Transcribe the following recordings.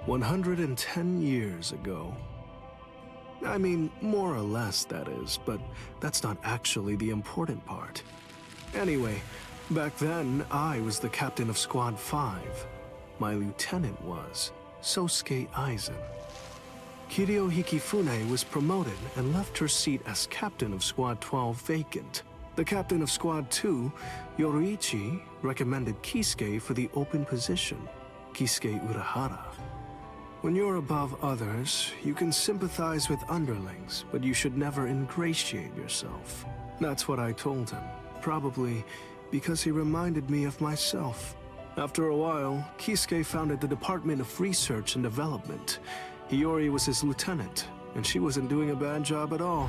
110 years ago. I mean, more or less, that is, but that's not actually the important part. Anyway, back then, I was the captain of Squad 5. My lieutenant was Sosuke Aizen. Kiryo Hikifune was promoted and left her seat as captain of Squad 12 vacant. The captain of Squad 2, Yoruichi, recommended Kisuke for the open position, Kisuke Urahara. When you're above others, you can sympathize with underlings, but you should never ingratiate yourself. That's what I told him, probably because he reminded me of myself. After a while, Kisuke founded the Department of Research and Development. Hiyori was his lieutenant, and she wasn't doing a bad job at all.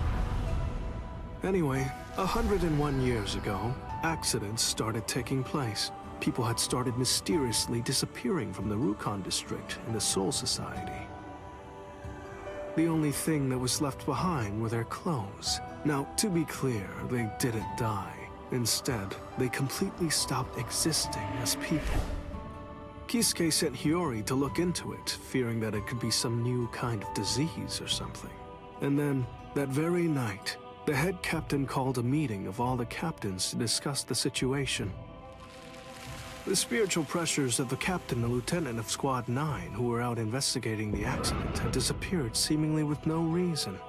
Anyway, 101 years ago, accidents started taking place. People had started mysteriously disappearing from the Rukon district and the Soul Society. The only thing that was left behind were their clothes. Now, to be clear, they didn't die. Instead, they completely stopped existing as people. Kisuke sent Hiyori to look into it, fearing that it could be some new kind of disease or something. And then, that very night, the head captain called a meeting of all the captains to discuss the situation. The spiritual pressures of the captain and lieutenant of Squad 9 who were out investigating the accident had disappeared seemingly with no reason.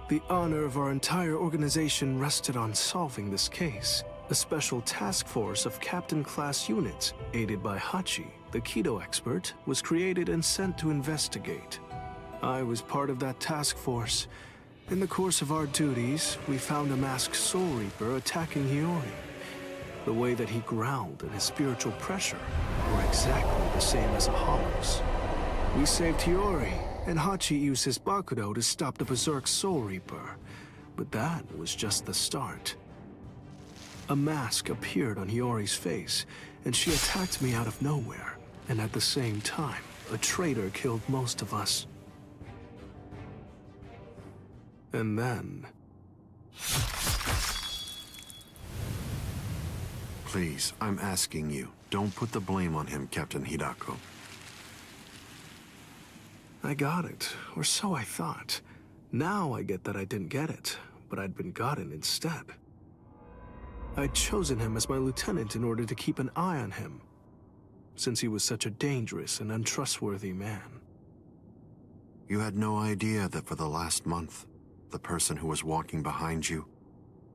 The honor of our entire organization rested on solving this case. A special task force of captain-class units, aided by Hachi, the Kido expert, was created and sent to investigate. I was part of that task force. In the course of our duties, we found a masked Soul Reaper attacking Hiyori. The way that he growled and his spiritual pressure were exactly the same as a Hollow's. We saved Hiyori, and Hachi used his Bakudo to stop the Berserk Soul Reaper. But that was just the start. A mask appeared on Hiyori's face, and she attacked me out of nowhere. And at the same time, a traitor killed most of us. And then... Please, I'm asking you, don't put the blame on him, Captain Hidako. I got it, or so I thought. Now I get that I didn't get it, but I'd been gotten instead. I'd chosen him as my lieutenant in order to keep an eye on him, since he was such a dangerous and untrustworthy man. You had no idea that for the last month, the person who was walking behind you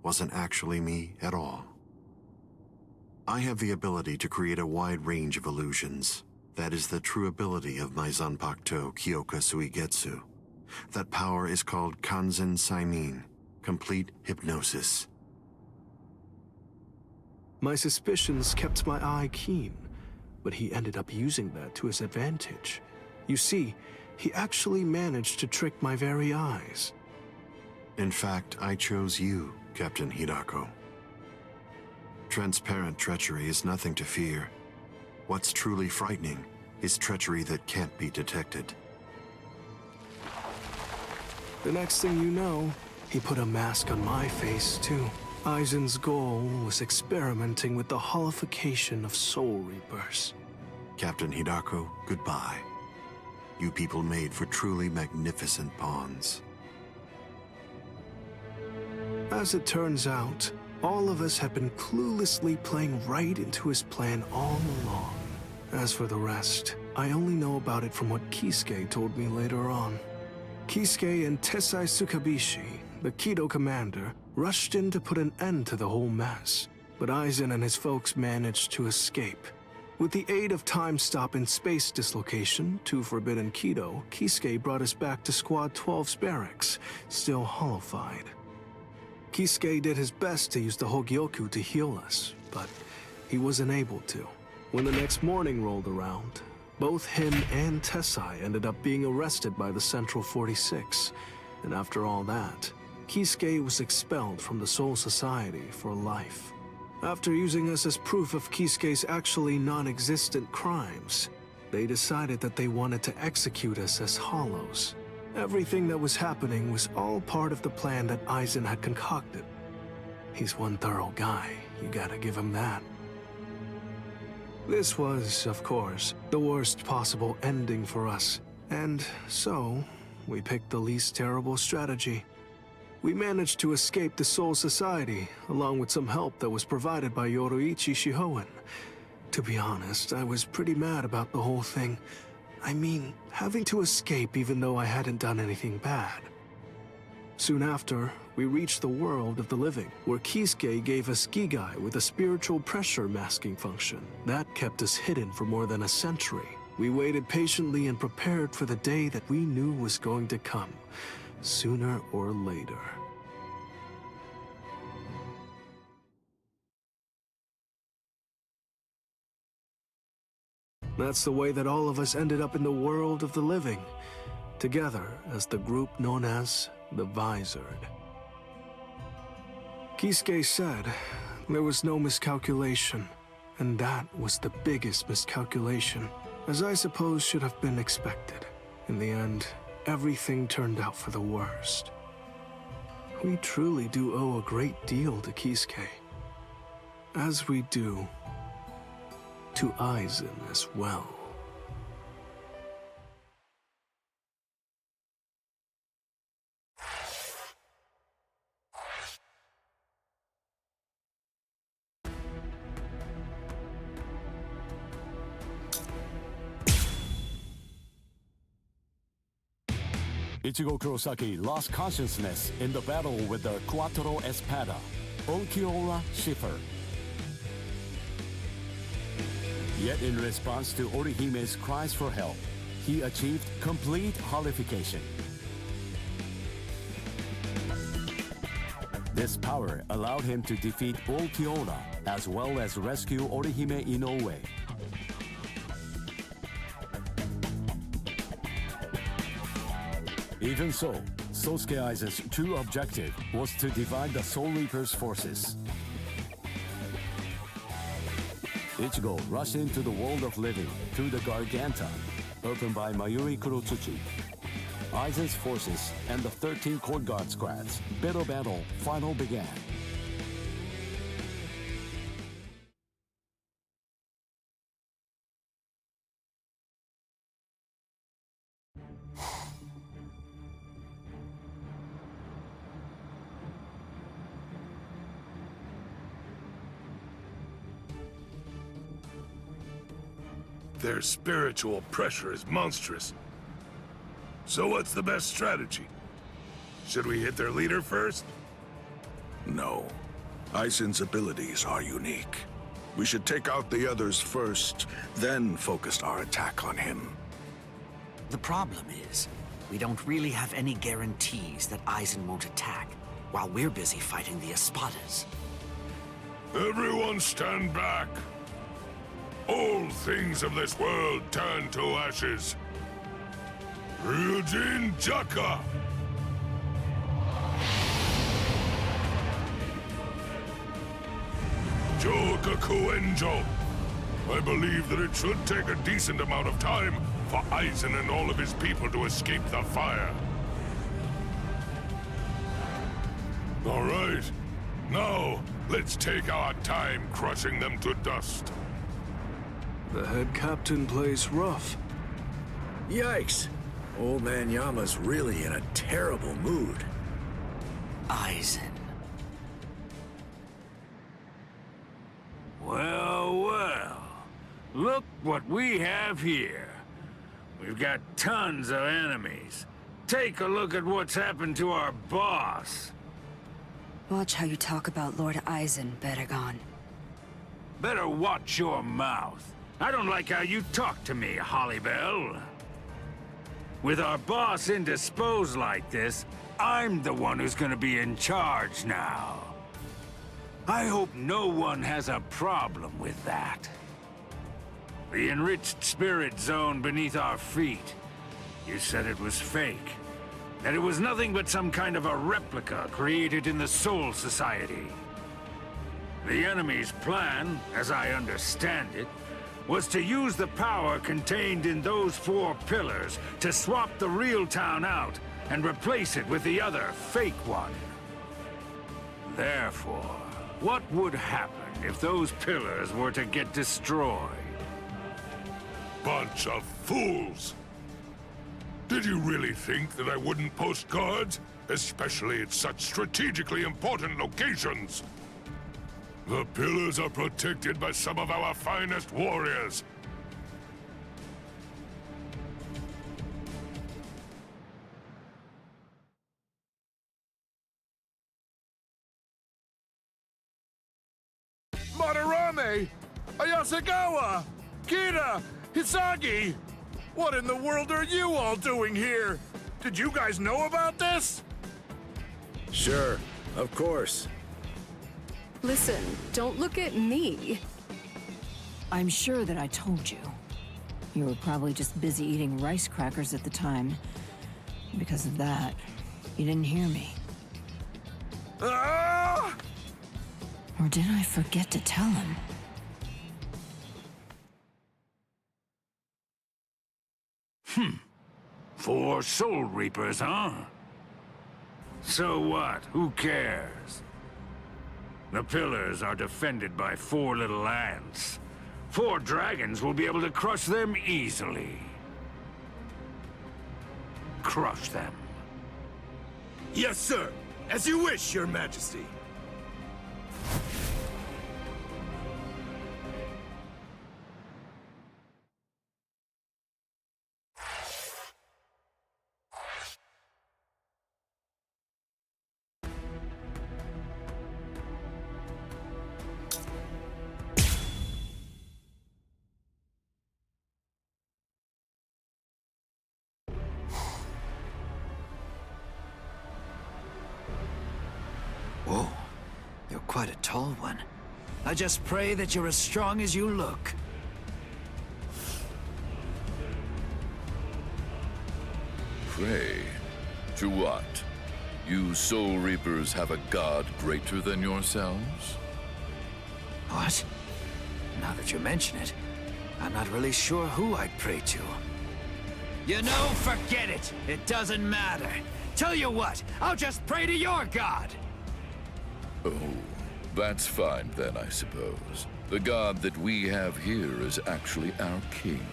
wasn't actually me at all. I have the ability to create a wide range of illusions. That is the true ability of my Zanpakuto Kyoka Suigetsu. That power is called Kanzen Saimin, complete hypnosis. My suspicions kept my eye keen, but he ended up using that to his advantage. You see, he actually managed to trick my very eyes. In fact, I chose you, Captain Hidako. Transparent treachery is nothing to fear. What's truly frightening is treachery that can't be detected. The next thing you know, he put a mask on my face, too. Aizen's goal was experimenting with the holification of Soul Reapers. Captain Hidako, goodbye. You people made for truly magnificent pawns. As it turns out, all of us had been cluelessly playing right into his plan all along. As for the rest, I only know about it from what Kisuke told me later on. Kisuke and Tessai Tsukabishi, the Kido commander, rushed in to put an end to the whole mess, but Aizen and his folks managed to escape. With the aid of time stop and space dislocation, 2 Forbidden Kido, Kisuke brought us back to Squad 12's barracks, still hollowified. Kisuke did his best to use the Hogyoku to heal us, but he wasn't able to. When the next morning rolled around, both him and Tessai ended up being arrested by the Central 46, and after all that, Kisuke was expelled from the Soul Society for life. After using us as proof of Kisuke's actually non-existent crimes, they decided that they wanted to execute us as Hollows. Everything that was happening was all part of the plan that Aizen had concocted. He's one thorough guy, you gotta give him that. This was, of course, the worst possible ending for us, and so we picked the least terrible strategy. We managed to escape the Soul Society, along with some help that was provided by Yoruichi Shihoen. To be honest, I was pretty mad about the whole thing. I mean, having to escape even though I hadn't done anything bad. Soon after, we reached the world of the living, where Kisuke gave us Gigai with a spiritual pressure masking function. That kept us hidden for more than a century. We waited patiently and prepared for the day that we knew was going to come, sooner or later. That's the way that all of us ended up in the world of the living, together as the group known as the Visored. Kisuke said there was no miscalculation, and that was the biggest miscalculation, as I suppose should have been expected. In the end, everything turned out for the worst. We truly do owe a great deal to Kisuke, as we do to Aizen as well. Ichigo Kurosaki lost consciousness in the battle with the Quattro Espada, Onkiora Schiffer. Yet in response to Orihime's cries for help, he achieved complete holification. This power allowed him to defeat Onkiora as well as rescue Orihime Inoue. Even so, Sosuke Aizen's true objective was to divide the Soul Reaper's forces. Ichigo rushed into the world of living through the Garganta, opened by Mayuri Kurotsuchi. Aizen's forces and the 13 Court Guard squads' bitter battle finally began. Their spiritual pressure is monstrous. So what's the best strategy? Should we hit their leader first? No. Aizen's abilities are unique. We should take out the others first, then focus our attack on him. The problem is, we don't really have any guarantees that Aizen won't attack, while we're busy fighting the Espadas. Everyone stand back! All things of this world turn to ashes. Ryujin Jaka! Jokaku Enjo! I believe that it should take a decent amount of time for Aizen and all of his people to escape the fire. All right. Now, let's take our time crushing them to dust. The head captain plays rough. Yikes! Old man Yama's really in a terrible mood. Aizen. Well, well. Look what we have here. We've got tons of enemies. Take a look at what's happened to our boss. Watch how you talk about Lord Aizen, Barragan. Better watch your mouth. I don't like how you talk to me, Halibel. With our boss indisposed like this, I'm the one who's gonna be in charge now. I hope no one has a problem with that. The enriched spirit zone beneath our feet. You said it was fake. That it was nothing but some kind of a replica created in the Soul Society. The enemy's plan, as I understand it, was to use the power contained in those 4 pillars to swap the real town out and replace it with the other, fake one. Therefore, what would happen if those pillars were to get destroyed? bunch of fools! Did you really think that I wouldn't post guards? Especially at such strategically important locations? The pillars are protected by some of our finest warriors. Madarame! Ayasagawa! Kira! Hisagi! What in the world are you all doing here? Did you guys know about this? Sure, of course. Listen, don't look at me. I'm sure that I told you. You were probably just busy eating rice crackers at the time. Because of that, you didn't hear me. Ah! Or did I forget to tell him? Four Soul Reapers, huh? So what? Who cares? The pillars are defended by 4 little ants. 4 dragons will be able to crush them easily. Crush them. Yes, sir. As you wish, Your Majesty. Whoa, you're quite a tall one. I just pray that you're as strong as you look. Pray? To what? You Soul Reapers have a god greater than yourselves? What? Now that you mention it, I'm not really sure who I'd pray to. You know, forget it. It doesn't matter. Tell you what, I'll just pray to your god. Oh, that's fine then, I suppose. The god that we have here is actually our king.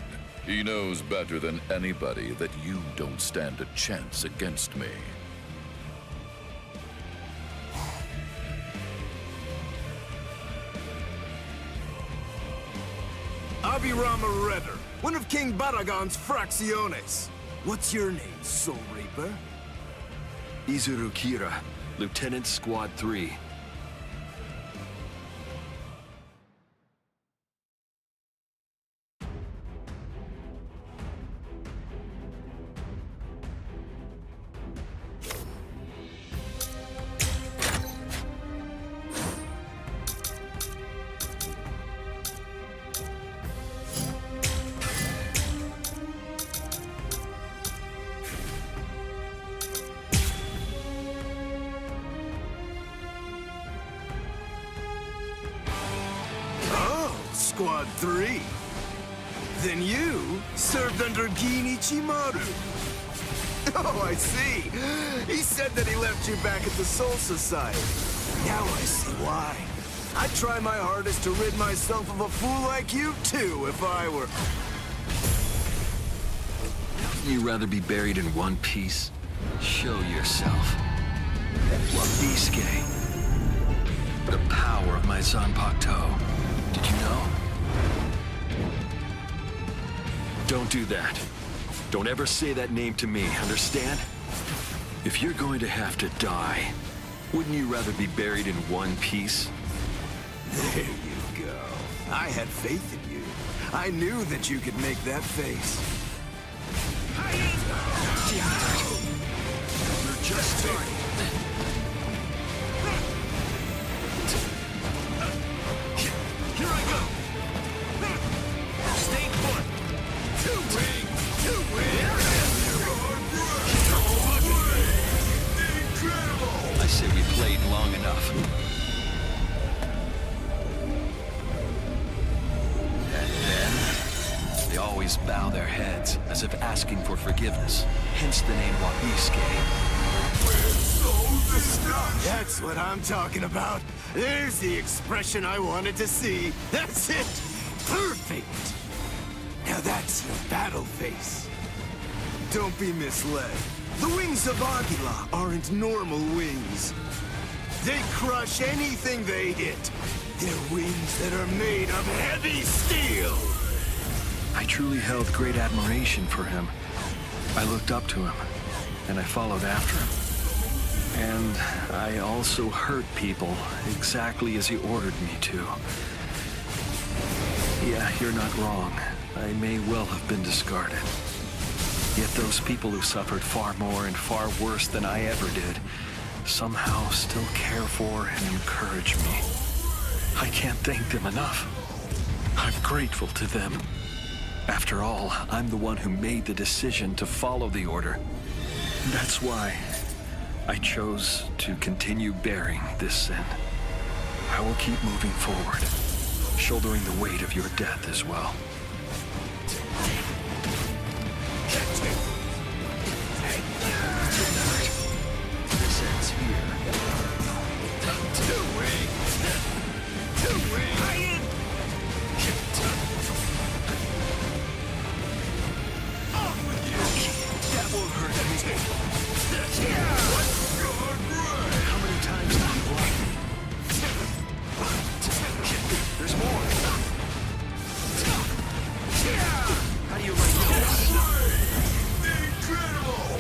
He knows better than anybody that you don't stand a chance against me. Abirama Redder, one of King Barragan's fracciones. What's your name, Soul Reaper? Izuru Kira, Lieutenant Squad 3. Squad 3? Then you served under Ginichimaru. Oh, I see. He said that he left you back at the Soul Society. Now I see why. I'd try my hardest to rid myself of a fool like you, too, if I were... Wouldn't you rather be buried in one piece? Show yourself. Wabisuke. The power of my Zanpakuto. Did you know? Don't do that. Don't ever say that name to me, understand? If you're going to have to die, wouldn't you rather be buried in one piece? There you go. I had faith in you. I knew that you could make that face. We're just starting. Here I go! Stay put! Two ring! Incredible! I say we played long enough. And then, they always bow their heads, as if asking for forgiveness. Hence the name Wabisuke. That's what I'm talking about. There's the expression I wanted to see. That's it. Perfect. Now that's Face your battle face. Don't be misled. The wings of Aguila aren't normal wings. They crush anything they hit. They're wings that are made of heavy steel. I truly held great admiration for him. I looked up to him, and I followed after him. And I also hurt people exactly as he ordered me to. Yeah, you're not wrong. I may well have been discarded. Yet those people who suffered far more and far worse than I ever did somehow still care for and encourage me. I can't thank them enough. I'm grateful to them. After all, I'm the one who made the decision to follow the order. That's why I chose to continue bearing this sin. I will keep moving forward, shouldering the weight of your death as well. This ends here. That won't hurt anything. How many times did you block me? There's more. How do you like this?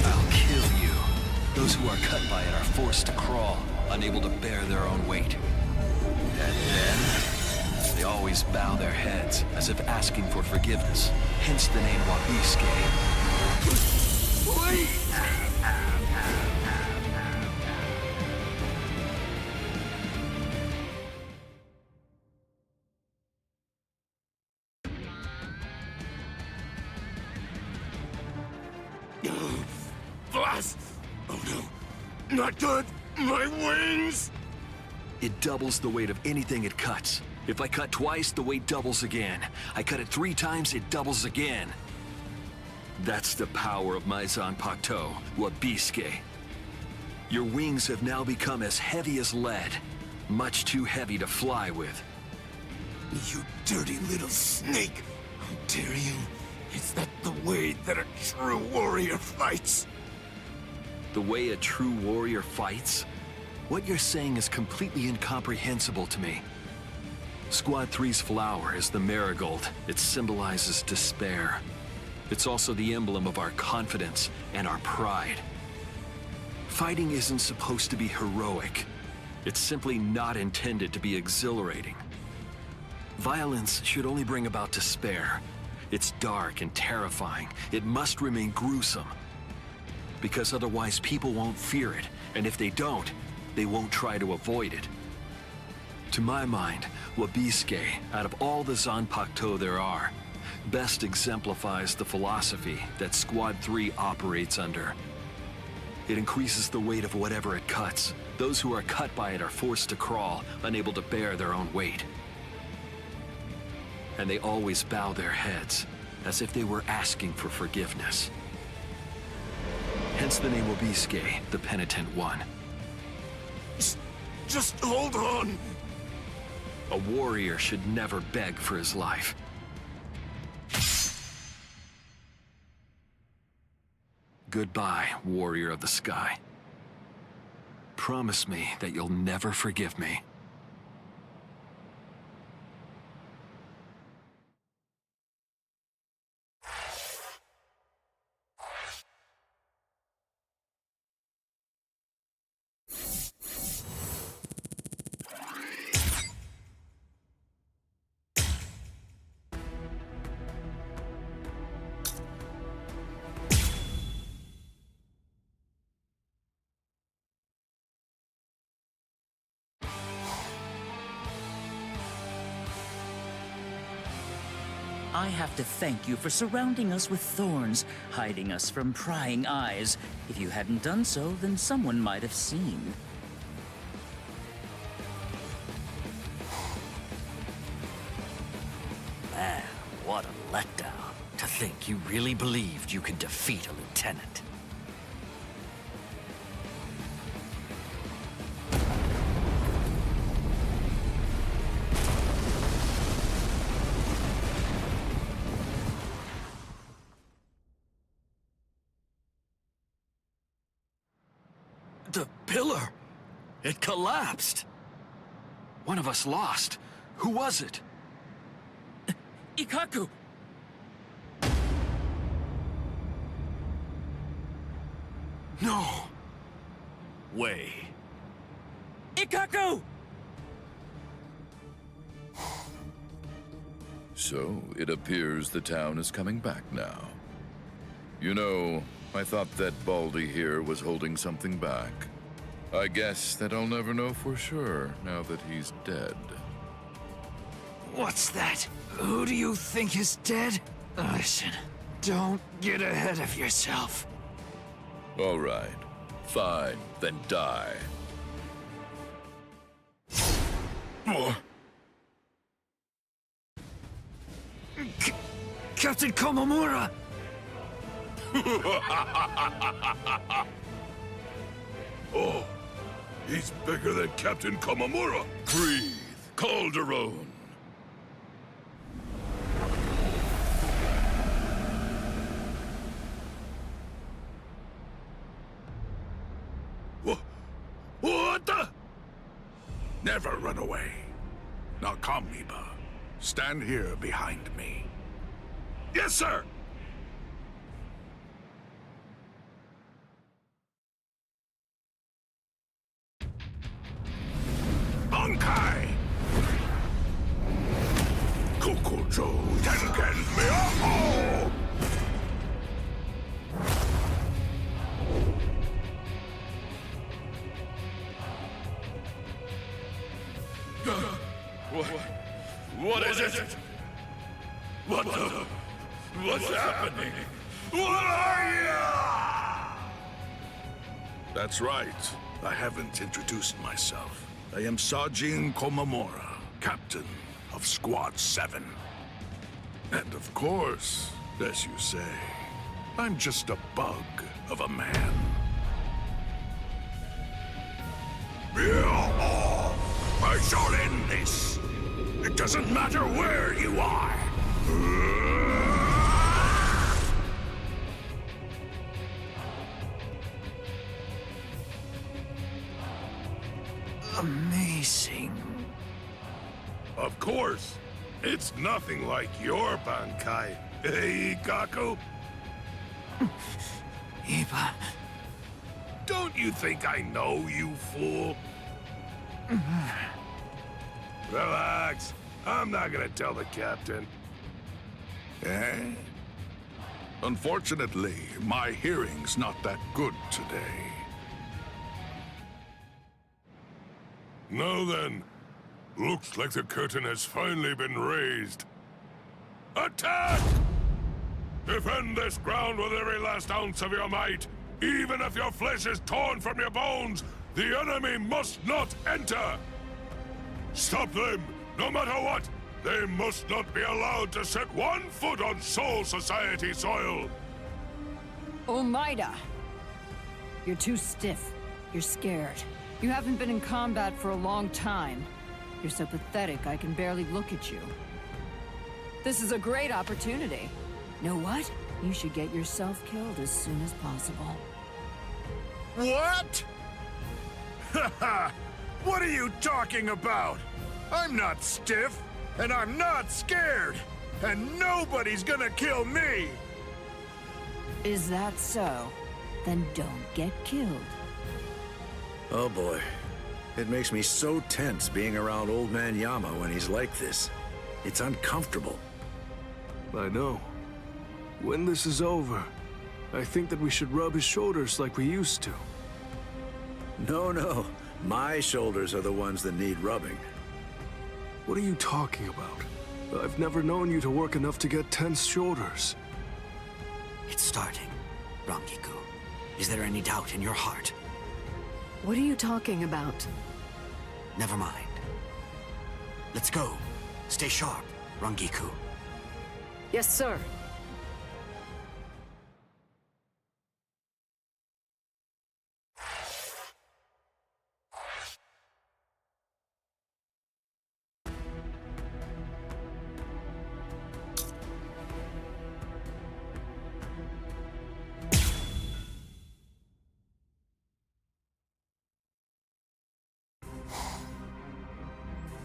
I'll kill you. Those who are cut by it are forced to crawl, unable to bear their own weight. And then, they always bow their heads, as if asking for forgiveness. Hence the name Wabisuke. Blast! Oh no, not good! My wings! It doubles the weight of anything it cuts. If I cut twice, the weight doubles again. I cut it 3 times, it doubles again. That's the power of my Zanpakuto, Wabisuke. Your wings have now become as heavy as lead. Much too heavy to fly with. You dirty little snake! How dare you? Is that the way that a true warrior fights? The way a true warrior fights? What you're saying is completely incomprehensible to me. Squad 3's flower is the marigold. It symbolizes despair. It's also the emblem of our confidence and our pride. Fighting isn't supposed to be heroic. It's simply not intended to be exhilarating. Violence should only bring about despair. It's dark and terrifying. It must remain gruesome. Because otherwise people won't fear it, and if they don't, they won't try to avoid it. To my mind, Wabisuke, out of all the Zanpakuto there are, best exemplifies the philosophy that Squad 3 operates under. It increases the weight of whatever it cuts. Those who are cut by it are forced to crawl, unable to bear their own weight. And they always bow their heads, as if they were asking for forgiveness. Hence the name Wabisuke, the penitent one. Just hold on! A warrior should never beg for his life. Goodbye, warrior of the sky. Promise me that you'll never forgive me. I have to thank you for surrounding us with thorns, hiding us from prying eyes. If you hadn't done so, then someone might have seen. Man, what a letdown. To think you really believed you could defeat a lieutenant. The pillar! It collapsed! One of us lost. Who was it? Ikaku! No! Way. Ikaku! So, it appears the town is coming back now. You know, I thought that Baldy here was holding something back. I guess that I'll never know for sure now that he's dead. What's that? Who do you think is dead? Listen, don't get ahead of yourself. All right. Fine, then die. Captain Komamura! Oh, he's bigger than Captain Komamura. Breathe, Calderon. What the? Never run away. Now come, Iba. Stand here behind me. Yes, sir! Bankai! Kokojo Tengen Miyako! What is it? What's happening? What are you? That's right. I haven't introduced myself. I am Sajin Komamura, captain of Squad 7. And of course, as you say, I'm just a bug of a man. I shall end this. It doesn't matter where you are. Amazing. Of course. It's nothing like your Bankai, eh, Ikaku? Iba. Don't you think I know, you fool? Relax. I'm not gonna tell the captain. Eh? Unfortunately, my hearing's not that good today. Now then, looks like the curtain has finally been raised. Attack! Defend this ground with every last ounce of your might. Even if your flesh is torn from your bones, the enemy must not enter! Stop them, no matter what! They must not be allowed to set one foot on Soul Society soil! Omaida! You're too stiff. You're scared. You haven't been in combat for a long time. You're so pathetic I can barely look at you. This is a great opportunity. Know what? You should get yourself killed as soon as possible. What? Haha! What are you talking about? I'm not stiff, and I'm not scared, and nobody's gonna kill me! Is that so? Then don't get killed. Oh boy. It makes me so tense being around old man Yama when he's like this. It's uncomfortable. I know. When this is over, I think that we should rub his shoulders like we used to. No. My shoulders are the ones that need rubbing. What are you talking about? I've never known you to work enough to get tense shoulders. It's starting, Rangiku. Is there any doubt in your heart? What are you talking about? Never mind. Let's go. Stay sharp, Rangiku. Yes, sir.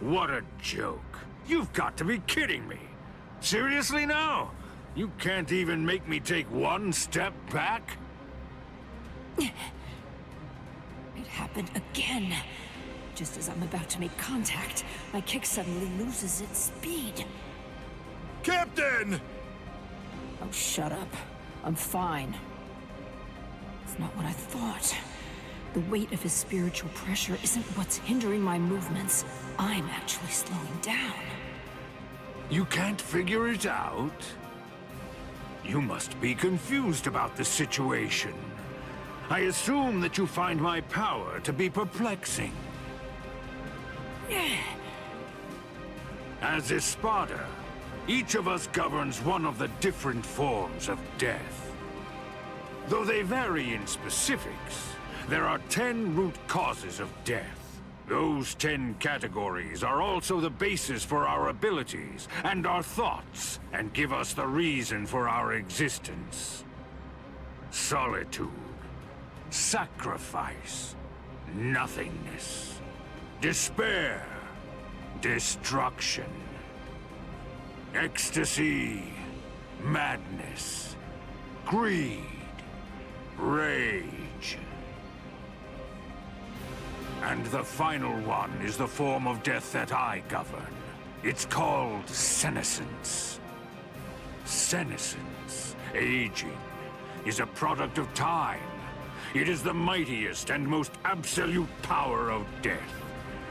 What a joke. You've got to be kidding me. Seriously now? You can't even make me take one step back? It happened again. Just as I'm about to make contact, my kick suddenly loses its speed. Captain! Oh, shut up. I'm fine. It's not what I thought. The weight of his spiritual pressure isn't what's hindering my movements. I'm actually slowing down. You can't figure it out? You must be confused about the situation. I assume that you find my power to be perplexing. As Espada, each of us governs one of the different forms of death. Though they vary in specifics, there are 10 root causes of death. Those 10 categories are also the basis for our abilities and our thoughts, and give us the reason for our existence. Solitude, sacrifice, nothingness, despair, destruction, ecstasy, madness, greed, rage. And the final one is the form of death that I govern. It's called senescence. Senescence, aging, is a product of time. It is the mightiest and most absolute power of death.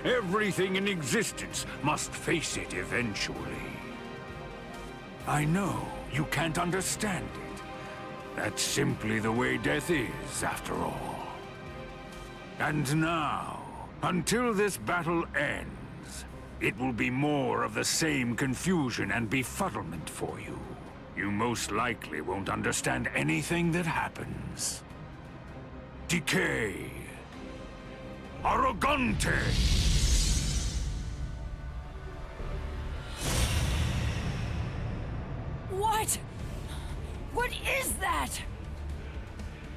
Everything in existence must face it eventually. I know you can't understand it. That's simply the way death is, after all. And now, until this battle ends, it will be more of the same confusion and befuddlement for you. You most likely won't understand anything that happens. Decay. Arrogante! What? What is that?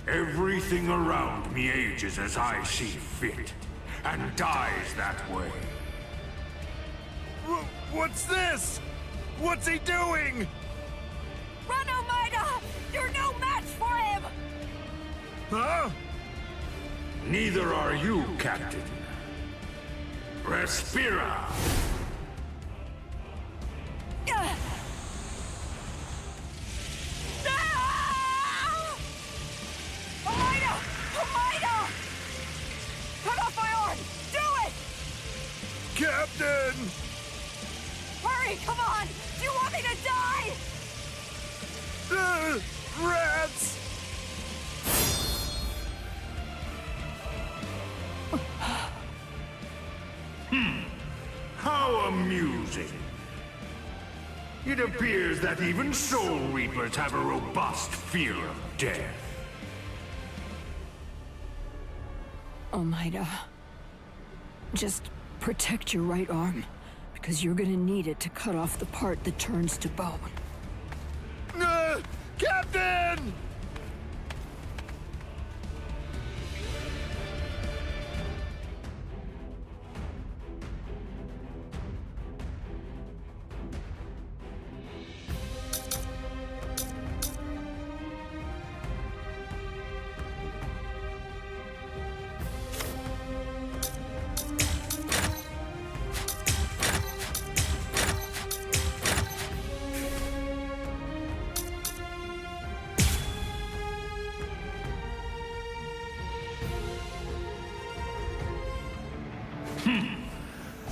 Everything around me ages as I see fit, and dies that way. What's this? What's he doing? Run, Omaida! You're no match for him! Huh? Neither are you, Captain. Respira! Omaida! Omaida! Cut off my arm! Do it! Captain! Hurry, come on! Do you want me to die? Rats! How amusing. It appears that even Soul Reapers have a robust fear of death. Omaida, just protect your right arm, because you're gonna need it to cut off the part that turns to bone. Captain!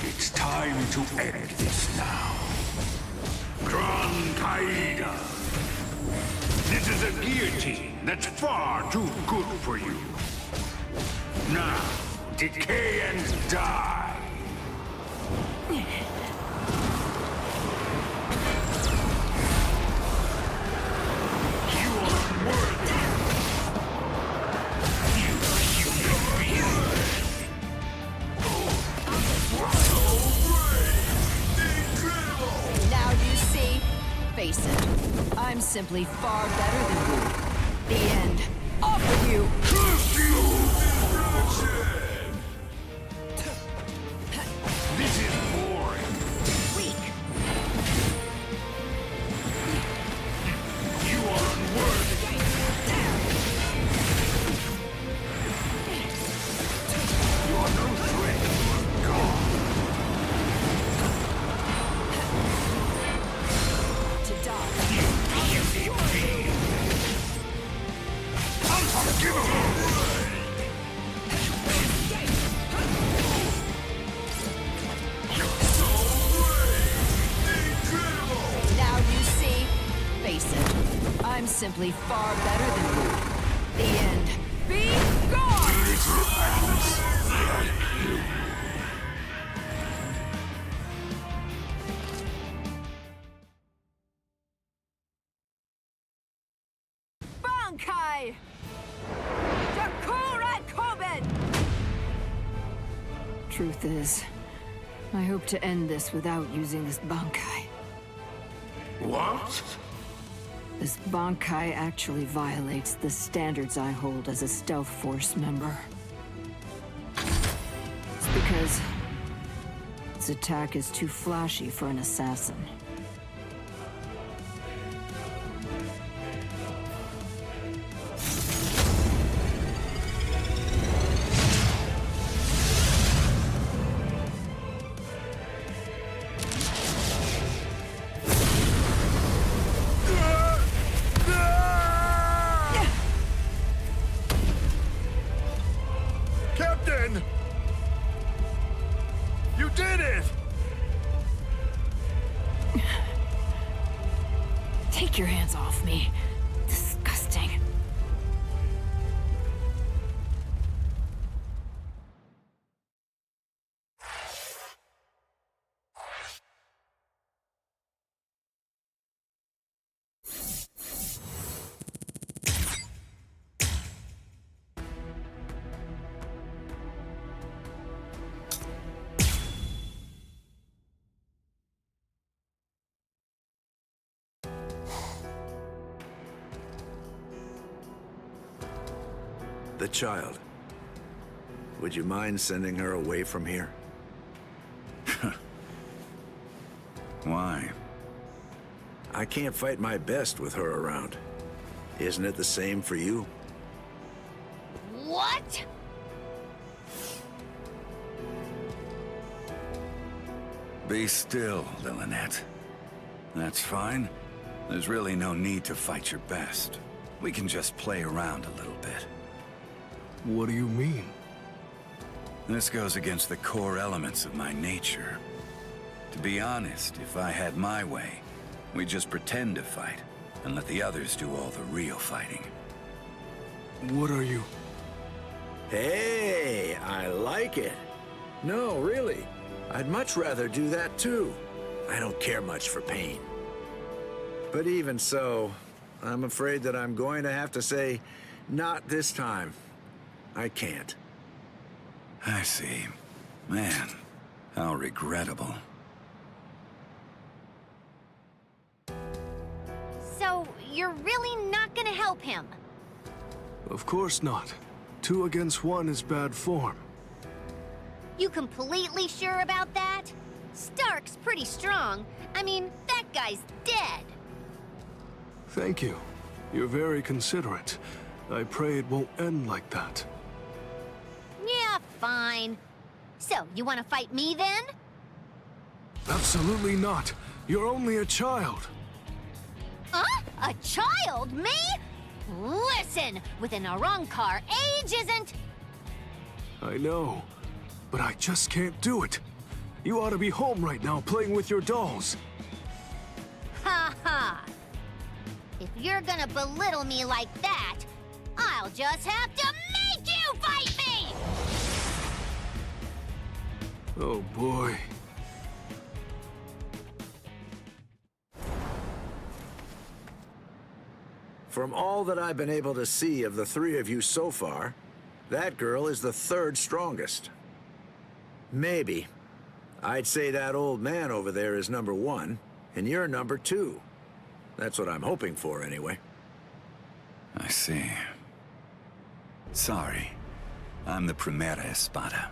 It's time to end this now. Gran Caida. This is a guillotine that's far too good for you. Now, decay and die. You are worthy. You human being. Now you see? Face it. I'm simply far better than you. The end. Off with you! Curse you! This is more simply far better than you. The end. Be gone! Bankai! Karakura Town! Truth is, I hope to end this without using this Bankai. What? This Bankai actually violates the standards I hold as a stealth force member. It's because its attack is too flashy for an assassin. Captain! You did it! Take your hands off me. Disgusting. The child. Would you mind sending her away from here? Why? I can't fight my best with her around. Isn't it the same for you? What? Be still, Lillinette. That's fine. There's really no need to fight your best. We can just play around a little bit. What do you mean? This goes against the core elements of my nature. To be honest, if I had my way, we'd just pretend to fight and let the others do all the real fighting. What are you? Hey, I like it. No, really. I'd much rather do that too. I don't care much for pain. But even so, I'm afraid that I'm going to have to say, not this time. I can't. I see. Man, how regrettable. So, you're really not gonna help him? Of course not. 2 against 1 is bad form. You completely sure about that? Stark's pretty strong. I mean, that guy's dead. Thank you. You're very considerate. I pray it won't end like that. Yeah, fine. So, you want to fight me then? Absolutely not. You're only a child. Huh? A child? Me? Listen, with an Arrancar, age isn't... I know, but I just can't do it. You ought to be home right now playing with your dolls. Ha ha. If you're gonna belittle me like that, I'll just have to make you fight me! Oh boy. From all that I've been able to see of the 3 of you so far, that girl is the 3rd strongest. Maybe. I'd say that old man over there is number 1, and you're number 2. That's what I'm hoping for, anyway. I see. Sorry. I'm the Primera Espada.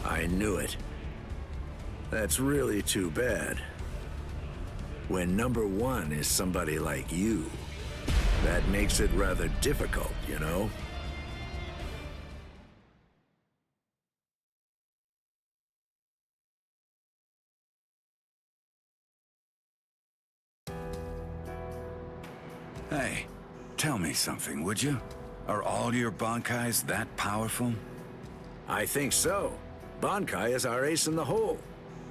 I knew it. That's really too bad. When number 1 is somebody like you, that makes it rather difficult, you know? Hey, tell me something, would you? Are all your Bankais that powerful? I think so. Bankai is our ace in the hole.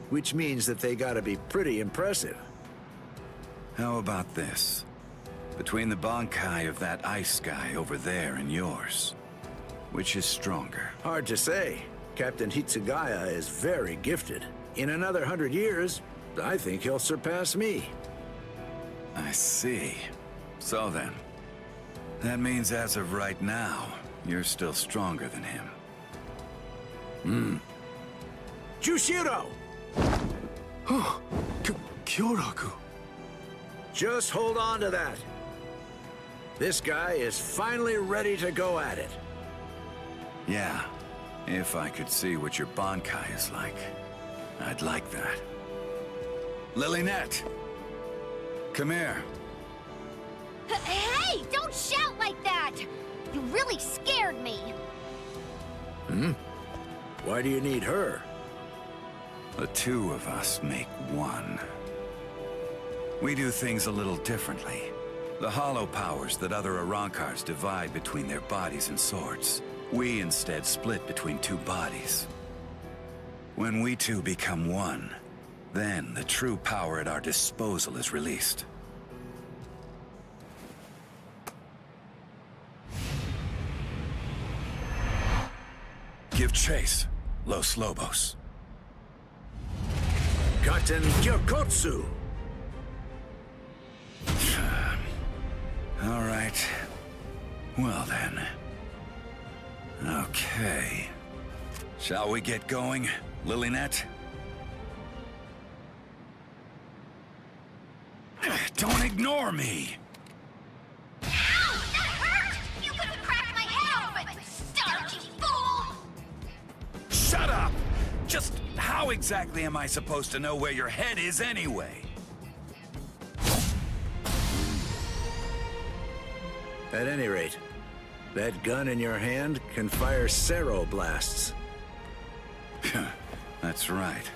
which means that they gotta be pretty impressive. How about this? Between the Bankai of that ice guy over there and yours, which is stronger? Hard to say. Captain Hitsugaya is very gifted. In another 100 years, I think he'll surpass me. I see. So then, that means as of right now, you're still stronger than him. Jushiro! Kyoraku. Just hold on to that. This guy is finally ready to go at it. Yeah, if I could see what your Bankai is like, I'd like that. Lilynette! Come here. Hey, don't shout like that! You really scared me. Why do you need her? The two of us make one. We do things a little differently. The hollow powers that other Arrancars divide between their bodies and swords, we instead split between two bodies. When we two become one, then the true power at our disposal is released. Give chase, Los Lobos. Katen Gyokotsu! All right. Well then. Okay. Shall we get going, Lilynette? Don't ignore me! Ow! That hurt! You could have cracked my head open, starchy fool! Shut up! Just how exactly am I supposed to know where your head is anyway? At any rate, that gun in your hand can fire Cero blasts. That's right.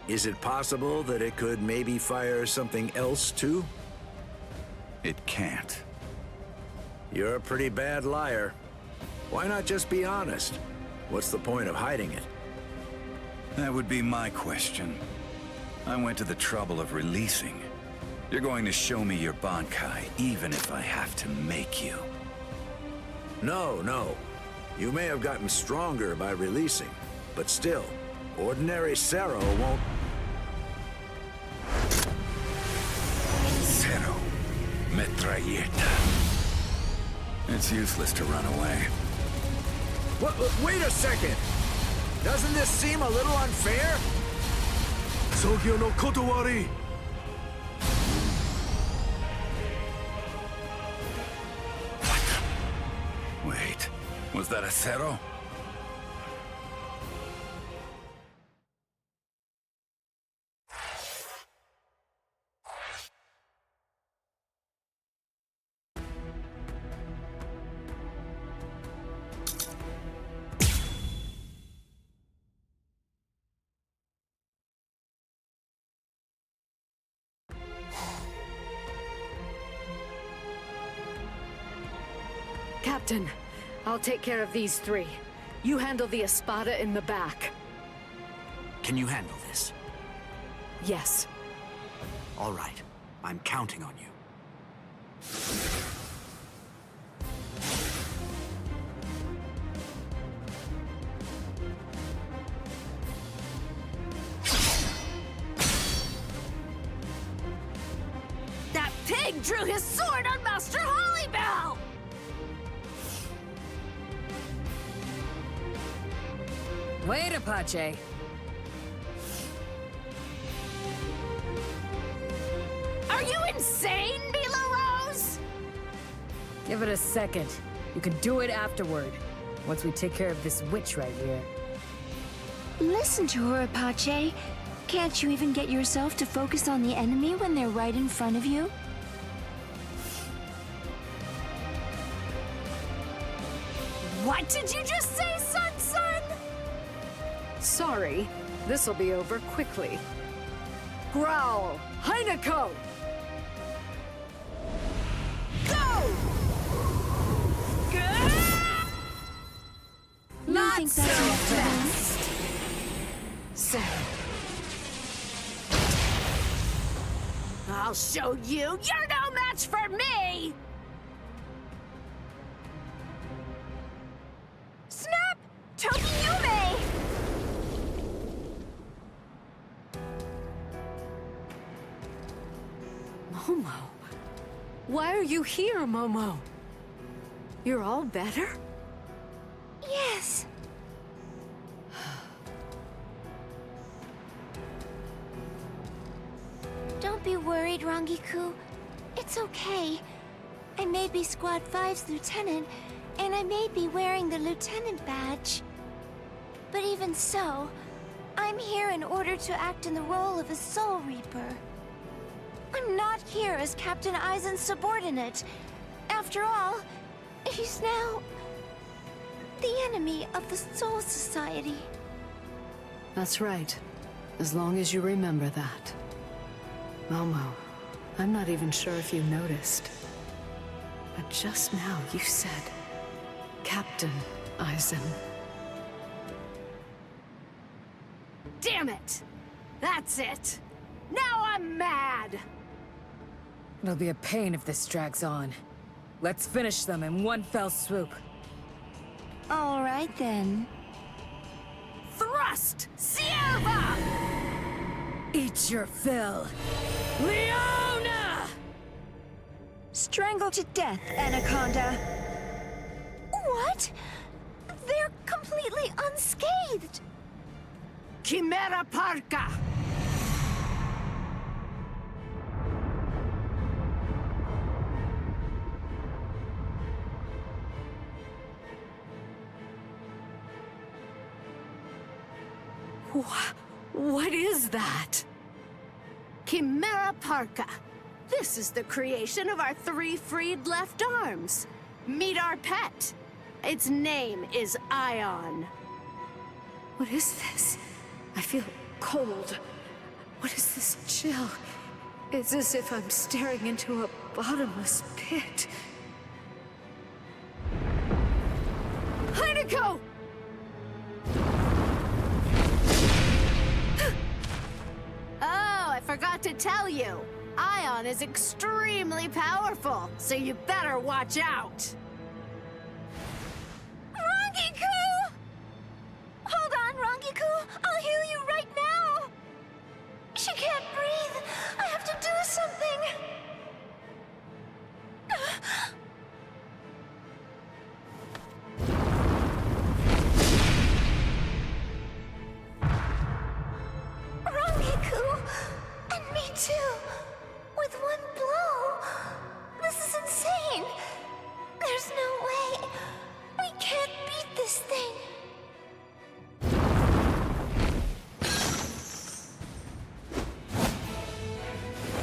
Is it possible that it could maybe fire something else too? It can't. You're a pretty bad liar. Why not just be honest? What's the point of hiding it? That would be my question. I went to the trouble of releasing. You're going to show me your Bankai, even if I have to make you. No. You may have gotten stronger by releasing, but still, ordinary Cero won't... Cero. Metralleta. It's useless to run away. Wait a second! Doesn't this seem a little unfair? Sogyo no kotowari! Wait, was that a Cero? Captain, I'll take care of these three. You handle the Espada in the back. Can you handle this? Yes. All right. I'm counting on you. That pig drew his sword on Master Halibel! Wait, Apache. Are you insane, Mila Rose? Give it a second. You can do it afterward, once we take care of this witch right here. Listen to her, Apache. Can't you even get yourself to focus on the enemy when they're right in front of you? What did you just say, son? Sorry, this'll be over quickly. Growl! Heineko! Go! You think that's enough for them? So, I'll show you! You're no match for me! Snap! Tokiyume! Momo? Why are you here, Momo? You're all better? Yes. Don't be worried, Rangiku. It's okay. I may be Squad 5's lieutenant, and I may be wearing the lieutenant badge. But even so, I'm here in order to act in the role of a Soul Reaper. I'm not here as Captain Aizen's subordinate. After all, he's now the enemy of the Soul Society. That's right. As long as you remember that. Momo, I'm not even sure if you noticed. But just now you said, Captain Aizen. Damn it! That's it! Now I'm mad! It'll be a pain if this drags on. Let's finish them in one fell swoop. All right, then. Thrust! Sierva! Eat your fill. Leona! Strangle to death, Anaconda. What? They're completely unscathed. Chimera Parka! What is that? Chimera Parka. This is the creation of our 3 freed left arms. Meet our pet. Its name is Ayon. What is this? I feel cold. What is this chill? It's as if I'm staring into a bottomless pit. Heineko! Oh, I forgot to tell you. Ayon is extremely powerful, so you better watch out. Rangiku! Hold on, Rangiku. I'll heal you right now. She can't breathe. I have to do something. Rangiku! And me too! With one blow! This is insane! There's no way! We can't beat this thing!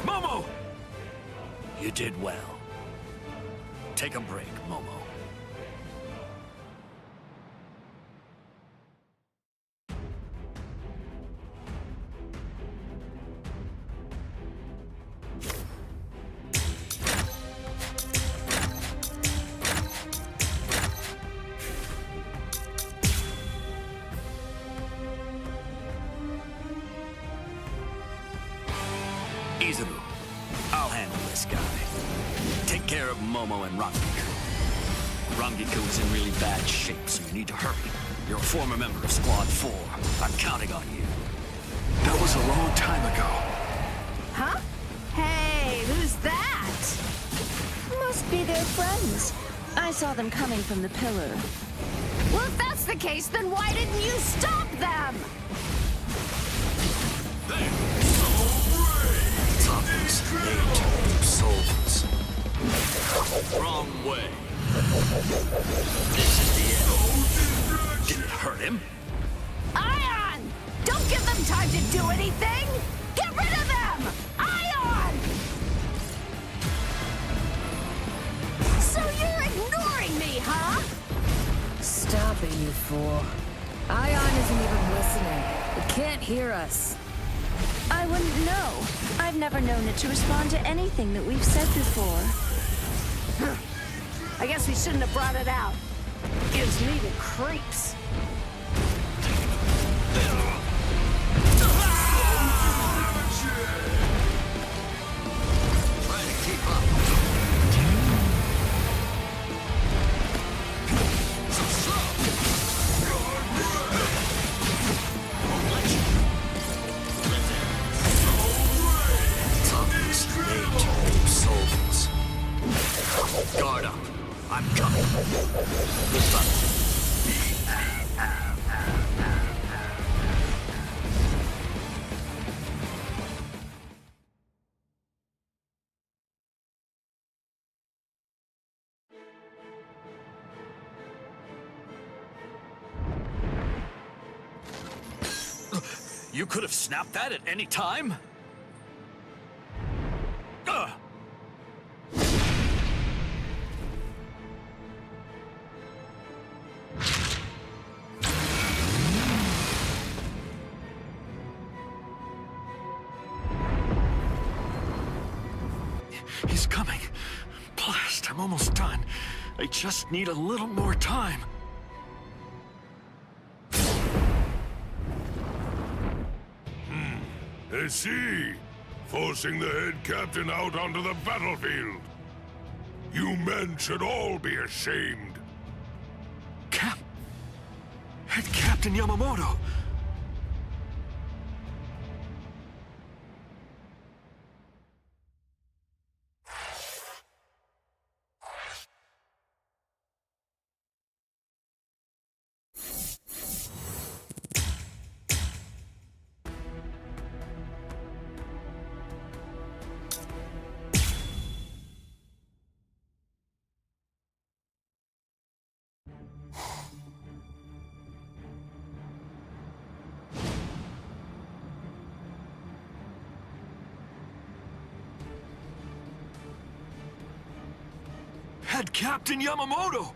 Momo! You did well. Take a break, Momo. Izubu, I'll handle this guy. Take care of Momo and Rangiku. Rangiku is in really bad shape, so you need to hurry. You're a former member of Squad 4. I'm counting on you. That was a long time ago. Huh? Hey, who's that? Must be their friends. I saw them coming from the pillar. Well, if that's the case, then why didn't you stop them? Toughness, nature, souls. Wrong way. This is the end. Did it hurt him? Ayon! Don't give them time to do anything! Get rid of them! Ayon! So you're ignoring me, huh? Stop it, you fool. Ayon isn't even listening. It can't hear us. I wouldn't know. I've never known it to respond to anything that we've said before. I guess we shouldn't have brought it out. Gives me the creeps. keep up. Toughness made to keep souls. Guard up. I'm coming. Good luck. You could have snapped that at any time? He's coming. Blast, I'm almost done. I just need a little more time. I see. Forcing the head captain out onto the battlefield. You men should all be ashamed. Head Captain Yamamoto! Head Captain Yamamoto!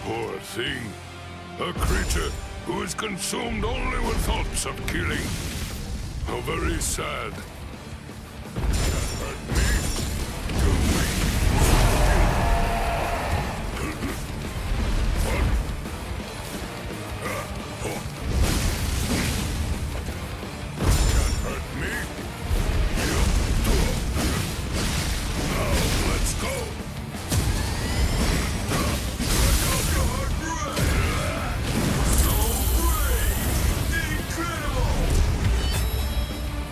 Poor thing. A creature who is consumed only with thoughts of killing. How very sad. That hurt me. To me. Can't hurt me. Now, let's go.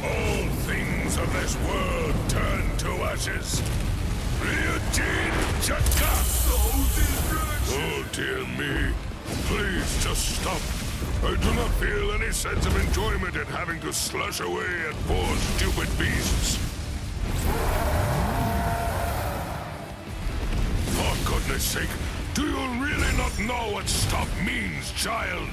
All things of this world turn to ashes. Ryujin Chaka! Oh dear me. Please just stop. I do not feel any sense of enjoyment in having to slash away at poor stupid beasts. For goodness sake, do you really not know what stop means, child?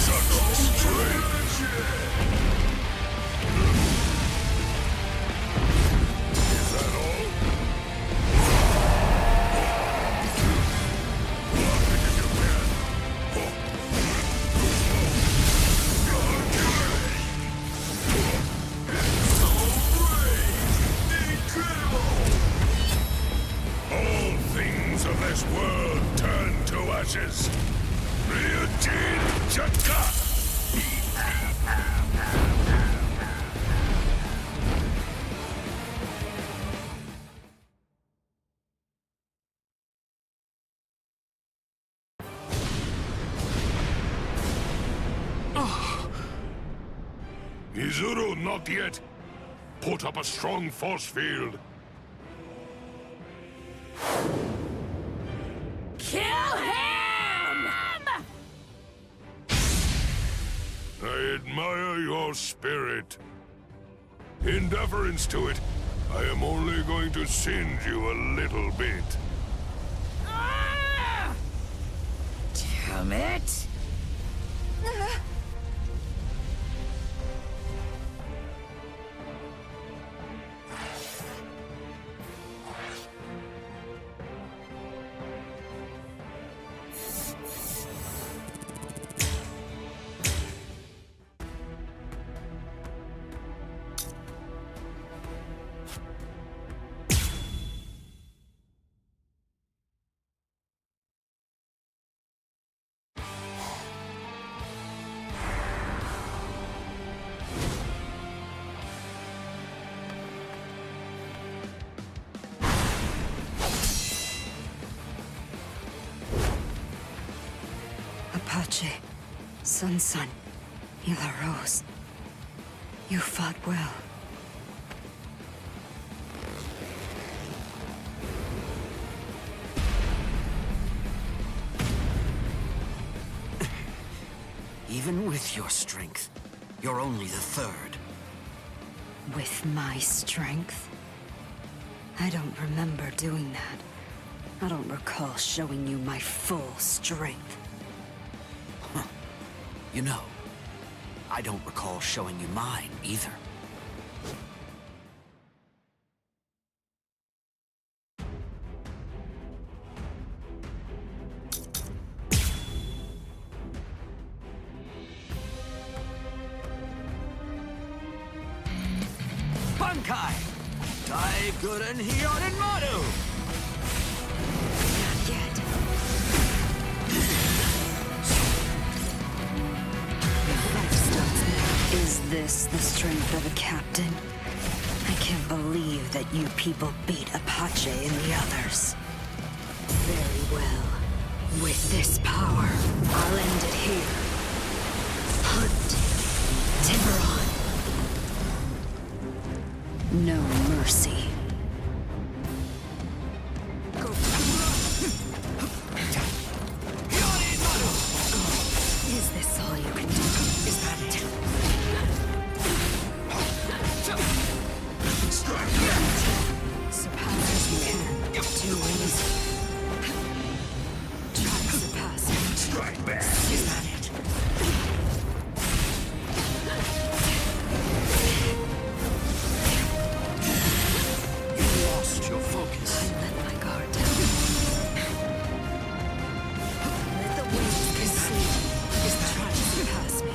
Such strength! Is that all? All things of this world turn to ashes. Ryujin Chaka! Izuru, not yet. Put up a strong force field. Kill him! I admire your spirit. In deference to it, I am only going to singe you a little bit. Ah! Commit! Apache, Sun, Hila Rose. You fought well. Even with your strength, you're only the third. With my strength? I don't remember doing that. I don't recall showing you my full strength. You know, I don't recall showing you mine either. Bankai! Daiguren Hyorin Maru! Not yet. Is this the strength of a captain? I can't believe that you people beat Apache and the others. Very well. With this power, I'll end it here. Hunt Tiburon. No mercy. Go. Is this all you can do? Is that it? Surpass as you can. Too easy. Try to surpass him. Strike back. Is that it? You lost your focus. I let my guard down. Let the waves consume. Is that trying to surpass me?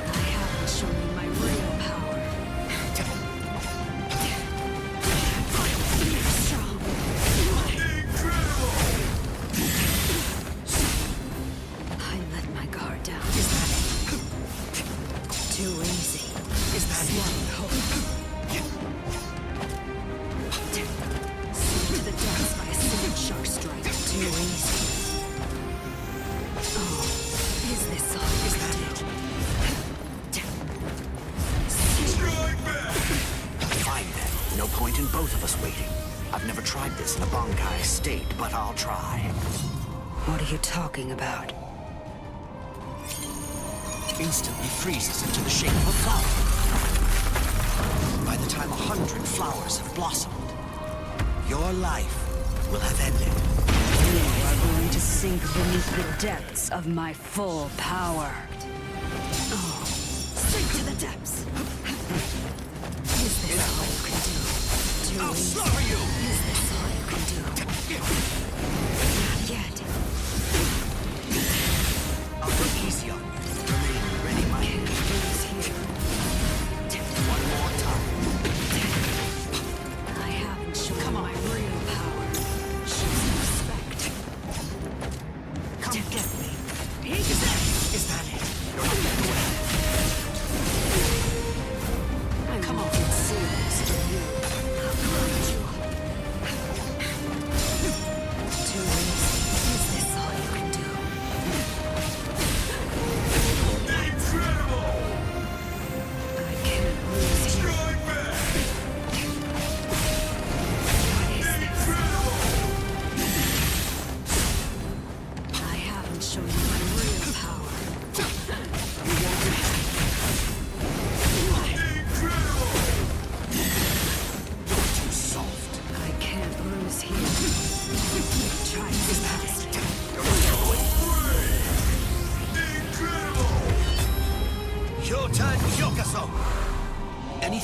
I haven't shown you my real power. Strong. Incredible! I let my guard down. Is that it? Too easy. Is that one hope? Sent to the depths by a single shark strike. Too easy. Oh, is this all? Is that it? Strike back! Fine then. No point in both of us waiting. I've never tried this in a Bankai state, but I'll try. What are you talking about? Instantly freezes into the shape of a flower. By the time 100 flowers have blossomed, your life will have ended. You are going to sink beneath the depths of my full power. Oh, sink to the depths. Is this all you can do? I'll slaughter you! Is this all you can do? Not yet. I'll go easy on you. Remain ready, my hand. Here. One more time. I haven't shown my real power. Show some respect. Come get me. Is that it? You're not getting away. Come on. It's serious to you. I'll grind you up. Too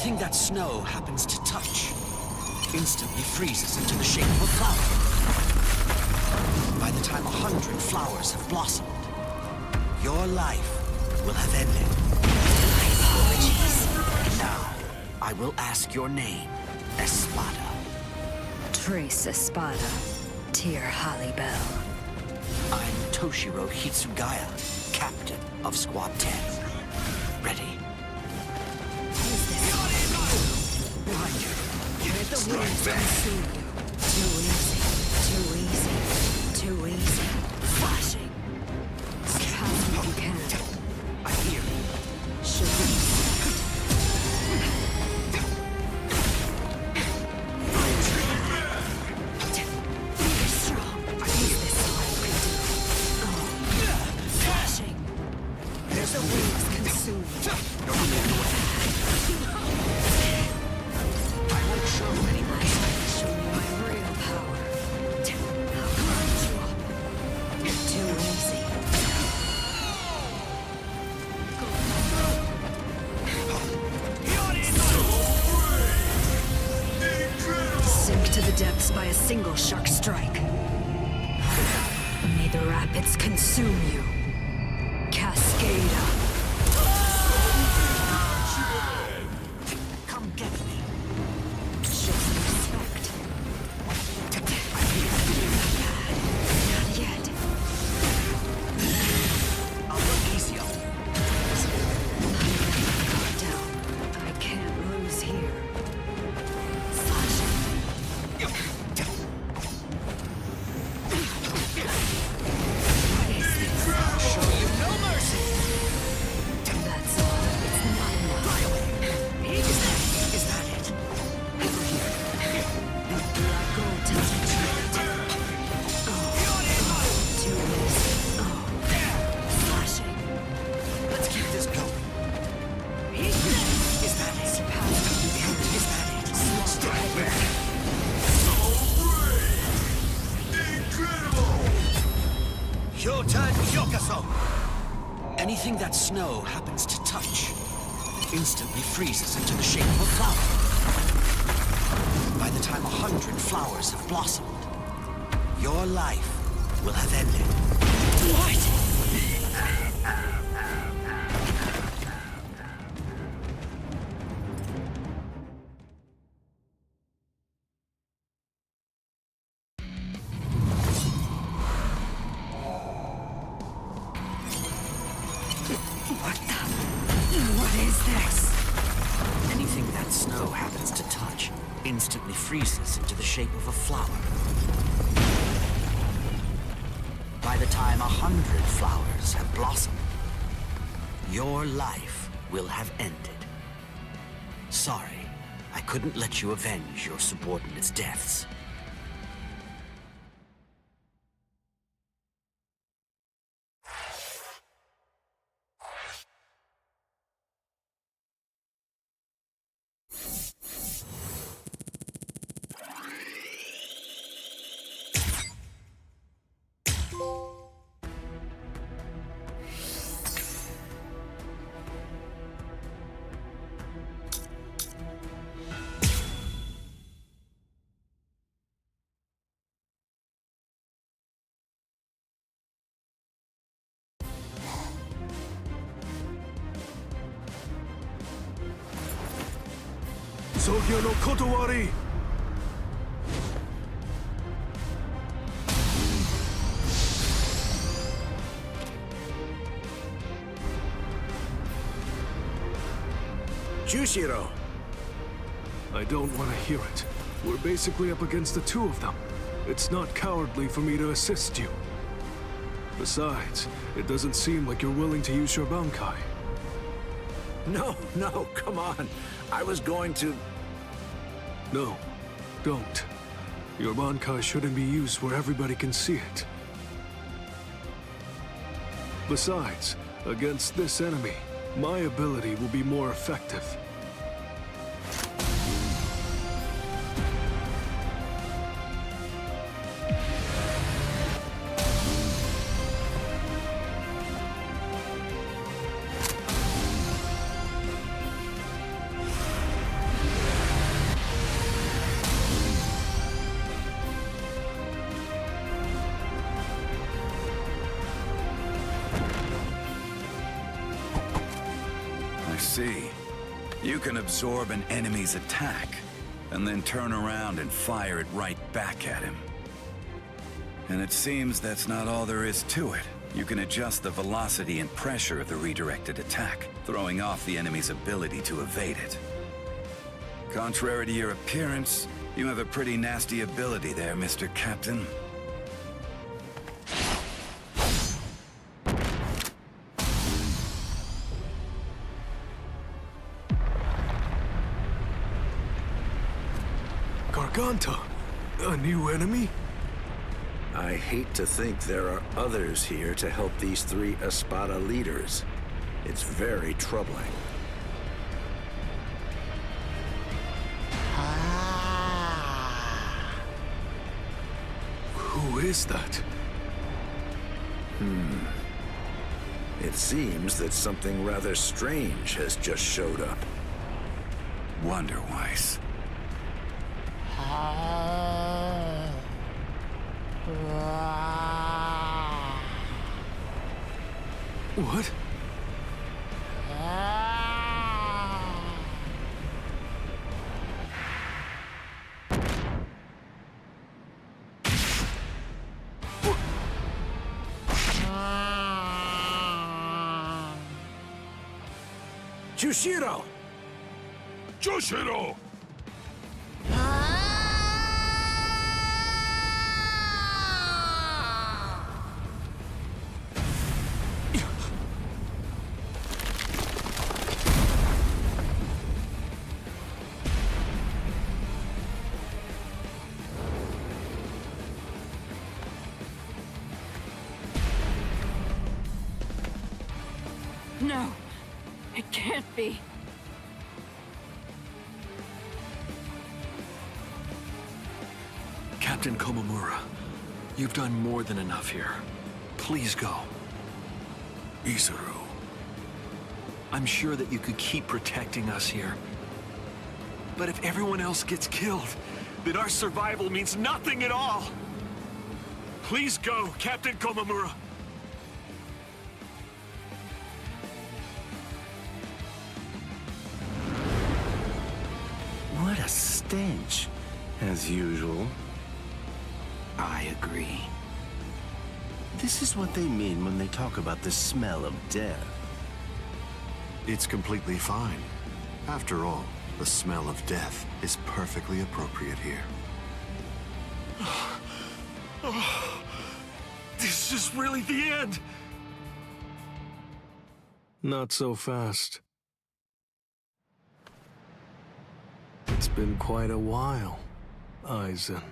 Anything that snow happens to touch instantly freezes into the shape of a flower. By the time 100 flowers have blossomed, your life will have ended. My apologies. And now, I will ask your name, Espada. Trace Espada, dear Halibel. I'm Toshiro Hitsugaya, captain of Squad 10. Ready? Behind you. Let the winds consume you. Too easy. Too easy. Too easy. Flashing. Surpass what you can. I hear you. Should we? Be strong. Is this all I can do? Oh. Flashing. There's the winds consume you. I won't show any light. Show me my real power. I'll grind you up. You're too easy. Sink to the depths by a single shark strike. May the rapids consume you. Cascada. Come get me. Show some respect. Not yet. I'll go easy on you. Calm down. I can't lose here. Slashing. What is this? I'll show you no mercy. That's all. It's not enough. Fly away. Is that it? Over here. Let go till I tripped. Oh. Too easy. Oh. Slashing. Let's keep this going. Is that it? Surpass what you can. Is that it? Strike back. Hyota Yokaso! Anything that snow happens to touch instantly freezes into the shape of a flower. By the time 100 flowers have blossomed, your life will have ended. What? What is this? Anything that snow happens to touch instantly freezes into the shape of a flower. By the time 100 flowers have blossomed, your life will have ended. Sorry, I couldn't let you avenge your subordinates' deaths. Sogyo no Kotowari! Jushiro! I don't want to hear it. We're basically up against the two of them. It's not cowardly for me to assist you. Besides, it doesn't seem like you're willing to use your Bankai. No, come on. I was going to... No, don't. Your Bankai shouldn't be used where everybody can see it. Besides, against this enemy, my ability will be more effective. see. You can absorb an enemy's attack, and then turn around and fire it right back at him. And it seems that's not all there is to it. You can adjust the velocity and pressure of the redirected attack, throwing off the enemy's ability to evade it. Contrary to your appearance, you have a pretty nasty ability there, Mr. Captain. Garganta? A new enemy? I hate to think there are others here to help these three Espada leaders. It's very troubling. Who is that? It seems that something rather strange has just showed up. Wonder-wise. What? Jushiro! Jushiro! No, it can't be. Captain Komamura, you've done more than enough here. Please go. Visored. I'm sure that you could keep protecting us here. But if everyone else gets killed, then our survival means nothing at all. Please go, Captain Komamura. What a stench, as usual. I agree. This is what they mean when they talk about the smell of death. It's completely fine. After all, the smell of death is perfectly appropriate here. This is really the end. Not so fast. It's been quite a while, Aizen.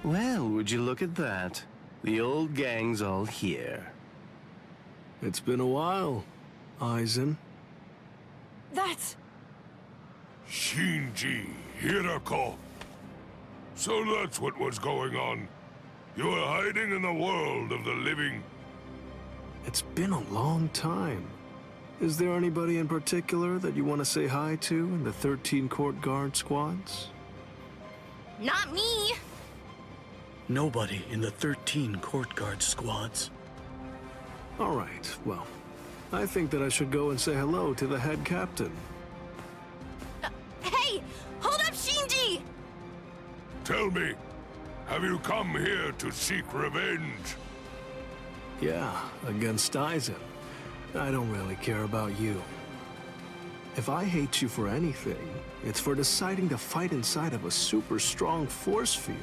Well, would you look at that? The old gang's all here. It's been a while, Aizen. That's... Shinji Hirako. So that's what was going on. You were hiding in the world of the living. It's been a long time. Is there anybody in particular that you want to say hi to in the 13 Court Guard squads? Not me! Nobody in the 13 Court Guard squads. All right, well, I think that I should go and say hello to the head captain. Hey! Hold up, Shinji! Tell me, have you come here to seek revenge? Yeah, against Aizen. I don't really care about you. If I hate you for anything, it's for deciding to fight inside of a super strong force field.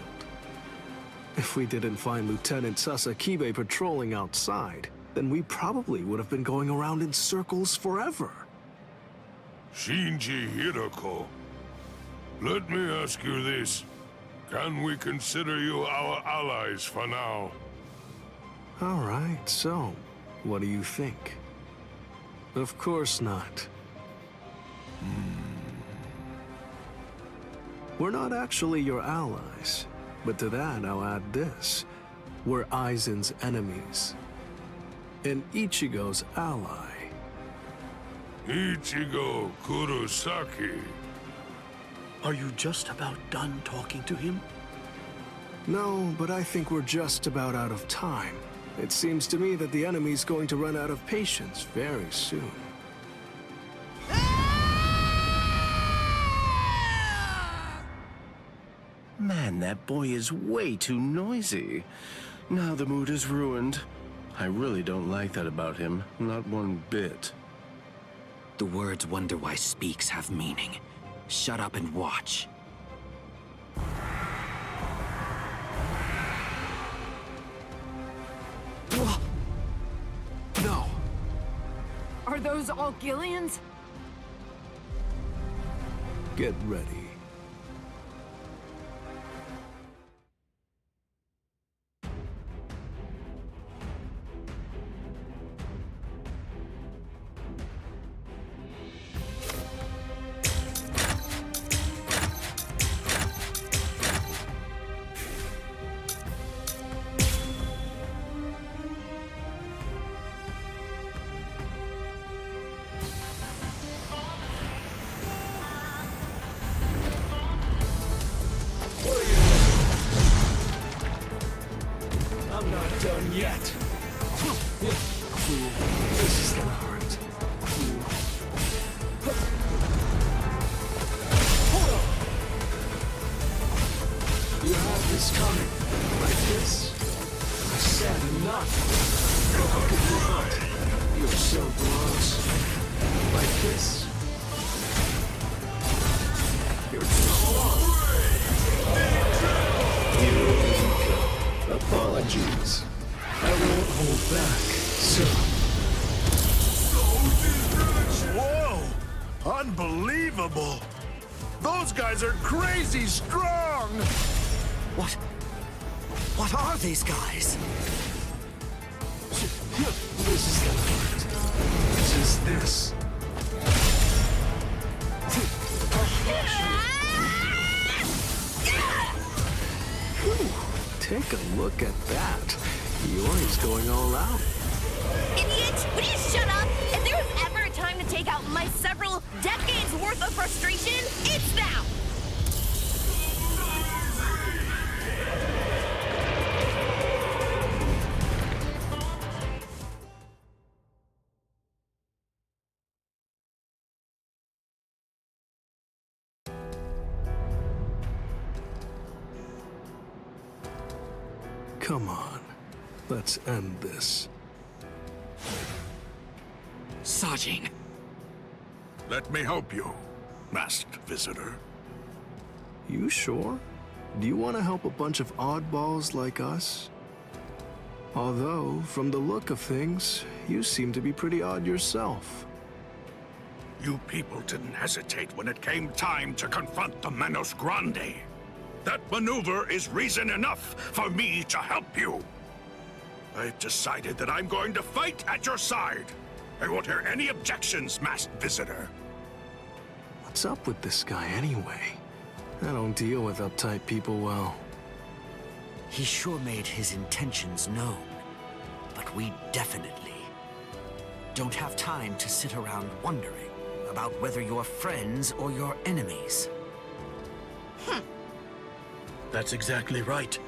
If we didn't find Lieutenant Sasakibe patrolling outside, then we probably would have been going around in circles forever. Shinji Hiroko, let me ask you this. Can we consider you our allies for now? All right, so what do you think? Of course not. We're not actually your allies, but to that I'll add this. We're Aizen's enemies. And Ichigo's ally. Ichigo Kurosaki. Are you just about done talking to him? No, but I think we're just about out of time. It seems to me that the enemy's going to run out of patience very soon. Man, that boy is way too noisy. Now the mood is ruined. I really don't like that about him, not one bit. The words "wonder why speaks" have meaning. Shut up and watch. No. Are those all Gillians? Get ready. I'm not done yet. This is gonna hurt. You have this coming. Like this. I said enough. How could you not? You're so gross. Like this. You're too long. Apologies. I won't hold back, sir. Whoa! Unbelievable! Those guys are crazy strong! What are these guys? This is the part. This is this. Whew. Take a look at that. Yori's going all out. Idiot! Would you shut up? If there was ever a time to take out my several decades worth of frustration, it's now! Come on. Let's end this. Sajin. Let me help you, masked visitor. You sure? Do you want to help a bunch of oddballs like us? Although, from the look of things, you seem to be pretty odd yourself. You people didn't hesitate when it came time to confront the Manos Grande. That maneuver is reason enough for me to help you. I've decided that I'm going to fight at your side. I won't hear any objections, masked visitor. What's up with this guy anyway? I don't deal with uptight people well. He sure made his intentions known. But we definitely don't have time to sit around wondering about whether you're friends or you're enemies. That's exactly right.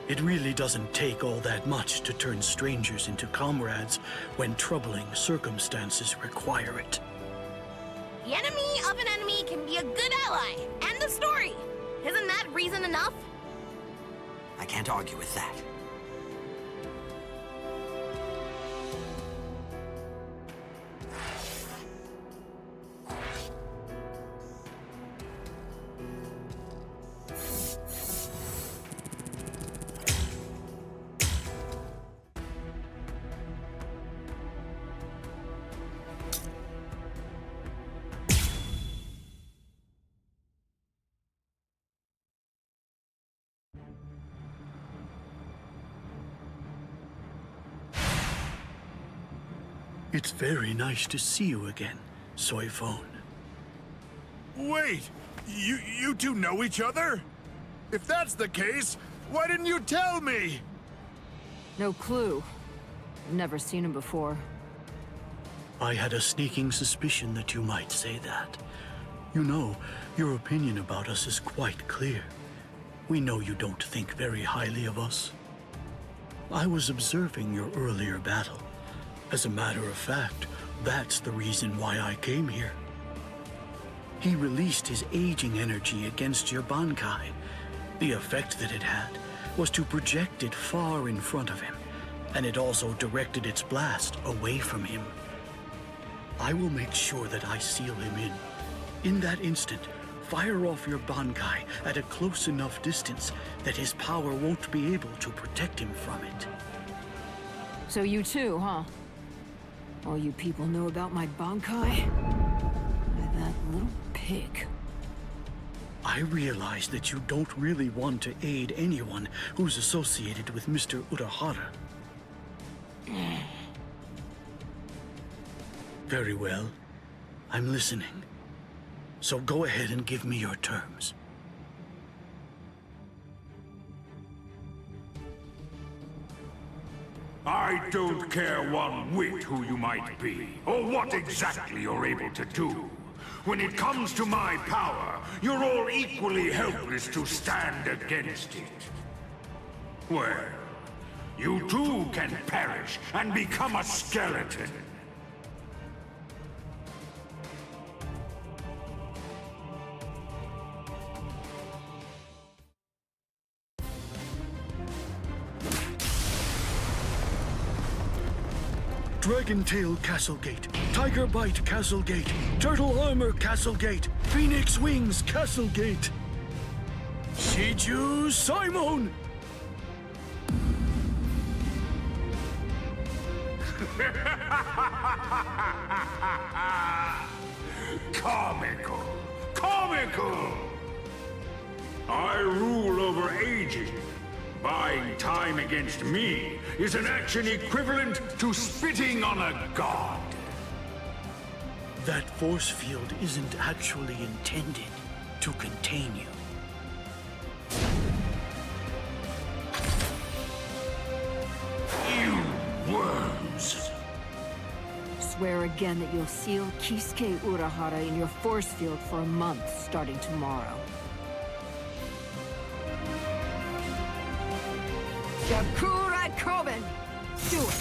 It really doesn't take all that much to turn strangers into comrades when troubling circumstances require it. The enemy of an enemy can be a good ally. End of story. Isn't that reason enough? I can't argue with that. It's very nice to see you again, Soi Fon. Wait! You two know each other? If that's the case, why didn't you tell me? No clue. Never seen him before. I had a sneaking suspicion that you might say that. You know, your opinion about us is quite clear. We know you don't think very highly of us. I was observing your earlier battle. As a matter of fact, that's the reason why I came here. He released his aging energy against your Bankai. The effect that it had was to project it far in front of him, and it also directed its blast away from him. I will make sure that I seal him in. In that instant, fire off your Bankai at a close enough distance that his power won't be able to protect him from it. So you too, huh? All you people know about my Bankai? That little pig. I realize that you don't really want to aid anyone who's associated with Mr. Urahara. Very well. I'm listening. So go ahead and give me your terms. I don't care one whit who you might be, or what exactly you're able to do. When it comes to my power, you're all equally helpless to stand against it. Well, you too can perish and become a skeleton. Dragon Tail Castle Gate, Tiger Bite Castle Gate, Turtle Armor Castle Gate, Phoenix Wings Castle Gate. Shiju Simon! Comical! Comical! I rule over aging. Buying time against me is an action equivalent to spitting on a god. That force field isn't actually intended to contain you. You worms! Swear again that you'll seal Kisuke Urahara in your force field for a month starting tomorrow. Karakura Town! Do it!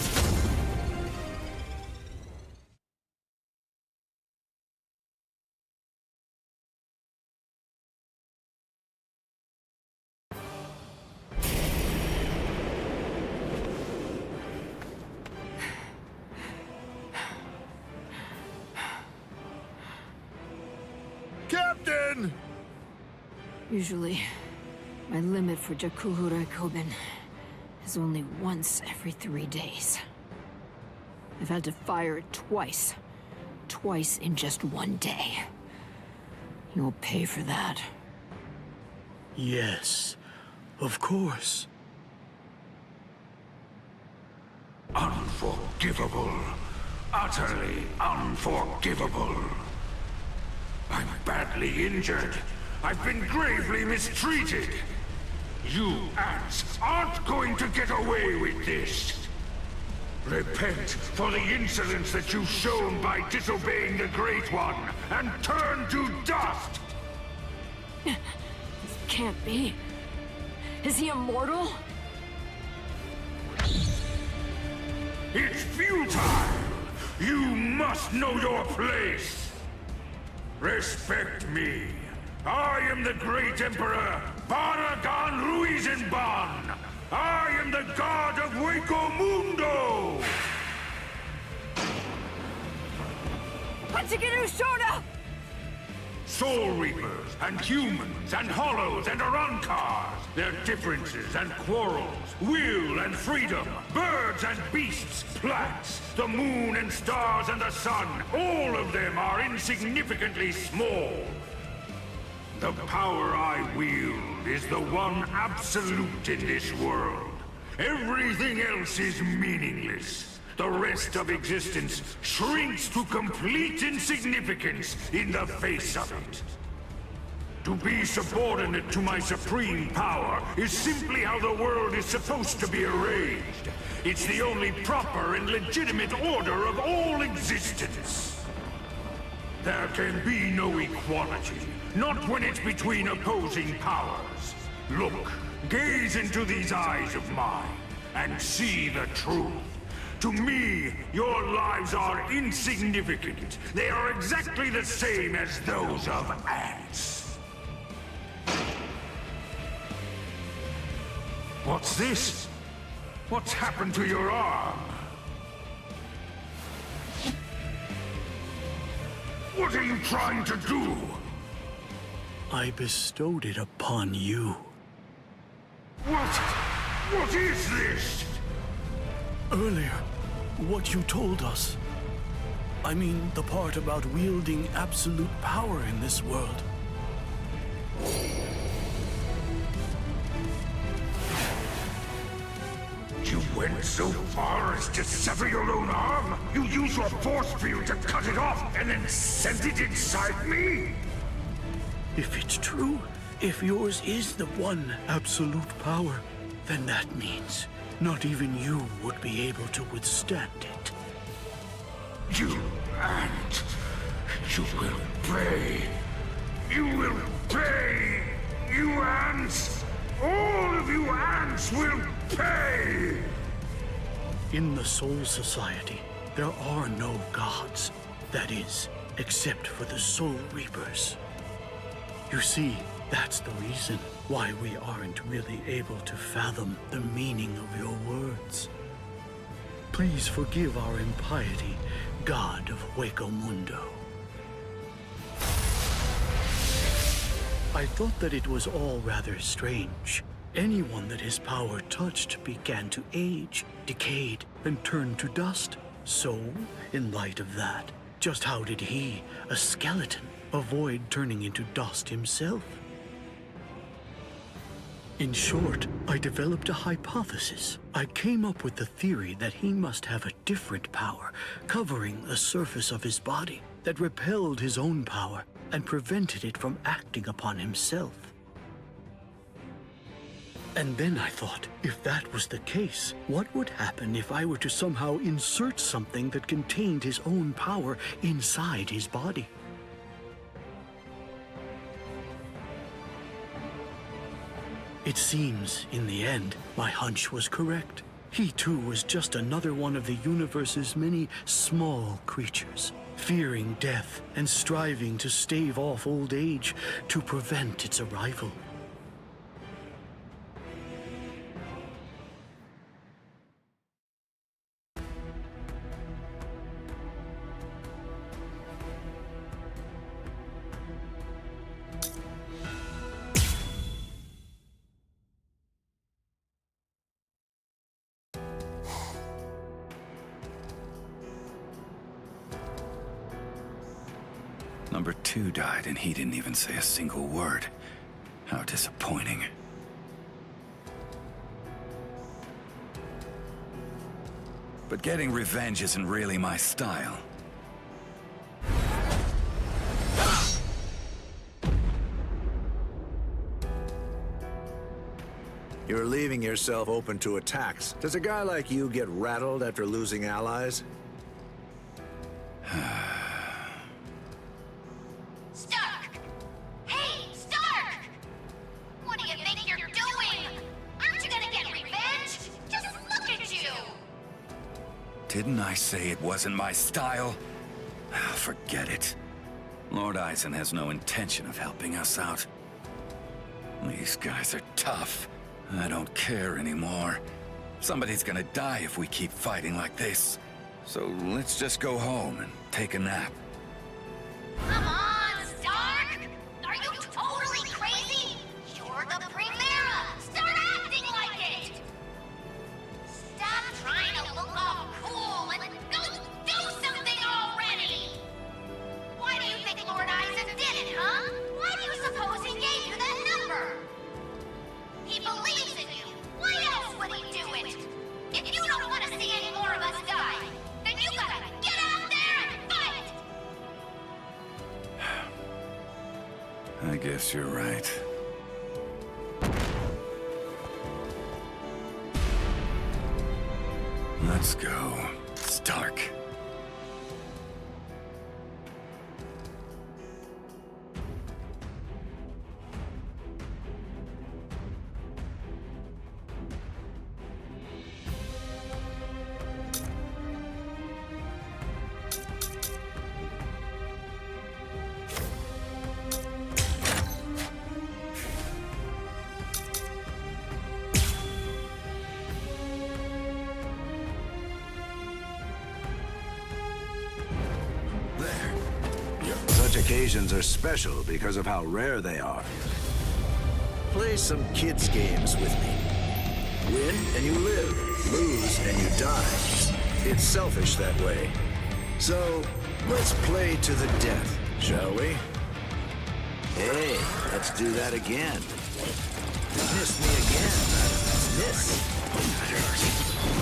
Captain! Usually, my limit for Karakura Town is only once every 3 days. I've had to fire it twice. Twice in just 1 day. You'll pay for that. Yes, of course. Unforgivable. Utterly unforgivable. I'm badly injured. I've been gravely mistreated. You ants aren't going to get away with this. Repent for the insolence that you've shown by disobeying the Great One, and turn to dust! This can't be. Is he immortal? It's futile! You must know your place! Respect me. I am the great Emperor, Barragan Ruizenban! I am the god of Hueco Mundo! Hitsugaya Shoda! Soul Reapers, and humans, and hollows, and Arankars! Their differences and quarrels, will and freedom, birds and beasts, plants, the moon and stars and the sun, all of them are insignificantly small. The power I wield is the one absolute in this world. Everything else is meaningless. The rest of existence shrinks to complete insignificance in the face of it. To be subordinate to my supreme power is simply how the world is supposed to be arranged. It's the only proper and legitimate order of all existence. There can be no equality, not when it's between opposing powers. Look, gaze into these eyes of mine, and see the truth. To me, your lives are insignificant. They are exactly the same as those of ants. What's this? What's happened to your arm? What are you trying to do? I bestowed it upon you. What is this? Earlier, what you told us. I mean, the part about wielding absolute power in this world. You went so far as to sever your own arm? You use your force field to cut it off and then send it inside me? If it's true, if yours is the one absolute power, then that means not even you would be able to withstand it. You ant! You will pay! You will pay! You ants! All of you ants will pay! In the Soul Society, there are no gods. That is, except for the Soul Reapers. You see, that's the reason why we aren't really able to fathom the meaning of your words. Please forgive our impiety, God of Hueco Mundo. I thought that it was all rather strange. Anyone that his power touched began to age, decayed, and turned to dust. So, in light of that, just how did he, a skeleton, avoid turning into dust himself? In short, I developed a hypothesis. I came up with the theory that he must have a different power, covering the surface of his body, that repelled his own power and prevented it from acting upon himself. And then I thought, if that was the case, what would happen if I were to somehow insert something that contained his own power inside his body? It seems, in the end, my hunch was correct. He too was just another one of the universe's many small creatures, fearing death and striving to stave off old age to prevent its arrival. Number 2 died and he didn't even say a single word. How disappointing. But getting revenge isn't really my style. You're leaving yourself open to attacks. Does a guy like you get rattled after losing allies? Stark! Hey, Stark! What do you think you're doing? Aren't you gonna get revenge? Just look at you! Didn't I say it wasn't my style? Forget it. Lord Aizen has no intention of helping us out. These guys are tough. I don't care anymore. Somebody's gonna die if we keep fighting like this. So let's just go home and take a nap. Come on, Stark! Are you totally crazy? You're the Primera! Start acting like it! Stop trying to look all cool and go do something already! Why do you think Lord Aizen did it, huh? Why do you suppose he gave you that number? He believes in you! Why else would he do it? If you don't want to see any more of us die, I guess you're right. Let's go. It's dark. Such occasions are special because of how rare they are. Play some kids' games with me. Win and you live, lose and you die. It's selfish that way. So, let's play to the death, shall we? Hey, let's do that again. Miss me again. Miss.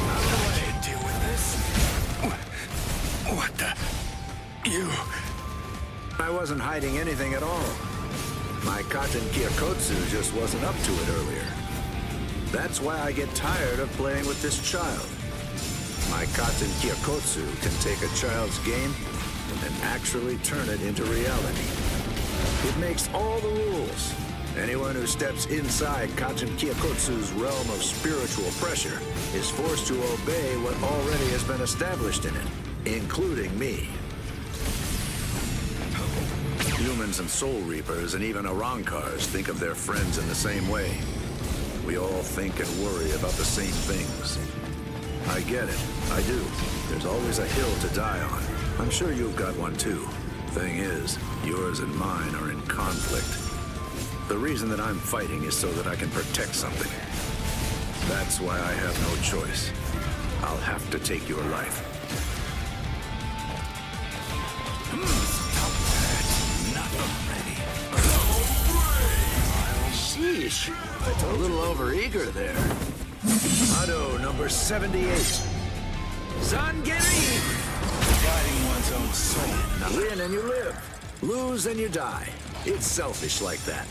I can't deal with this. What the? You... I wasn't hiding anything at all. My Katen Kyokotsu just wasn't up to it earlier. That's why I get tired of playing with this child. My Katen Kyokotsu can take a child's game and actually turn it into reality. It makes all the rules. Anyone who steps inside Katen Kyokotsu's realm of spiritual pressure is forced to obey what already has been established in it, including me. Humans and Soul Reapers and even Arankars think of their friends in the same way. We all think and worry about the same things. I get it. I do. There's always a hill to die on. I'm sure you've got one too. Thing is, yours and mine are in conflict. The reason that I'm fighting is so that I can protect something. That's why I have no choice. I'll have to take your life. Sheesh, that's a little overeager there. Motto number 78. Zangerin! Fighting one's own soul. Win and you live. Lose and you die. It's selfish like that.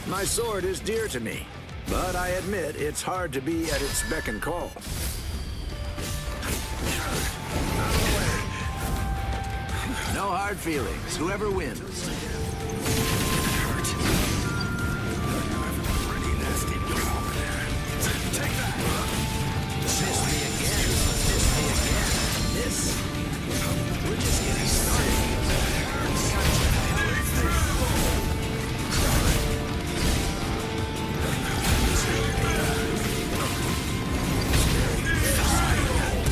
My sword is dear to me, but I admit it's hard to be at its beck and call. No hard feelings. Whoever wins. We're just getting started.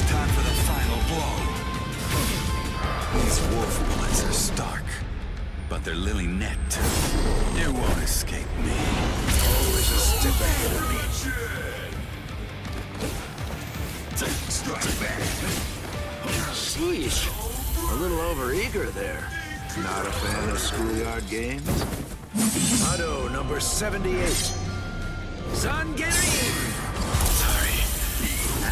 Time for the final blow. These wolf bullets are stark, but they're lily necked. You won't escape me. Always a step ahead of me. Sheesh. A little overeager there. Not a fan of schoolyard games? Motto number 78. Zangerin! Sorry.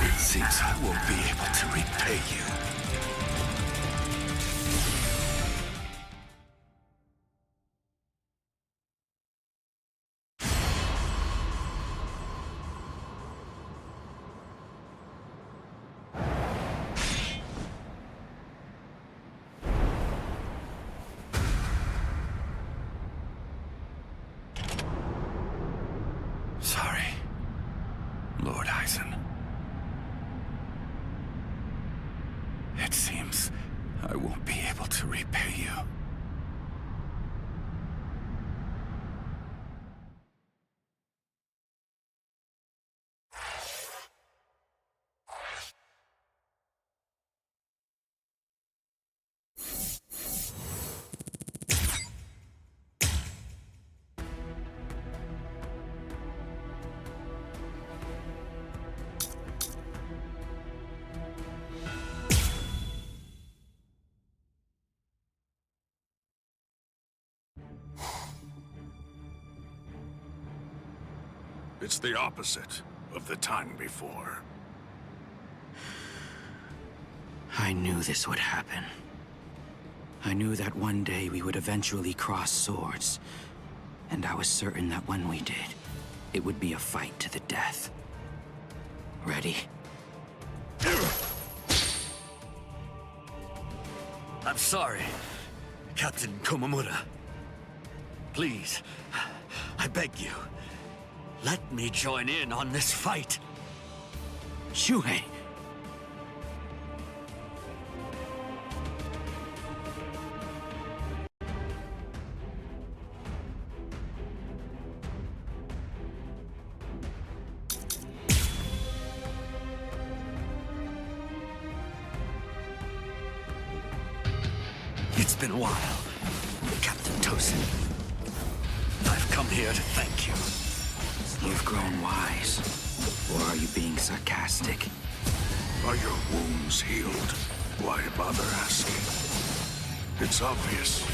It seems I won't be able to repay you. Sorry, Lord Eisen. It seems I won't be able to repay you. It's the opposite of the time before. I knew this would happen. I knew that one day we would eventually cross swords. And I was certain that when we did, it would be a fight to the death. Ready? I'm sorry, Captain Komamura. Please, I beg you, let me join in on this fight. Shuhei! It's been a while, Captain Tosin. I've come here to thank you. You've grown wise. Or are you being sarcastic? Are your wounds healed? Why bother asking? It's obvious.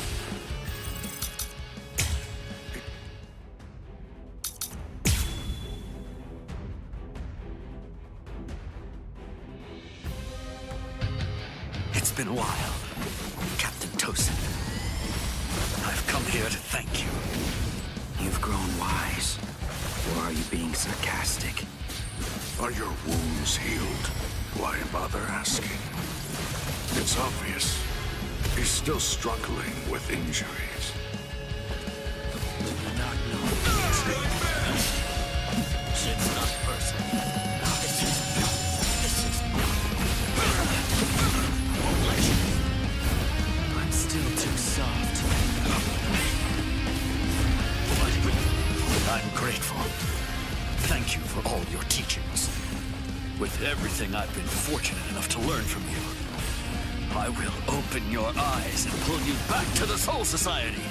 It's been a while, Captain Tosin. I've come here to thank you. You've grown wise. Or are you being sarcastic? Are your wounds healed? Why bother asking? It's obvious. He's still struggling with injuries. Do you not know? It's not personal. This is not. Won't let you. I'm still too soft. I'm grateful. Thank you for all your teachings. With everything I've been fortunate enough to learn from you, I will open your eyes and pull you back to the Soul Society.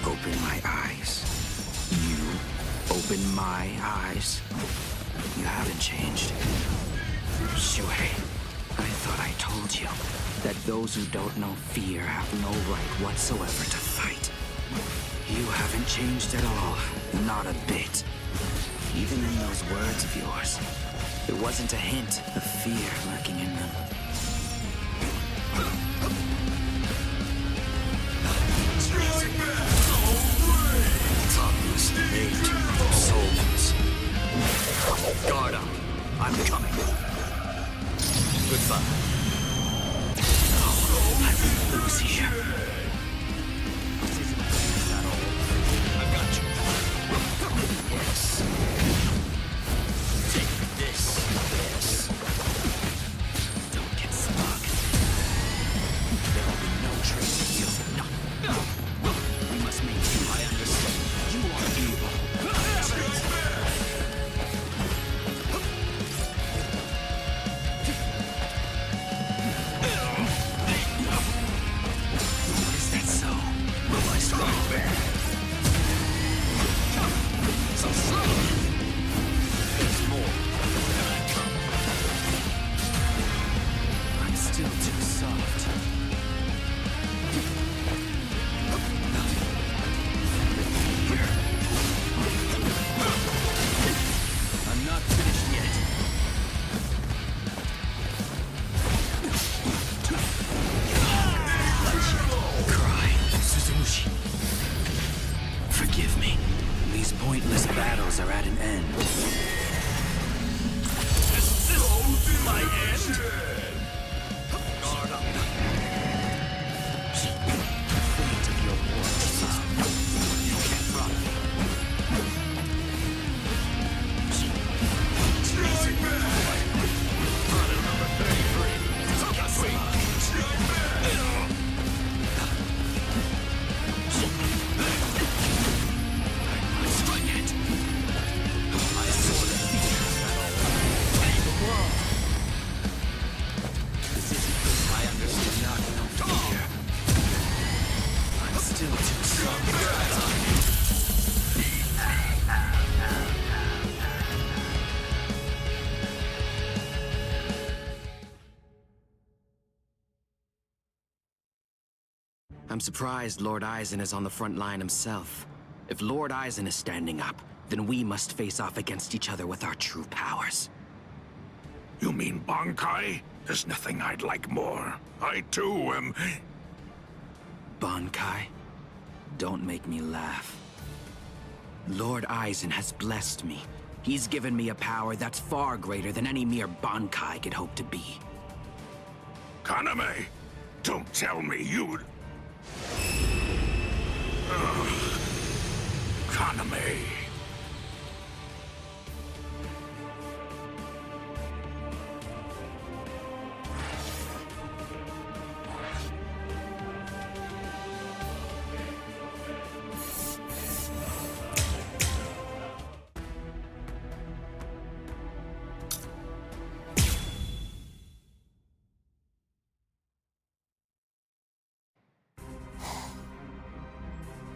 Open my eyes. You open my eyes. You haven't changed. Shuhei, I thought I told you that those who don't know fear have no right whatsoever to fight. You haven't changed at all. Not a bit. Even in those words of yours, there wasn't a hint of fear lurking in them. It's obvious you made two souls. Guard up. I'm coming. Goodbye. I won't lose here. I've got you. Yes. Take this. Yes. Don't get stuck. There will be no traces. No. We must maintain. I understand. You are evil. Is that so? My strong bear. So slow. There's more. When I come. I'm still too soft. I'm not finished yet. Cry, Suzumushi. Forgive me. These pointless battles are at an end. Is this my end? Guard up. Fate of your words. You can't run. Runner number 33. Guess what? Strike it. I saw the fear. The world. This isn't this. I understand not no fear. I'm still too soft. I'm surprised Lord Aizen is on the front line himself. If Lord Aizen is standing up, then we must face off against each other with our true powers. You mean Bankai? There's nothing I'd like more. I too am... Bankai? Don't make me laugh. Lord Aizen has blessed me. He's given me a power that's far greater than any mere Bankai could hope to be. Kaname, don't tell me you'd... Kaname...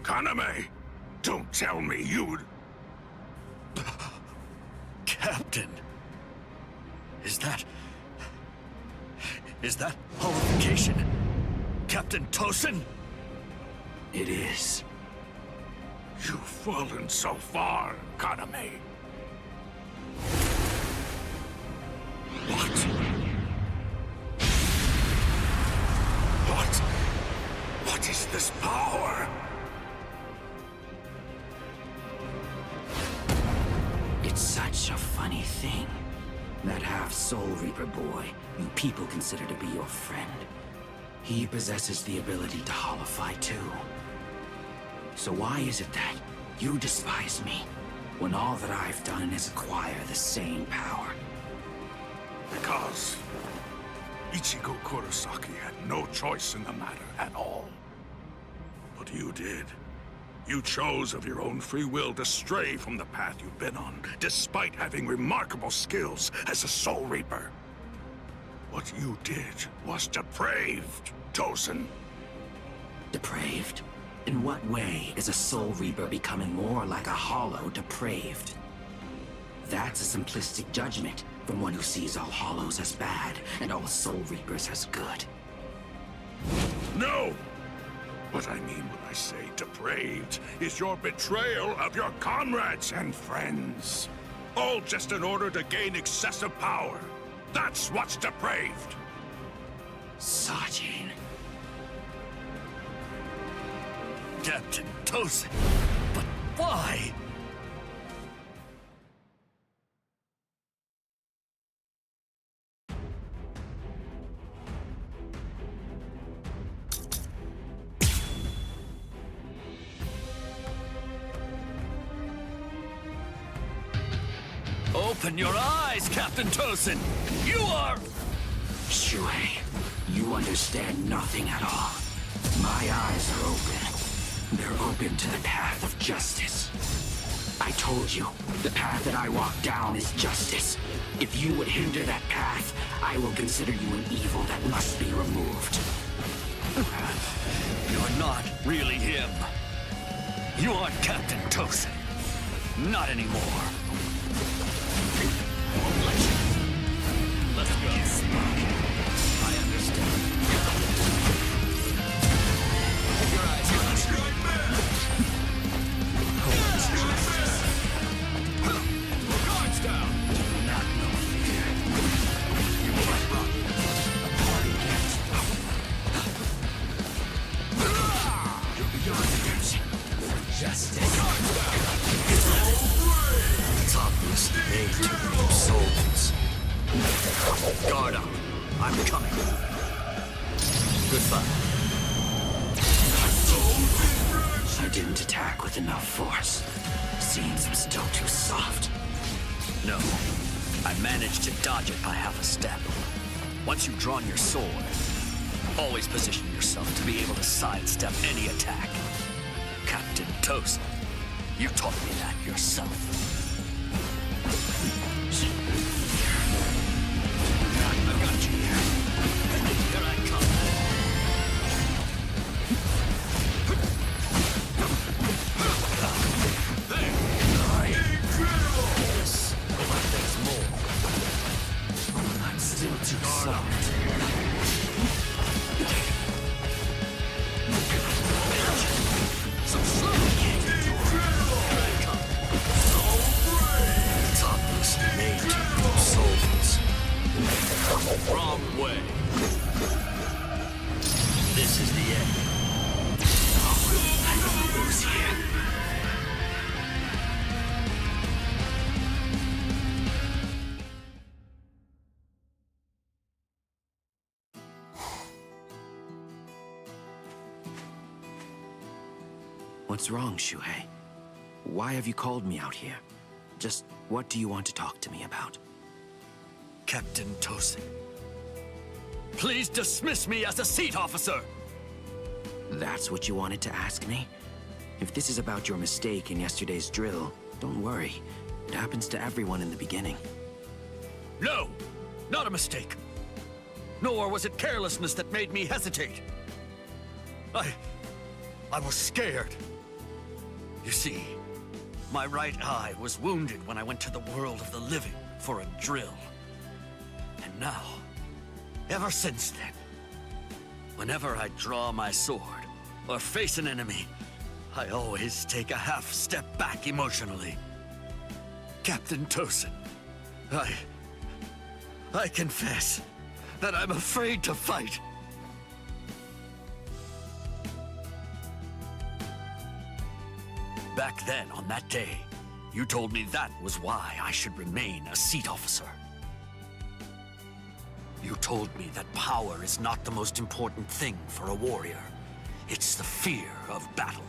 Kaname, don't tell me you'd... Captain! Is that holification? Captain Tosen? It is. You've fallen so far, Kaname. What is this power? It's such a funny thing. That half-Soul Reaper boy you people consider to be your friend. He possesses the ability to holify too. So why is it that you despise me, when all that I've done is acquire the same power? Because Ichigo Kurosaki had no choice in the matter at all. But you did. You chose of your own free will to stray from the path you've been on, despite having remarkable skills as a Soul Reaper. What you did was depraved, Tosen. Depraved? In what way is a Soul Reaper becoming more like a hollow depraved? That's a simplistic judgment from one who sees all hollows as bad and all Soul Reapers as good. No! What I mean when I say depraved is your betrayal of your comrades and friends. All just in order to gain excessive power. That's what's depraved. Sajin. Captain Tosen. But why? Open your eyes, Captain Tosen! You are... Shuei, you understand nothing at all. My eyes are open. They're open to the path of justice. I told you, the path that I walk down is justice. If you would hinder that path, I will consider you an evil that must be removed. You're not really him. You aren't Captain Tosen. Not anymore. Let's go. I understand. Your eyes are guards down! Do not know fear. You can't run. A party can't. You're beyond redemption. Justice. Guards down! Topless made souls. Guard up. I'm coming. Goodbye. I didn't attack with enough force. Seems I'm still too soft. No. I managed to dodge it by half a step. Once you've drawn your sword, always position yourself to be able to sidestep any attack. Captain Tosen, you taught me that yourself. I got you here. Here I come. Yes, but there's more. I'm still too soft. So slow. Here I come. Topless made souls. Wrong way. This is the end. I don't lose here. What's wrong, Shuhei? Why have you called me out here? Just what do you want to talk to me about? Captain Tosin, please dismiss me as a seat officer! That's what you wanted to ask me? If this is about your mistake in yesterday's drill, don't worry. It happens to everyone in the beginning. No! Not a mistake! Nor was it carelessness that made me hesitate. I was scared. You see, my right eye was wounded when I went to the world of the living for a drill. And now, ever since then, whenever I draw my sword or face an enemy, I always take a half step back emotionally. Captain Tosin, I confess that I'm afraid to fight. Back then, on that day, you told me that was why I should remain a seat officer. You told me that power is not the most important thing for a warrior. It's the fear of battle.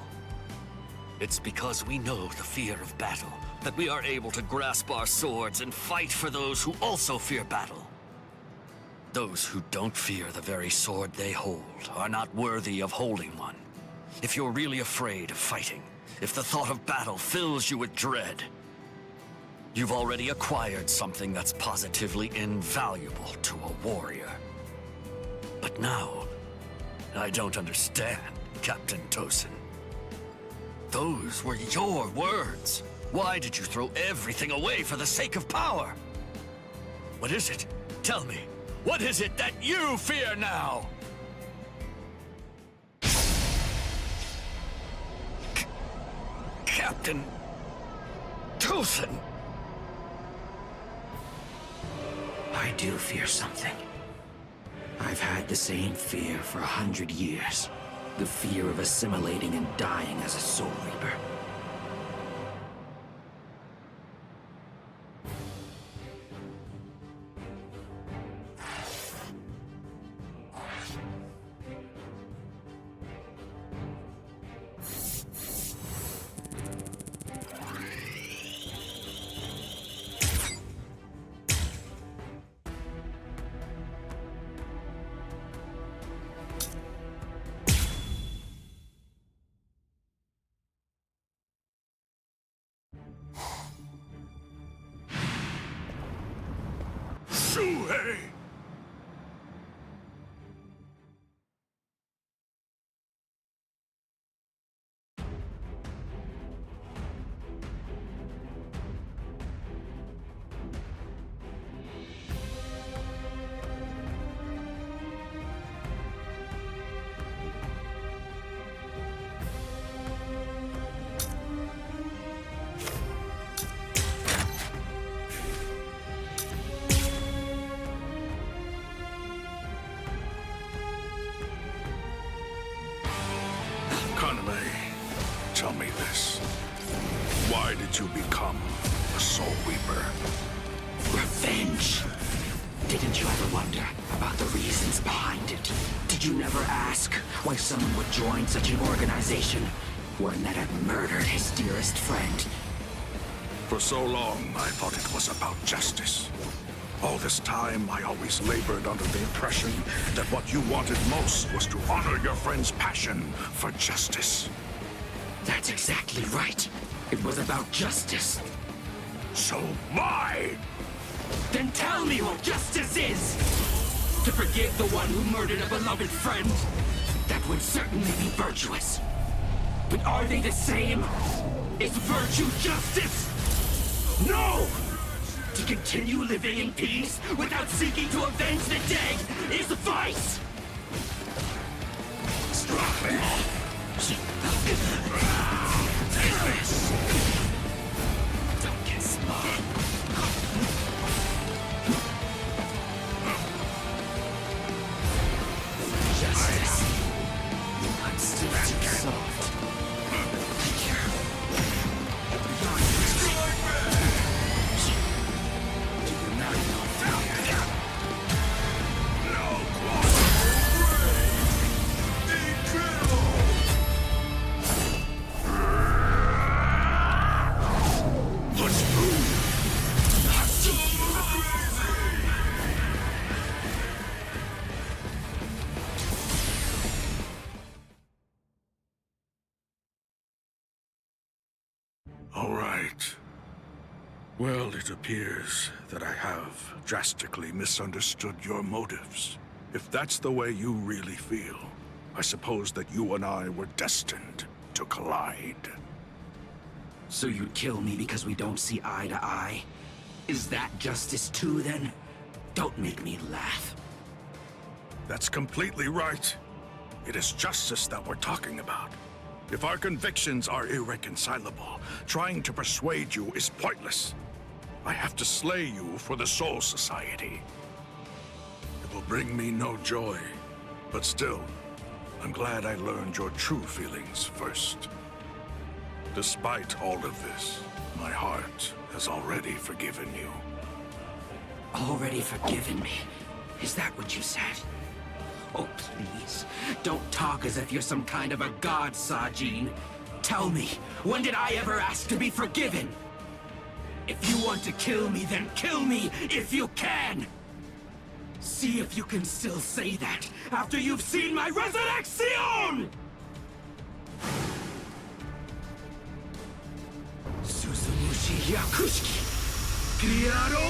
It's because we know the fear of battle that we are able to grasp our swords and fight for those who also fear battle. Those who don't fear the very sword they hold are not worthy of holding one. If you're really afraid of fighting, if the thought of battle fills you with dread, you've already acquired something that's positively invaluable to a warrior. But now, I don't understand, Captain Tosin. Those were your words. Why did you throw everything away for the sake of power? What is it? Tell me. What is it that you fear now? Captain Tosin. I do fear something. I've had the same fear for 100 years. The fear of assimilating and dying as a Soul Reaper. Shuhei! Tell me this. Why did you become a Soul Reaper? Revenge! Didn't you ever wonder about the reasons behind it? Did you never ask why someone would join such an organization? One that had murdered his dearest friend? For so long, I thought it was about justice. All this time, I always labored under the impression that what you wanted most was to honor your friend's passion for justice. That's exactly right. It was about justice. So why? Then tell me what justice is! To forgive the one who murdered a beloved friend? That would certainly be virtuous. But are they the same? Is virtue justice? No! To continue living in peace without seeking to avenge the dead is vice! Stop it! Take this! Don't get smart. Justice. I'm still too soft. Well, it appears that I have drastically misunderstood your motives. If that's the way you really feel, I suppose that you and I were destined to collide. So you'd kill me because we don't see eye to eye? Is that justice too, then? Don't make me laugh. That's completely right. It is justice that we're talking about. If our convictions are irreconcilable, trying to persuade you is pointless. I have to slay you for the Soul Society. It will bring me no joy, but still, I'm glad I learned your true feelings first. Despite all of this, my heart has already forgiven you. Already forgiven me? Is that what you said? Oh, please, don't talk as if you're some kind of a god, Sajin. Tell me, when did I ever ask to be forgiven? If you want to kill me, then kill me if you can! See if you can still say that after you've seen my resurrection! Suzumushi Yakushiki! Gyaro!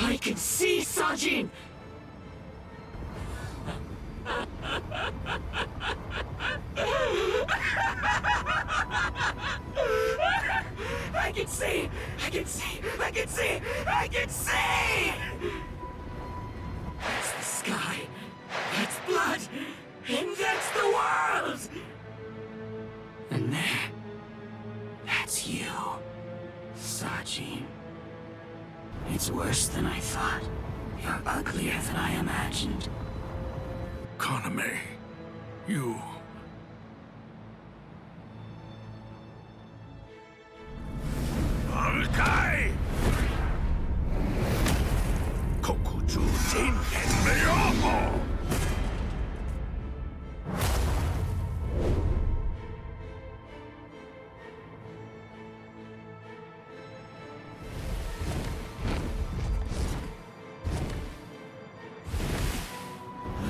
I can see, Sajin! I can see! That's the sky, that's blood, and that's the world! And there, that's you, Sajin. It's worse than I thought. You're uglier than I imagined. Kaname, you... Bankai! Kokuju Jinken Meoho!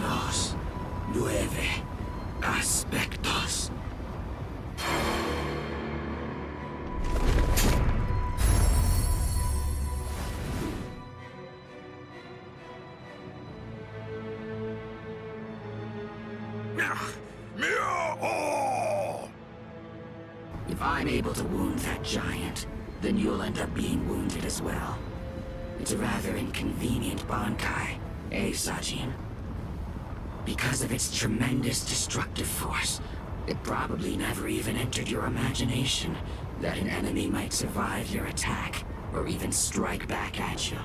Los 9 aspectos. If I'm able to wound that giant, then you'll end up being wounded as well. It's a rather inconvenient Bankai, eh, Sajin? Because of its tremendous destructive force, it probably never even entered your imagination that an enemy might survive your attack, or even strike back at you.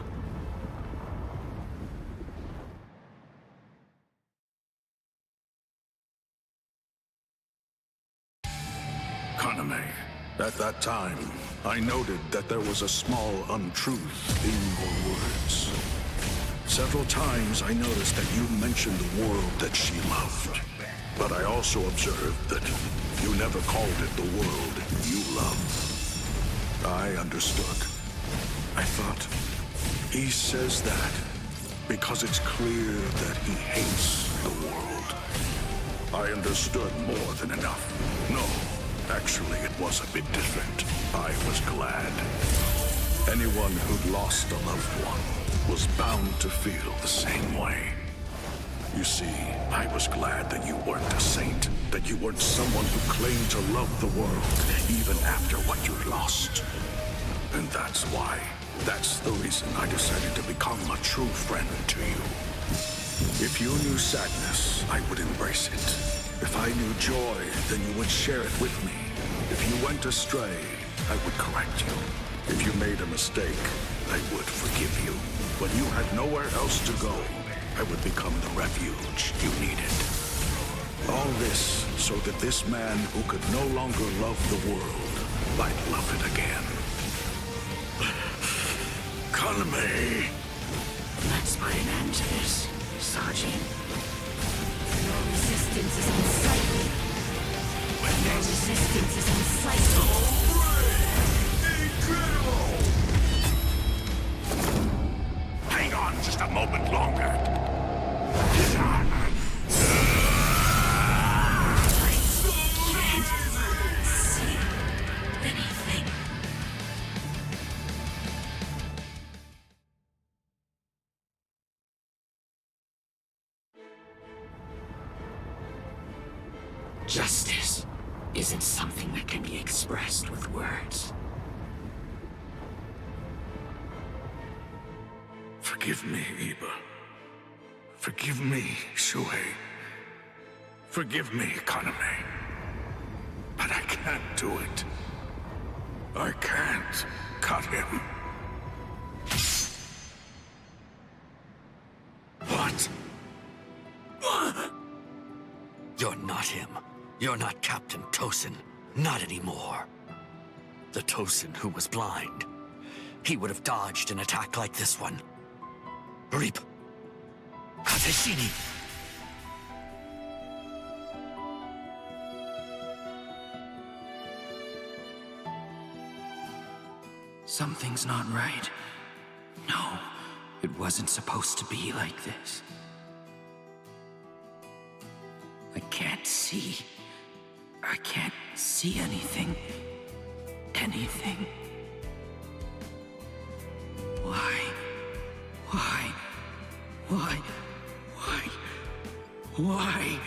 Kaname, at that time, I noted that there was a small untruth in your words. Several times I noticed that you mentioned the world that she loved. But I also observed that you never called it the world you loved. I understood. I thought, he says that because it's clear that he hates the world. I understood more than enough. No, actually it was a bit different. I was glad. Anyone who'd lost a loved one was bound to feel the same way. You see, I was glad that you weren't a saint, that you weren't someone who claimed to love the world, even after what you'd lost. And that's why. That's the reason I decided to become a true friend to you. If you knew sadness, I would embrace it. If I knew joy, then you would share it with me. If you went astray, I would correct you. If you made a mistake, I would forgive you. When you had nowhere else to go, I would become the refuge you needed. All this so that this man who could no longer love the world might love it again. Kaname! Let's put an end to this, Sajin. Your resistance is unsightly. Your resistance is unsightly. Hang on just a moment longer. Justice isn't something that can be expressed with words. Forgive me, Iba. Forgive me, Shuhei. Forgive me, Kaname. But I can't do it. I can't cut him. What? You're not him. You're not Captain Tosin. Not anymore. The Tosin who was blind. He would have dodged an attack like this one. Reap. Kateshini. Something's not right. No, it wasn't supposed to be like this. I can't see. I can't see anything. Anything. Why? Why? Why? Why? Why?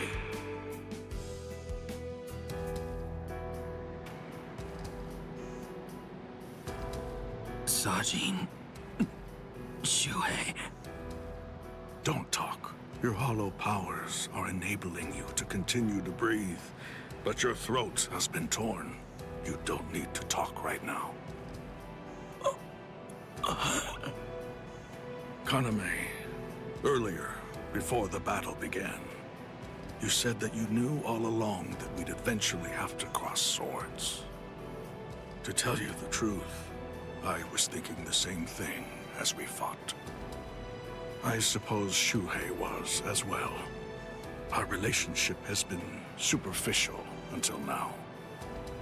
Sajin. Shuhei. Don't talk. Your hollow powers are enabling you to continue to breathe, but your throat has been torn. You don't need to talk right now. Kaname, earlier, before the battle began, you said that you knew all along that we'd eventually have to cross swords. To tell you the truth, I was thinking the same thing as we fought. I suppose Shuhei was as well. Our relationship has been superficial until now.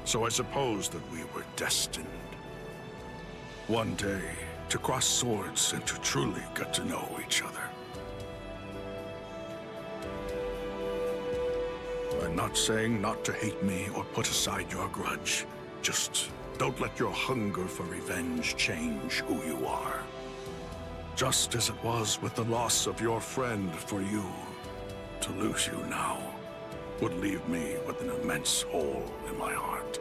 So I suppose that we were destined. One day, to cross swords and to truly get to know each other. I'm not saying not to hate me or put aside your grudge. Just don't let your hunger for revenge change who you are. Just as it was with the loss of your friend for you, to lose you now would leave me with an immense hole in my heart.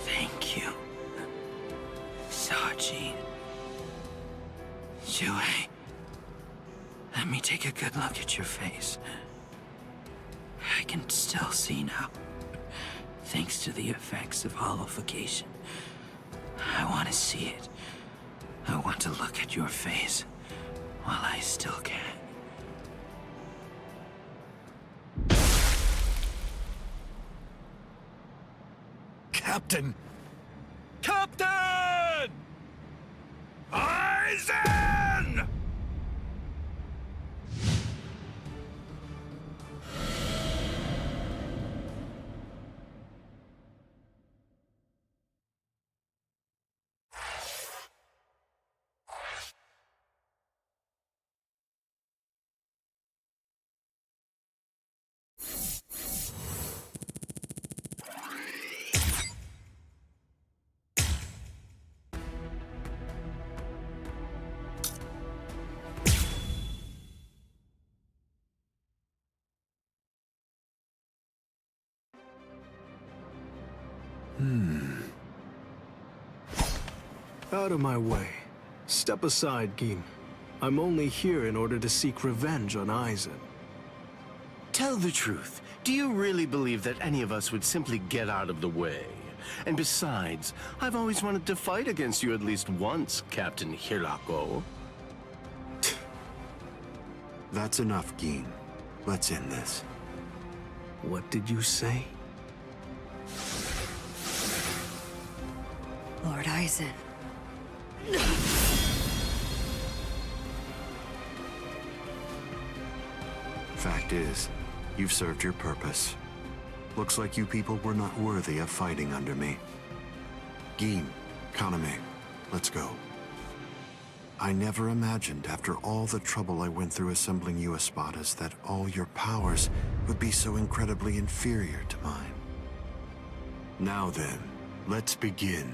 Thank you, Sajin. Shuhei, let me take a good look at your face. I can still see now, thanks to the effects of hollowification. I want to see it. I want to look at your face while I still can. Captain! Captain! Aizen! Out of my way. Step aside, Gin. I'm only here in order to seek revenge on Aizen. Tell the truth. Do you really believe that any of us would simply get out of the way? And besides, I've always wanted to fight against you at least once, Captain Hirako. That's enough, Gin. Let's end this. What did you say? Lord Aizen. Fact is, you've served your purpose. Looks like you people were not worthy of fighting under me. Gin, Kaname, let's go. I never imagined, after all the trouble I went through assembling you Espadas, that all your powers would be so incredibly inferior to mine. Now then, let's begin.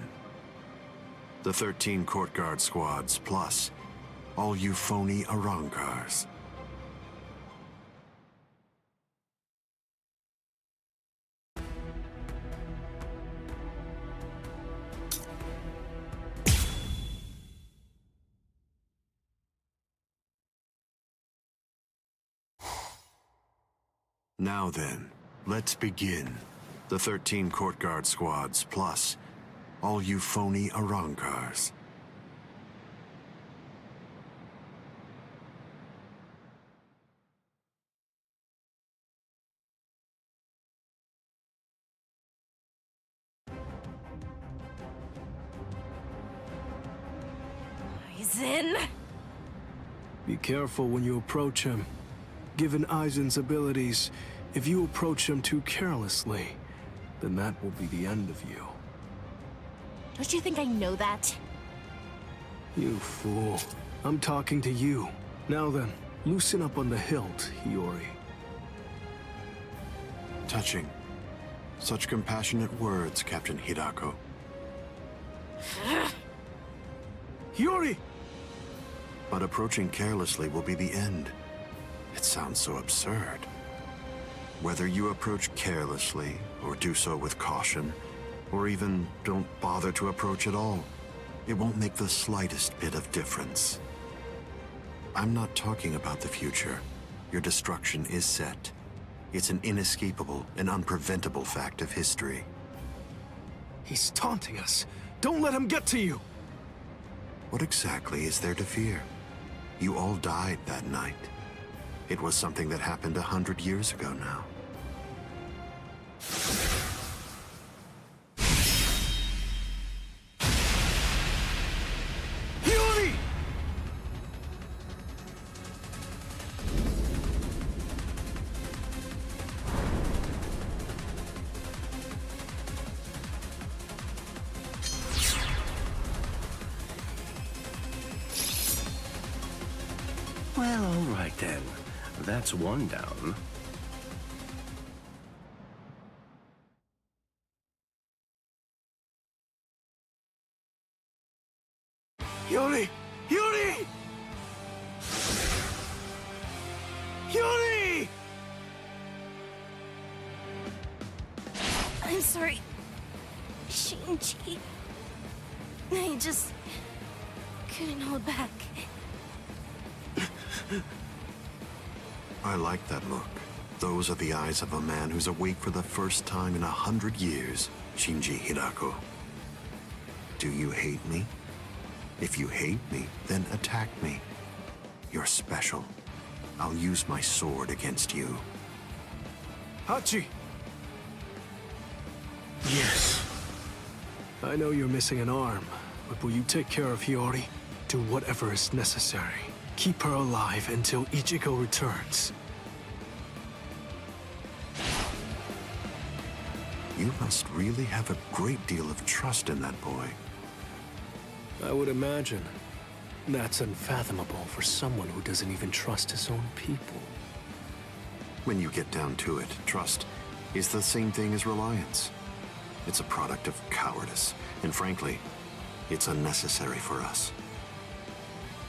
The 13 court guard squads, plus all you phony Arangars. Now then, let's begin. The 13 court guard squads, plus all you phony Arankars. He's in. Be careful when you approach him. Given Aizen's abilities, if you approach him too carelessly, then that will be the end of you. Don't you think I know that? You fool. I'm talking to you. Now then, loosen up on the hilt, Hiyori. Touching. Such compassionate words, Captain Hidako. Hiyori! But approaching carelessly will be the end. It sounds so absurd. Whether you approach carelessly, or do so with caution, or even don't bother to approach at all, it won't make the slightest bit of difference. I'm not talking about the future. Your destruction is set. It's an inescapable and unpreventable fact of history. He's taunting us. Don't let him get to you! What exactly is there to fear? You all died that night. It was something that happened 100 years ago now. Hiyori! Well, all right then. That's one down. Hiyori! Hiyori! Hiyori! I'm sorry, Shinji. I just couldn't hold back. I like that look. Those are the eyes of a man who's awake for the first time in 100 years, Shinji Hidako. Do you hate me? If you hate me, then attack me. You're special. I'll use my sword against you. Hachi! Yes. I know you're missing an arm, but will you take care of Hiyori? Do whatever is necessary. Keep her alive until Ichigo returns. You must really have a great deal of trust in that boy. I would imagine. That's unfathomable for someone who doesn't even trust his own people. When you get down to it, trust is the same thing as reliance. It's a product of cowardice, and frankly, it's unnecessary for us.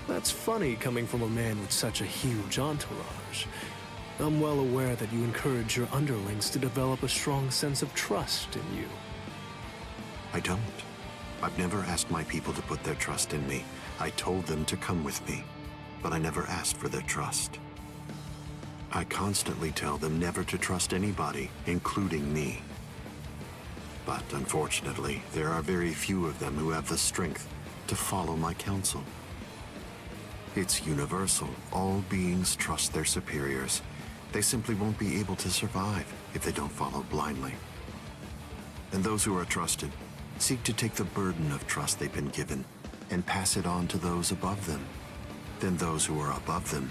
That's funny coming from a man with such a huge entourage. I'm well aware that you encourage your underlings to develop a strong sense of trust in you. I don't. I've never asked my people to put their trust in me. I told them to come with me, but I never asked for their trust. I constantly tell them never to trust anybody, including me. But unfortunately, there are very few of them who have the strength to follow my counsel. It's universal. All beings trust their superiors. They simply won't be able to survive if they don't follow blindly. And those who are trusted seek to take the burden of trust they've been given and pass it on to those above them. Then those who are above them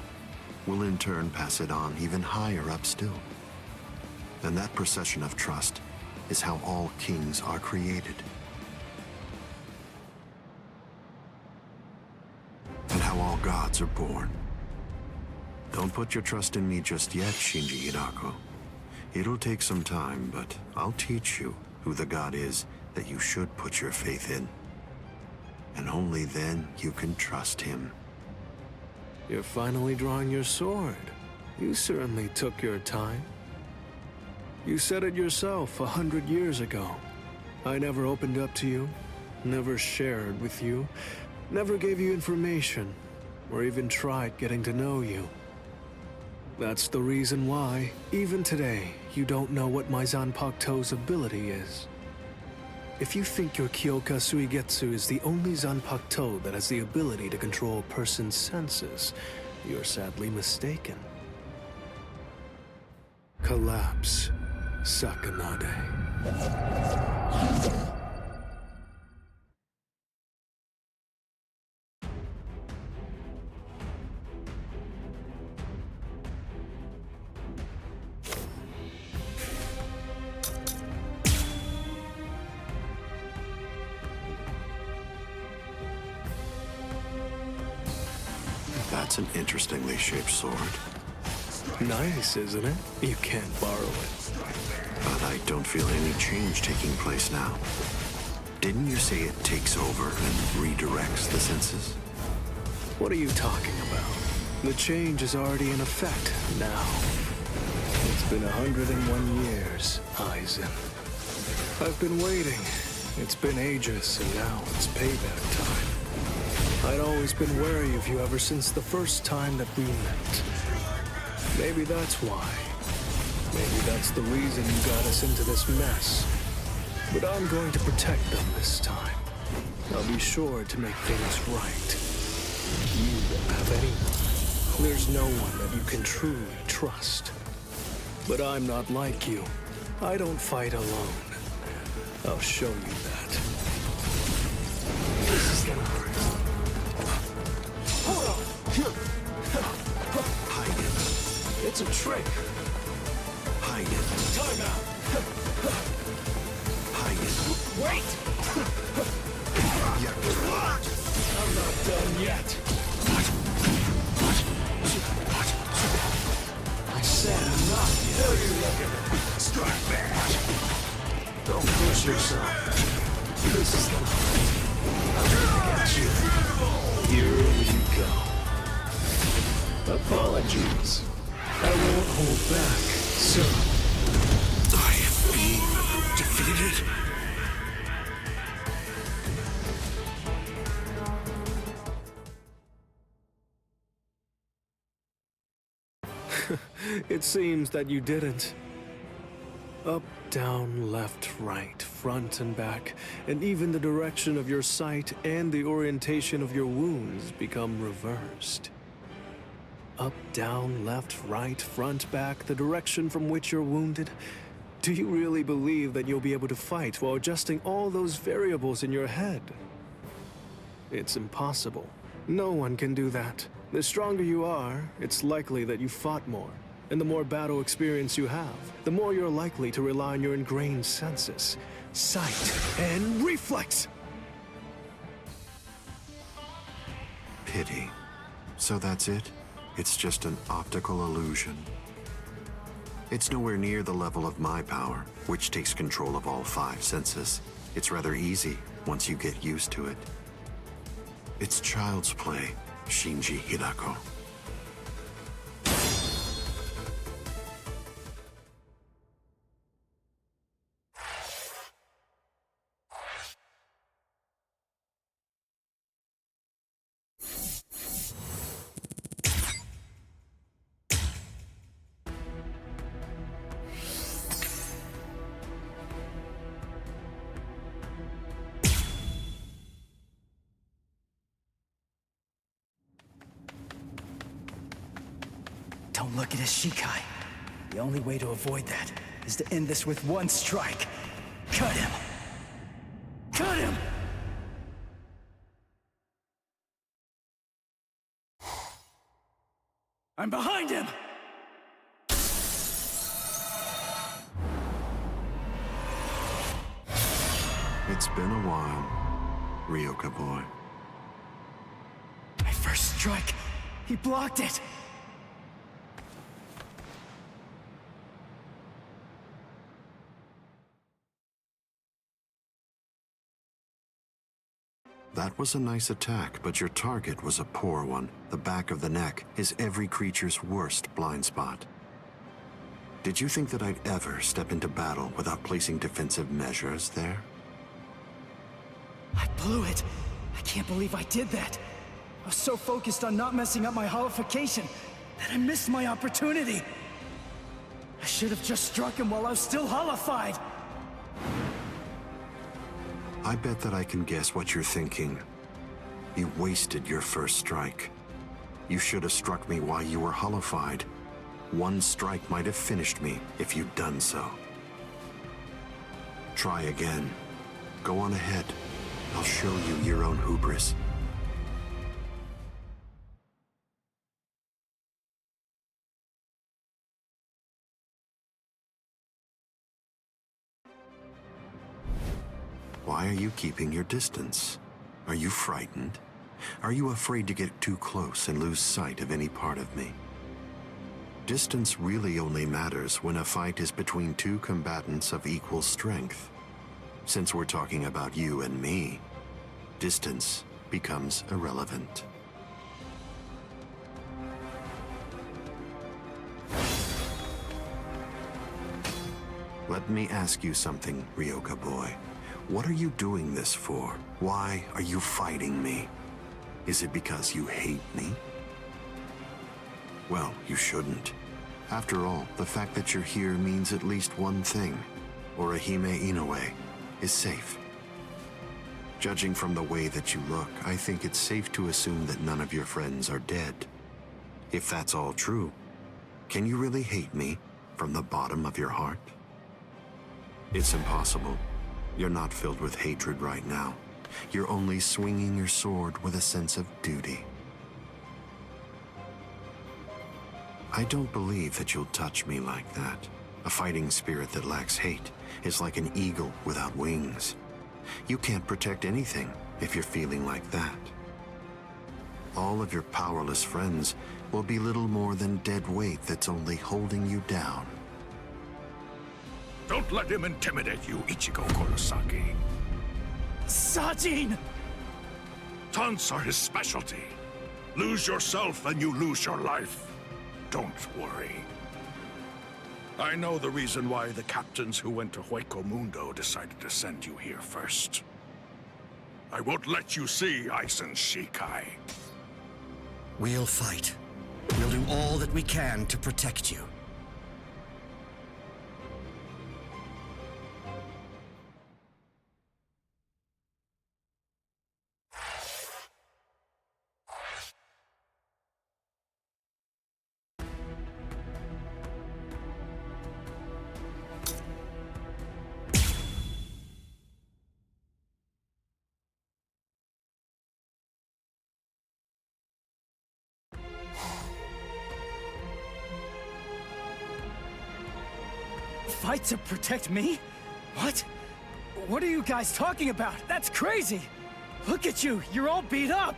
will in turn pass it on even higher up still. And that procession of trust is how all kings are created. And how all gods are born. Don't put your trust in me just yet, Shinji Hidako. It'll take some time, but I'll teach you who the god is that you should put your faith in. And only then you can trust him. You're finally drawing your sword. You certainly took your time. You said it yourself 100 years ago. I never opened up to you, never shared with you, never gave you information, or even tried getting to know you. That's the reason why, even today, you don't know what my Zanpakuto's ability is. If you think your Kyoka Suigetsu is the only Zanpakuto that has the ability to control a person's senses, you're sadly mistaken. Collapse, Sakanade. That's an interestingly shaped sword. Nice, isn't it? You can't borrow it. But I don't feel any change taking place now. Didn't you say it takes over and redirects the senses? What are you talking about? The change is already in effect now. It's been 101 years, Aizen. I've been waiting. It's been ages, and now it's payback time. I'd always been wary of you ever since the first time that we met. Maybe that's why. Maybe that's the reason you got us into this mess. But I'm going to protect them this time. I'll be sure to make things right. You don't have anyone. There's no one that you can truly trust. But I'm not like you. I don't fight alone. I'll show you that. This is gonna hurt. Hold on! Hide it. It's a trick. Hide it. Time out! Hide it. Wait! I'm not done yet. I said I'm not yet. There you look at it. Strike back. Don't push yourself. This is the fight. I'm gonna get you. Here you go. Apologies. I won't hold back, sir. I am being defeated. It seems that you didn't. Up, down, left, right, front and back, and even the direction of your sight and the orientation of your wounds become reversed. Up, down, left, right, front, back, the direction from which you're wounded. Do you really believe that you'll be able to fight while adjusting all those variables in your head? It's impossible. No one can do that. The stronger you are, it's likely that you fought more. And the more battle experience you have, the more you're likely to rely on your ingrained senses, sight, and reflex! Pity. So that's it? It's just an optical illusion. It's nowhere near the level of my power, which takes control of all 5 senses. It's rather easy once you get used to it. It's child's play, Shinji Hidako. Don't look at his Shikai. The only way to avoid that is to end this with one strike. Cut him! Cut him! I'm behind him! It's been a while, Ryoka boy. My first strike! He blocked it! That was a nice attack, but your target was a poor one. The back of the neck is every creature's worst blind spot. Did you think that I'd ever step into battle without placing defensive measures there? I blew it! I can't believe I did that! I was so focused on not messing up my holification. that I missed my opportunity. I should have just struck him while I was still hollified. I bet that I can guess what you're thinking. You wasted your first strike. You should have struck me while you were hollified. One strike might have finished me if you'd done so. Try again. Go on ahead. I'll show you your own hubris. Why are you keeping your distance? Are you frightened? Are you afraid to get too close and lose sight of any part of me? Distance really only matters when a fight is between two combatants of equal strength. Since we're talking about you and me, distance becomes irrelevant. Let me ask you something, Ryoka boy. What are you doing this for? Why are you fighting me? Is it because you hate me? Well, you shouldn't. After all, the fact that you're here means at least one thing. Orihime Inoue is safe. Judging from the way that you look, I think it's safe to assume that none of your friends are dead. If that's all true, can you really hate me from the bottom of your heart? It's impossible. You're not filled with hatred right now. You're only swinging your sword with a sense of duty. I don't believe that you'll touch me like that. A fighting spirit that lacks hate is like an eagle without wings. You can't protect anything if you're feeling like that. All of your powerless friends will be little more than dead weight that's only holding you down. Don't let him intimidate you, Ichigo Kurosaki. Sajin! Taunts are his specialty. Lose yourself and you lose your life. Don't worry. I know the reason why the captains who went to Hueco Mundo decided to send you here first. I won't let you see Aizen Shikai. We'll fight. We'll do all that we can to protect you. Fight to protect me? What? What are you guys talking about? That's crazy! Look at you, you're all beat up!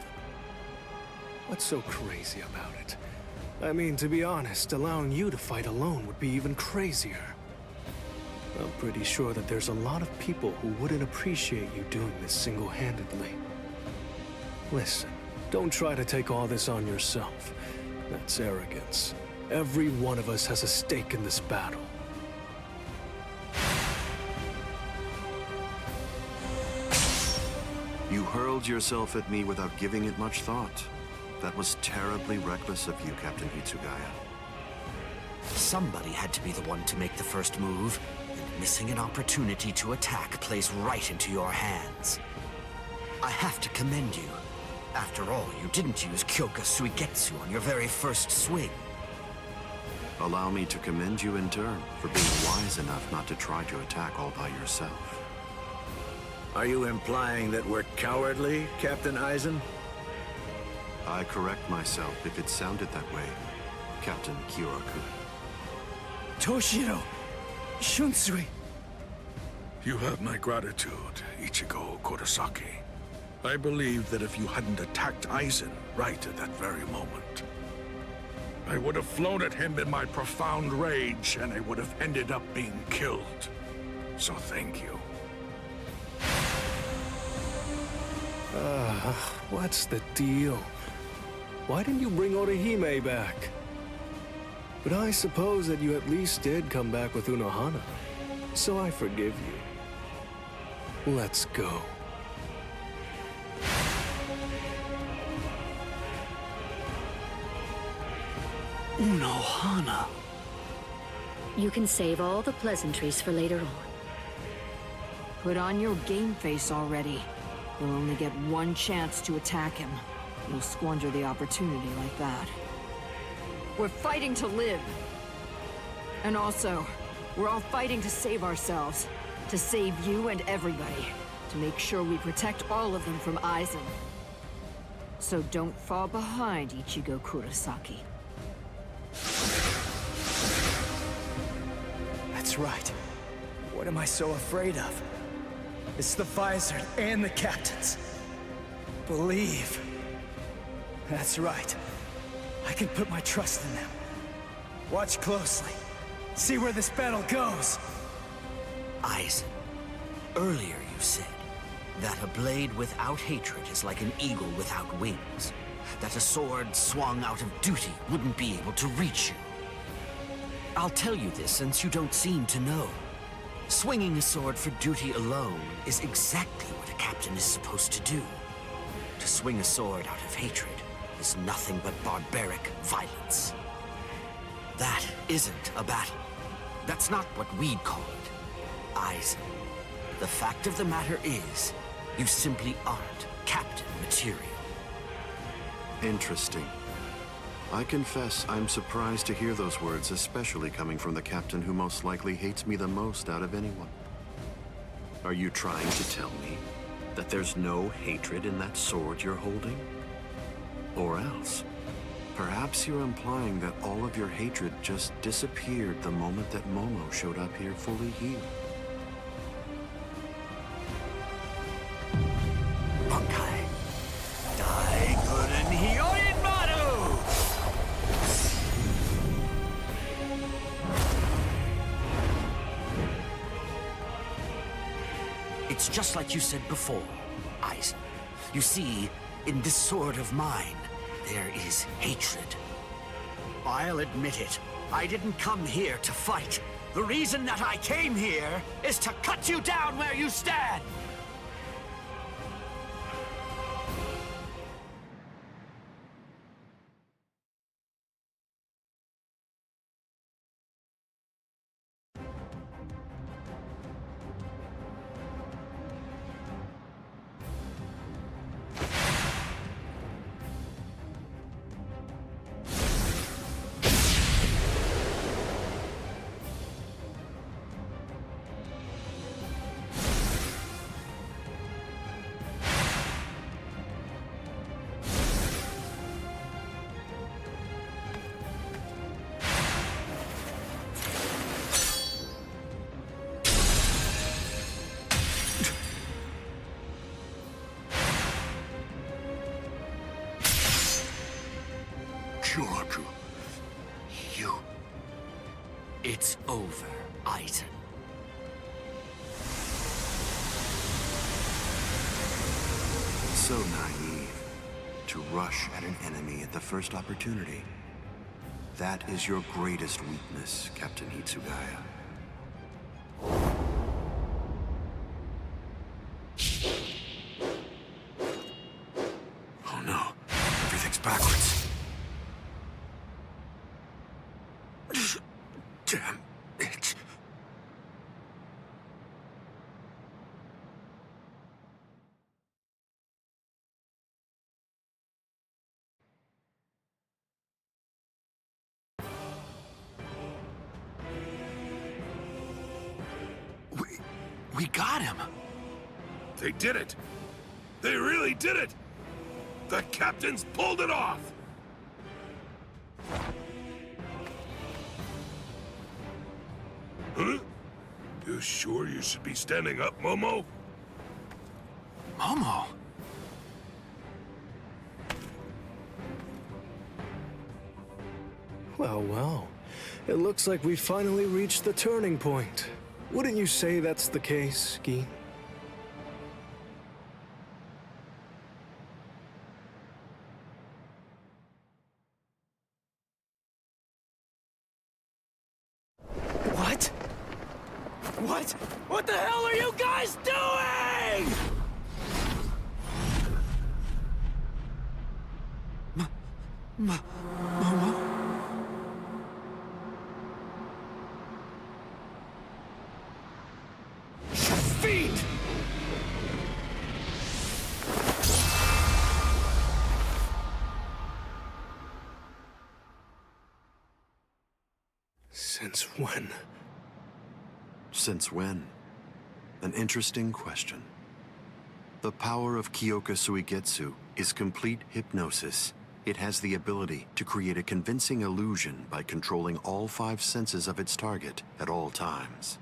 What's so crazy about it? I mean, to be honest, allowing you to fight alone would be even crazier. I'm pretty sure that there's a lot of people who wouldn't appreciate you doing this single-handedly. Listen, don't try to take all this on yourself. That's arrogance. Every one of us has a stake in this battle. You hurled yourself at me without giving it much thought. That was terribly reckless of you, Captain Hitsugaya. Somebody had to be the one to make the first move, and missing an opportunity to attack plays right into your hands. I have to commend you. After all, you didn't use Kyoka Suigetsu on your very first swing. Allow me to commend you in turn for being wise enough not to try to attack all by yourself. Are you implying that we're cowardly, Captain Aizen? I correct myself if it sounded that way, Captain Kyoraku. Toshiro! Shunsui! You have my gratitude, Ichigo Kurosaki. I believe that if you hadn't attacked Aizen right at that very moment, I would have flown at him in my profound rage, and I would have ended up being killed. So thank you. What's the deal? Why didn't you bring Orihime back? But I suppose that you at least did come back with Unohana, so I forgive you. Let's go. Unohana. You can save all the pleasantries for later on. Put on your game face already. You'll only get one chance to attack him. You'll squander the opportunity like that. We're fighting to live. And also, we're all fighting to save ourselves. To save you and everybody. To make sure we protect all of them from Aizen. So don't fall behind, Ichigo Kurosaki. That's right. What am I so afraid of? It's the Visored and the captains. Believe. That's right. I can put my trust in them. Watch closely. See where this battle goes. Aizen, earlier you said that a blade without hatred is like an eagle without wings. That a sword swung out of duty wouldn't be able to reach you. I'll tell you this since you don't seem to know. Swinging a sword for duty alone is exactly what a captain is supposed to do. To swing a sword out of hatred is nothing but barbaric violence. That isn't a battle. That's not what we'd call it. Aizen, the fact of the matter is, you simply aren't captain material. Interesting. I confess I'm surprised to hear those words, especially coming from the captain who most likely hates me the most out of anyone. Are you trying to tell me that there's no hatred in that sword you're holding? Or else, perhaps you're implying that all of your hatred just disappeared the moment that Momo showed up here fully healed. Bunkai. Daikuren Hyorin Maru! It's just like you said before, Aizen. You see, in this sword of mine, there is hatred. I'll admit it. I didn't come here to fight. The reason that I came here is to cut you down where you stand! You. It's over, Aizen. So naive. To rush at an enemy at the first opportunity. That is your greatest weakness, Captain Hitsugaya. Oh no, everything's backwards. Damn it. We got him. They did it. They really did it. The captains pulled it off. Huh? You sure you should be standing up, Momo? Momo? Well, well. It looks like we finally reached the turning point. Wouldn't you say that's the case, Gi? What? What? What the hell are you guys doing? Momo? Since when? Since when? An interesting question. The power of Kyoka Suigetsu is complete hypnosis. It has the ability to create a convincing illusion by controlling all 5 senses of its target at all times.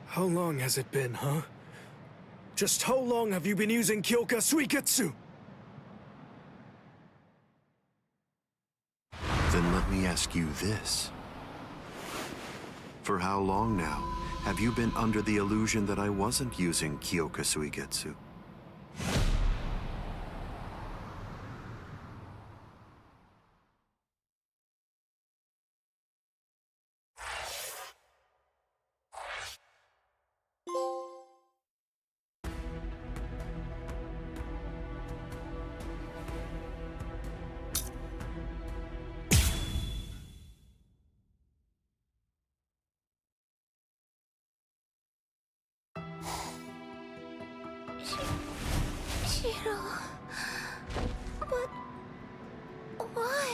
How long has it been, huh? Just how long have you been using Kyoka Suigetsu? Then let me ask you this. For how long now have you been under the illusion that I wasn't using Kyoka Suigetsu? Shiro... But... why?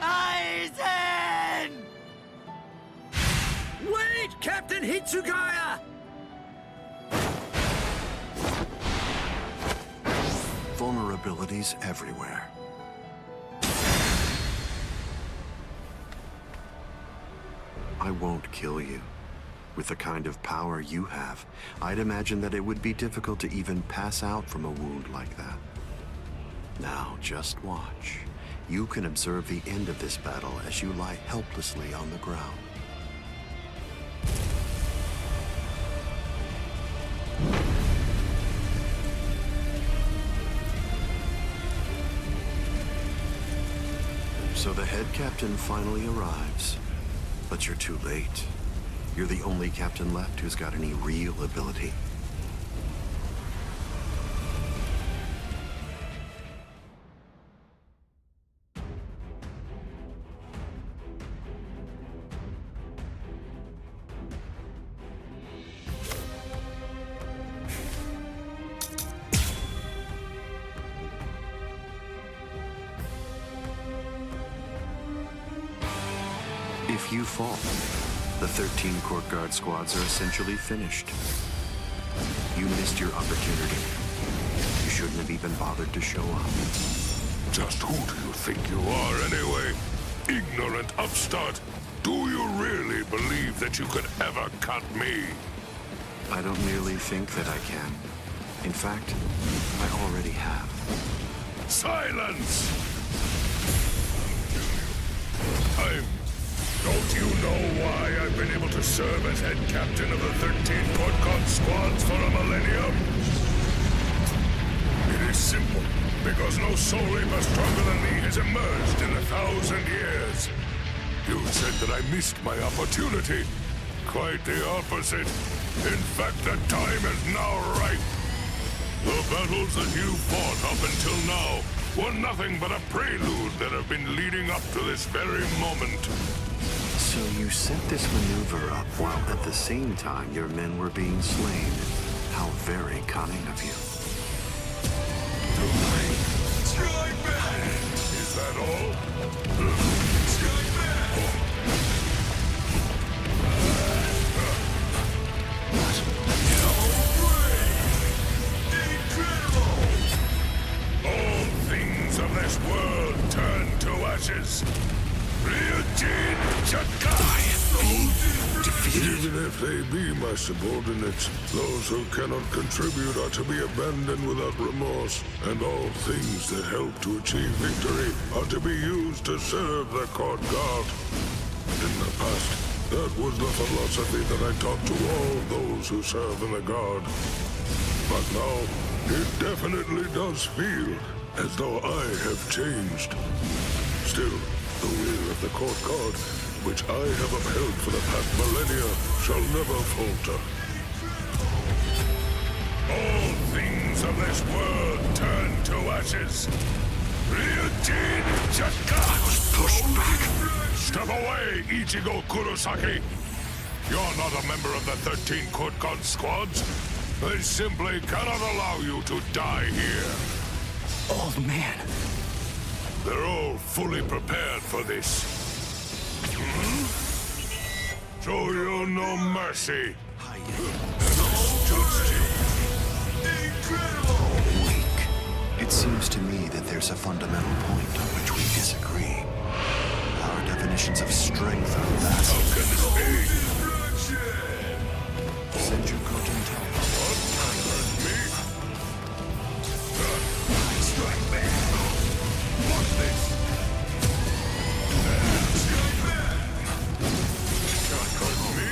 Aizen! Wait, Captain Hitsugaya! Vulnerabilities everywhere. I won't kill you. With the kind of power you have, I'd imagine that it would be difficult to even pass out from a wound like that. Now, just watch. You can observe the end of this battle as you lie helplessly on the ground. So the head captain finally arrives. But you're too late. You're the only captain left who's got any real ability. If you fall, the 13 court guard squads are essentially finished. You missed your opportunity. You shouldn't have even bothered to show up. Just who do you think you are, anyway? Ignorant upstart! Do you really believe that you could ever cut me? I don't merely think that I can. In fact, I already have. Silence! Don't you know why I've been able to serve as head captain of the 13 court guard squads for a millennium? It is simple. Because no soul reaper stronger than me has emerged in 1,000 years. You said that I missed my opportunity. Quite the opposite. In fact, the time is now ripe. The battles that you fought up until now were nothing but a prelude that have been leading up to this very moment. So you set this maneuver up while at the same time your men were being slain. How very cunning of you. Is that all? All things of this world turn to ashes. Ryujin Chakai! Even if they be my subordinates, those who cannot contribute are to be abandoned without remorse, and all things that help to achieve victory are to be used to serve the court guard. In the past, that was the philosophy that I taught to all those who serve in the guard. But now, it definitely does feel as though I have changed. Still, the will of the court guard, which I have upheld for the past millennia, shall never falter. All things of this world turn to ashes. Ryujin Chaka! I was pushed back. Step away, Ichigo Kurosaki! You're not a member of the 13 Court God squads. They simply cannot allow you to die here. Old man. They're all fully prepared for this. Show you no mercy. Weak. It seems to me that there's a fundamental point on which we disagree. Our definitions of strength are vast. How can this be? Senju Koten Strike back. Watch this. Can't touch me.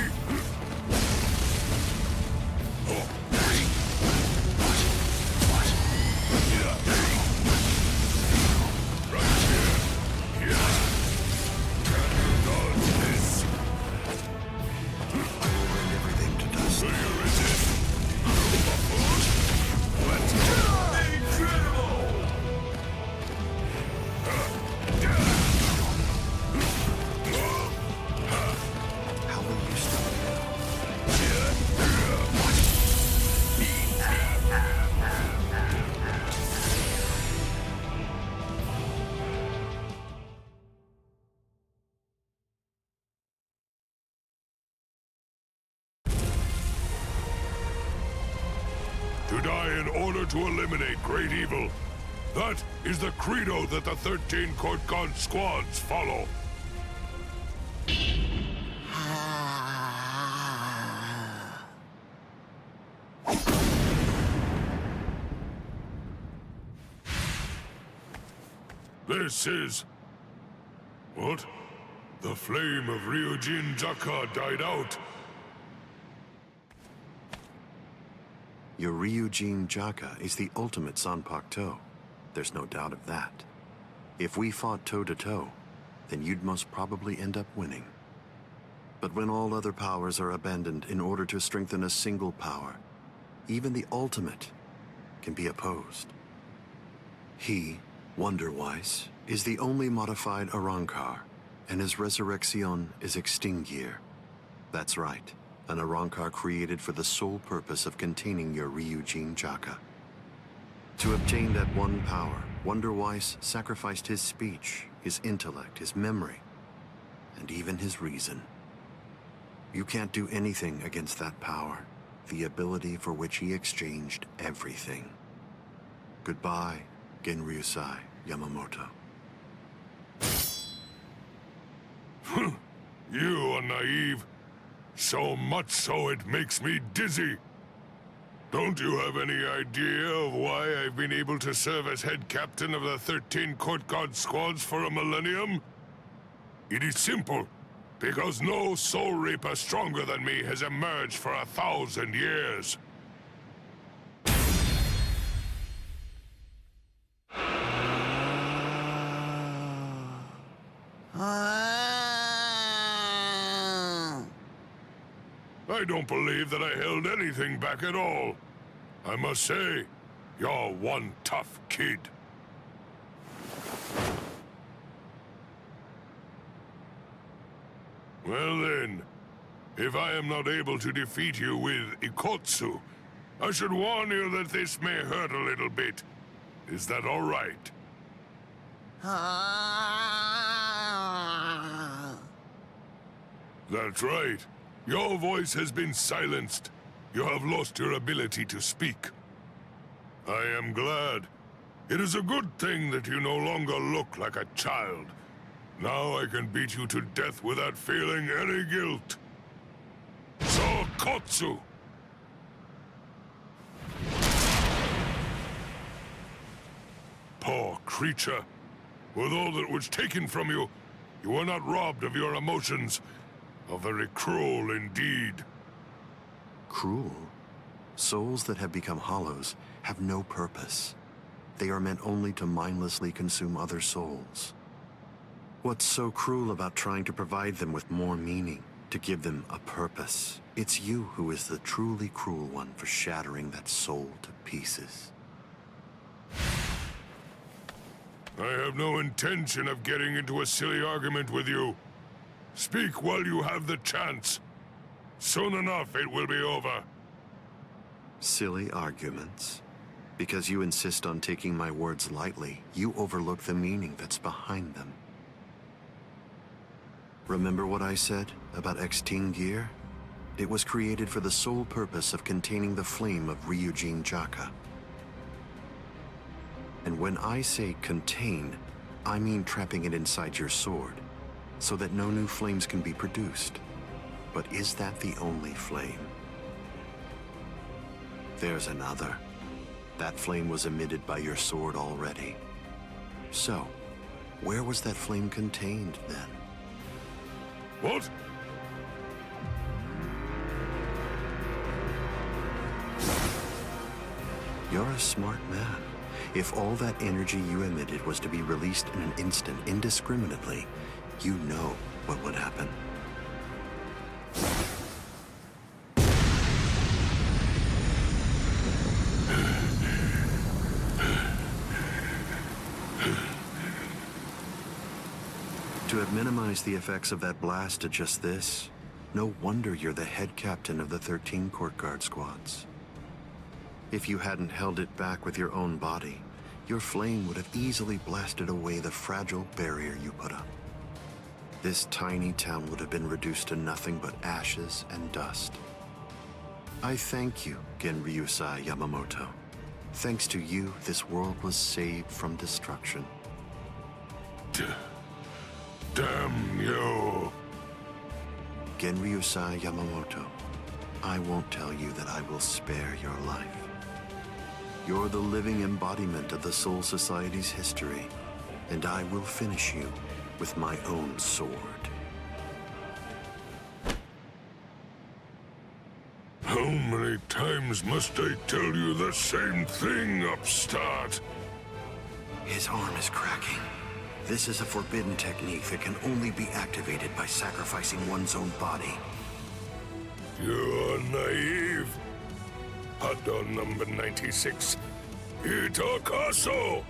Oh. What? Yeah. Right here. Yeah. Can't dodge this. I will bring everything to dust. Do you resist? Let's go. Incredible! How will you stop now? To die in order to eliminate great evil. That is the credo that the 13 Court God squads follow. This is... What? The flame of Ryujin Jaka died out. Your Ryujin Jaka is the ultimate Sanpakuto. There's no doubt of that. If we fought toe-to-toe, then you'd most probably end up winning. But when all other powers are abandoned in order to strengthen a single power, even the ultimate can be opposed. He, Wonder-Weiss, is the only modified Arrancar, and his resurrection is Extinguir. That's right. An Arrancar created for the sole purpose of containing your Ryujin Jaka. To obtain that one power, Wonder-Weiss sacrificed his speech, his intellect, his memory, and even his reason. You can't do anything against that power, the ability for which he exchanged everything. Goodbye, Genryusai Yamamoto. You are naive. So much so it makes me dizzy. Don't you have any idea of why I've been able to serve as head captain of the 13 Court God squads for a millennium? It is simple. Because no soul reaper stronger than me has emerged for 1,000 years. I don't believe that I held anything back at all. I must say, you're one tough kid. Well then, if I am not able to defeat you with Ikotsu, I should warn you that this may hurt a little bit. Is that all right? That's right. Your voice has been silenced. You have lost your ability to speak. I am glad. It is a good thing that you no longer look like a child. Now I can beat you to death without feeling any guilt. Sokotsu! Poor creature. With all that was taken from you, you were not robbed of your emotions. How very cruel indeed. Cruel? Souls that have become hollows have no purpose. They are meant only to mindlessly consume other souls. What's so cruel about trying to provide them with more meaning, to give them a purpose? It's you who is the truly cruel one for shattering that soul to pieces. I have no intention of getting into a silly argument with you. Speak while you have the chance. Soon enough, it will be over. Silly arguments. Because you insist on taking my words lightly, you overlook the meaning that's behind them. Remember what I said about X-Teen gear? It was created for the sole purpose of containing the flame of Ryujin Jaka. And when I say contain, I mean trapping it inside your sword, so that no new flames can be produced. But is that the only flame? There's another. That flame was emitted by your sword already. So, where was that flame contained then? What? You're a smart man. If all that energy you emitted was to be released in an instant indiscriminately, you know what would happen. To have minimized the effects of that blast to just this, no wonder you're the head captain of the 13 Court Guard squads. If you hadn't held it back with your own body, your flame would have easily blasted away the fragile barrier you put up. This tiny town would have been reduced to nothing but ashes and dust. I thank you, Genryusai Yamamoto. Thanks to you, this world was saved from destruction. Damn you! Genryusai Yamamoto, I won't tell you that I will spare your life. You're the living embodiment of the Soul Society's history, and I will finish you with my own sword. How many times must I tell you the same thing, upstart? His arm is cracking. This is a forbidden technique that can only be activated by sacrificing one's own body. You're naive. Hado number 96. Itakaso!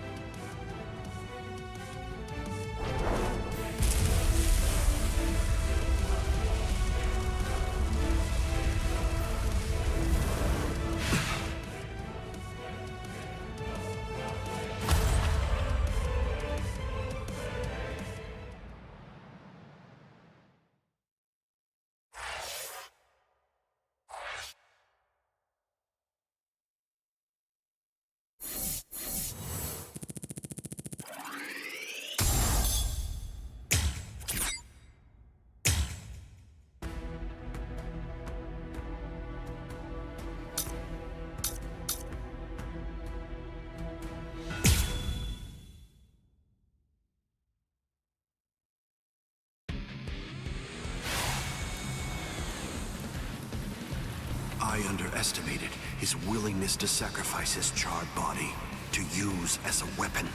I underestimated his willingness to sacrifice his charred body to use as a weapon.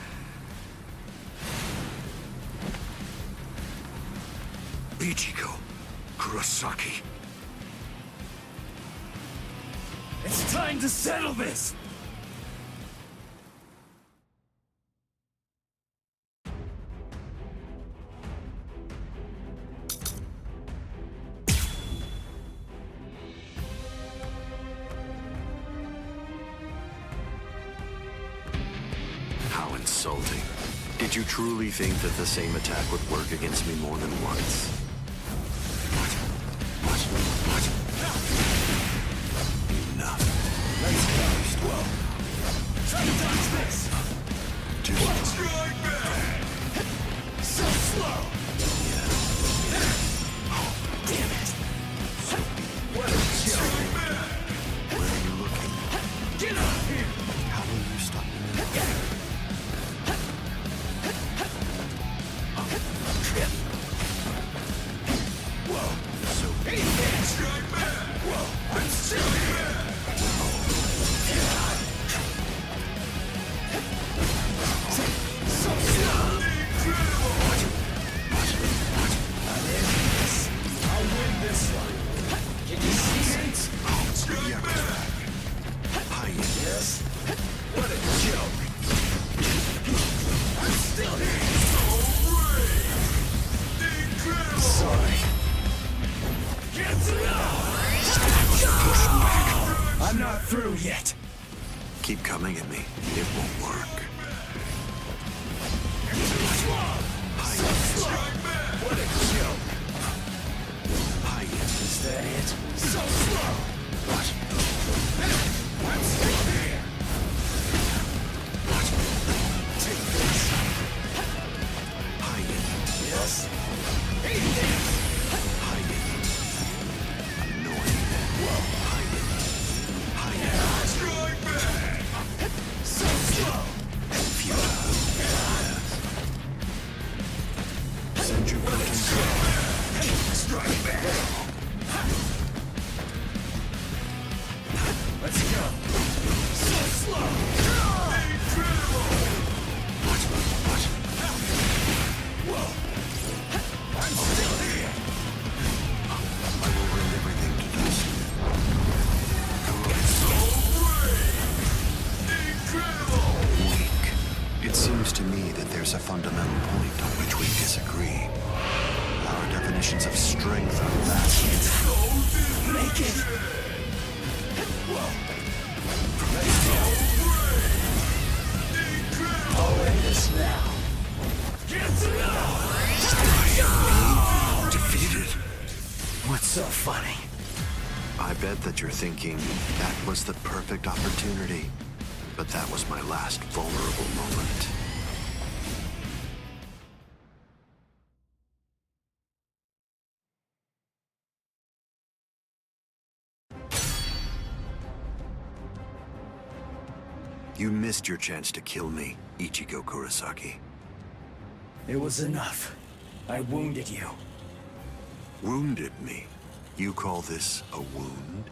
Ichigo Kurosaki. It's time to settle this! How insulting. Did you truly think that the same attack would work against me more than once? Enough. Let's go. Well, try to dodge this! Watch your back! So slow! Damn it! What a joke! Where are you looking? Get out of here! How will you stop me now? I'm not through yet. Keep coming at me. It won't work. What a joke. Is that it? So slow! What? I'm still here! What? Take this. Yes? Eat this! Annoying. Strike back! So slow! Send your buttons. Strike back! Let's go! So slow! Incredible! What? Whoa! I'm still here! I will rend everything to dust. So brave! Incredible! Weak. It seems to me that there's a fundamental point on which we disagree. Our definitions of strength are vastly different. Make it! I'll end this now. Defeated? What's so funny? I bet that you're thinking, that was the perfect opportunity. But that was my last vulnerable moment. You missed your chance to kill me, Ichigo Kurosaki. It was enough. I wounded you. Wounded me? You call this a wound?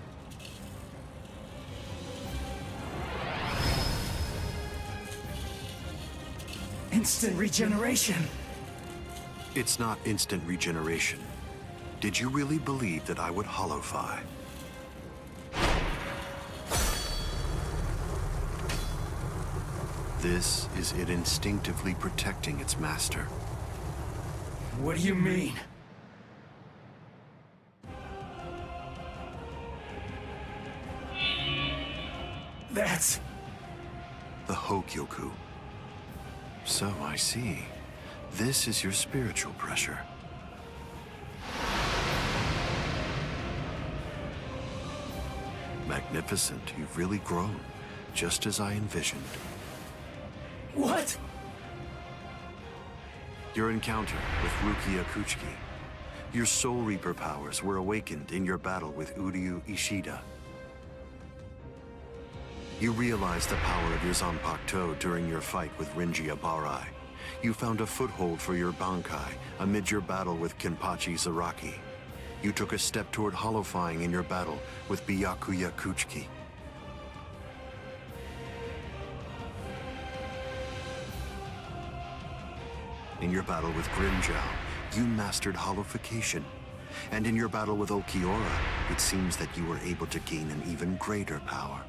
Instant regeneration. It's not instant regeneration. Did you really believe that I would holofy? This is it instinctively protecting its master. What do you mean? That's... the Hokyoku. So I see. This is your spiritual pressure. Magnificent. You've really grown, just as I envisioned. What? Your encounter with Rukia Kuchiki. Your Soul Reaper powers were awakened in your battle with Uryu Ishida. You realized the power of your Zanpakuto during your fight with Rinji Abarai. You found a foothold for your Bankai amid your battle with Kenpachi Zaraki. You took a step toward holofying in your battle with Byakuya Kuchiki. In your battle with Grimmjow, you mastered holofication. And in your battle with Ulquiorra, it seems that you were able to gain an even greater power.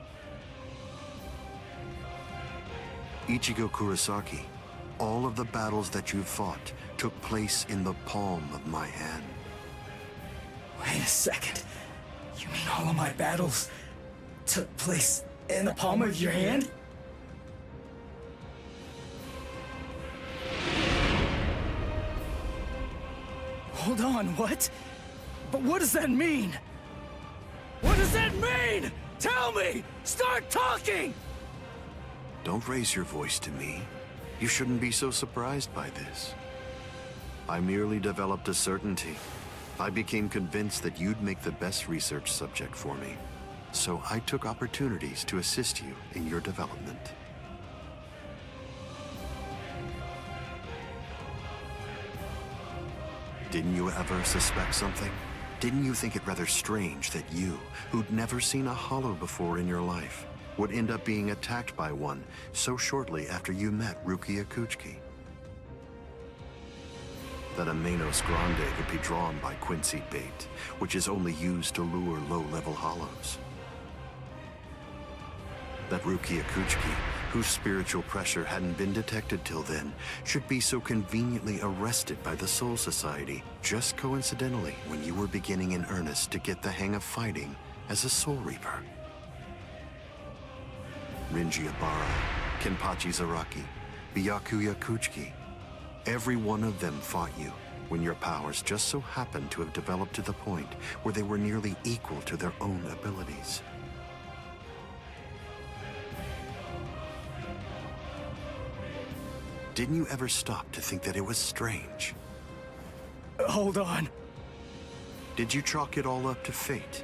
Ichigo Kurosaki, all of the battles that you fought took place in the palm of my hand. Wait a second. You mean all of my battles took place in the palm of your hand? Hold on, what? But what does that mean? What does that mean? Tell me! Start talking! Don't raise your voice to me. You shouldn't be so surprised by this. I merely developed a certainty. I became convinced that you'd make the best research subject for me. So I took opportunities to assist you in your development. Didn't you ever suspect something? Didn't you think it rather strange that you, who'd never seen a hollow before in your life, would end up being attacked by one so shortly after you met Rukia Kuchiki? That a Manos Grande could be drawn by Quincy bait, which is only used to lure low-level hollows. That Rukia Kuchiki, whose spiritual pressure hadn't been detected till then, should be so conveniently arrested by the Soul Society, just coincidentally when you were beginning in earnest to get the hang of fighting as a Soul Reaper. Rinji Ibarra, Kenpachi Zaraki, Byakuya Kuchiki. Every one of them fought you when your powers just so happened to have developed to the point where they were nearly equal to their own abilities. Didn't you ever stop to think that it was strange? Hold on. Did you chalk it all up to fate?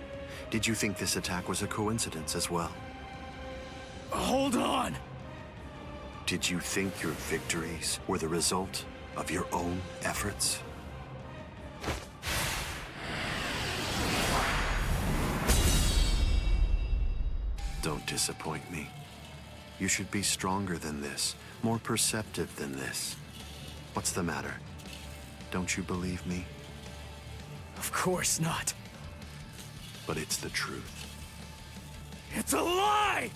Did you think this attack was a coincidence as well? Hold on! Did you think your victories were the result of your own efforts? Don't disappoint me. You should be stronger than this, more perceptive than this. What's the matter? Don't you believe me? Of course not. But it's the truth. It's a lie!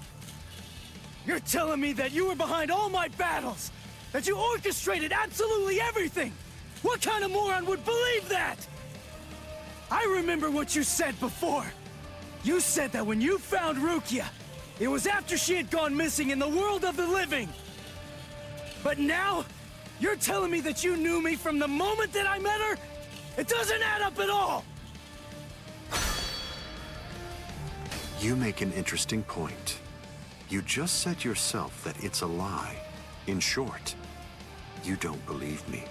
You're telling me that you were behind all my battles! That you orchestrated absolutely everything! What kind of moron would believe that? I remember what you said before. You said that when you found Rukia, it was after she had gone missing in the world of the living. But now, you're telling me that you knew me from the moment that I met her? It doesn't add up at all! You make an interesting point. You just said yourself that it's a lie. In short, you don't believe me.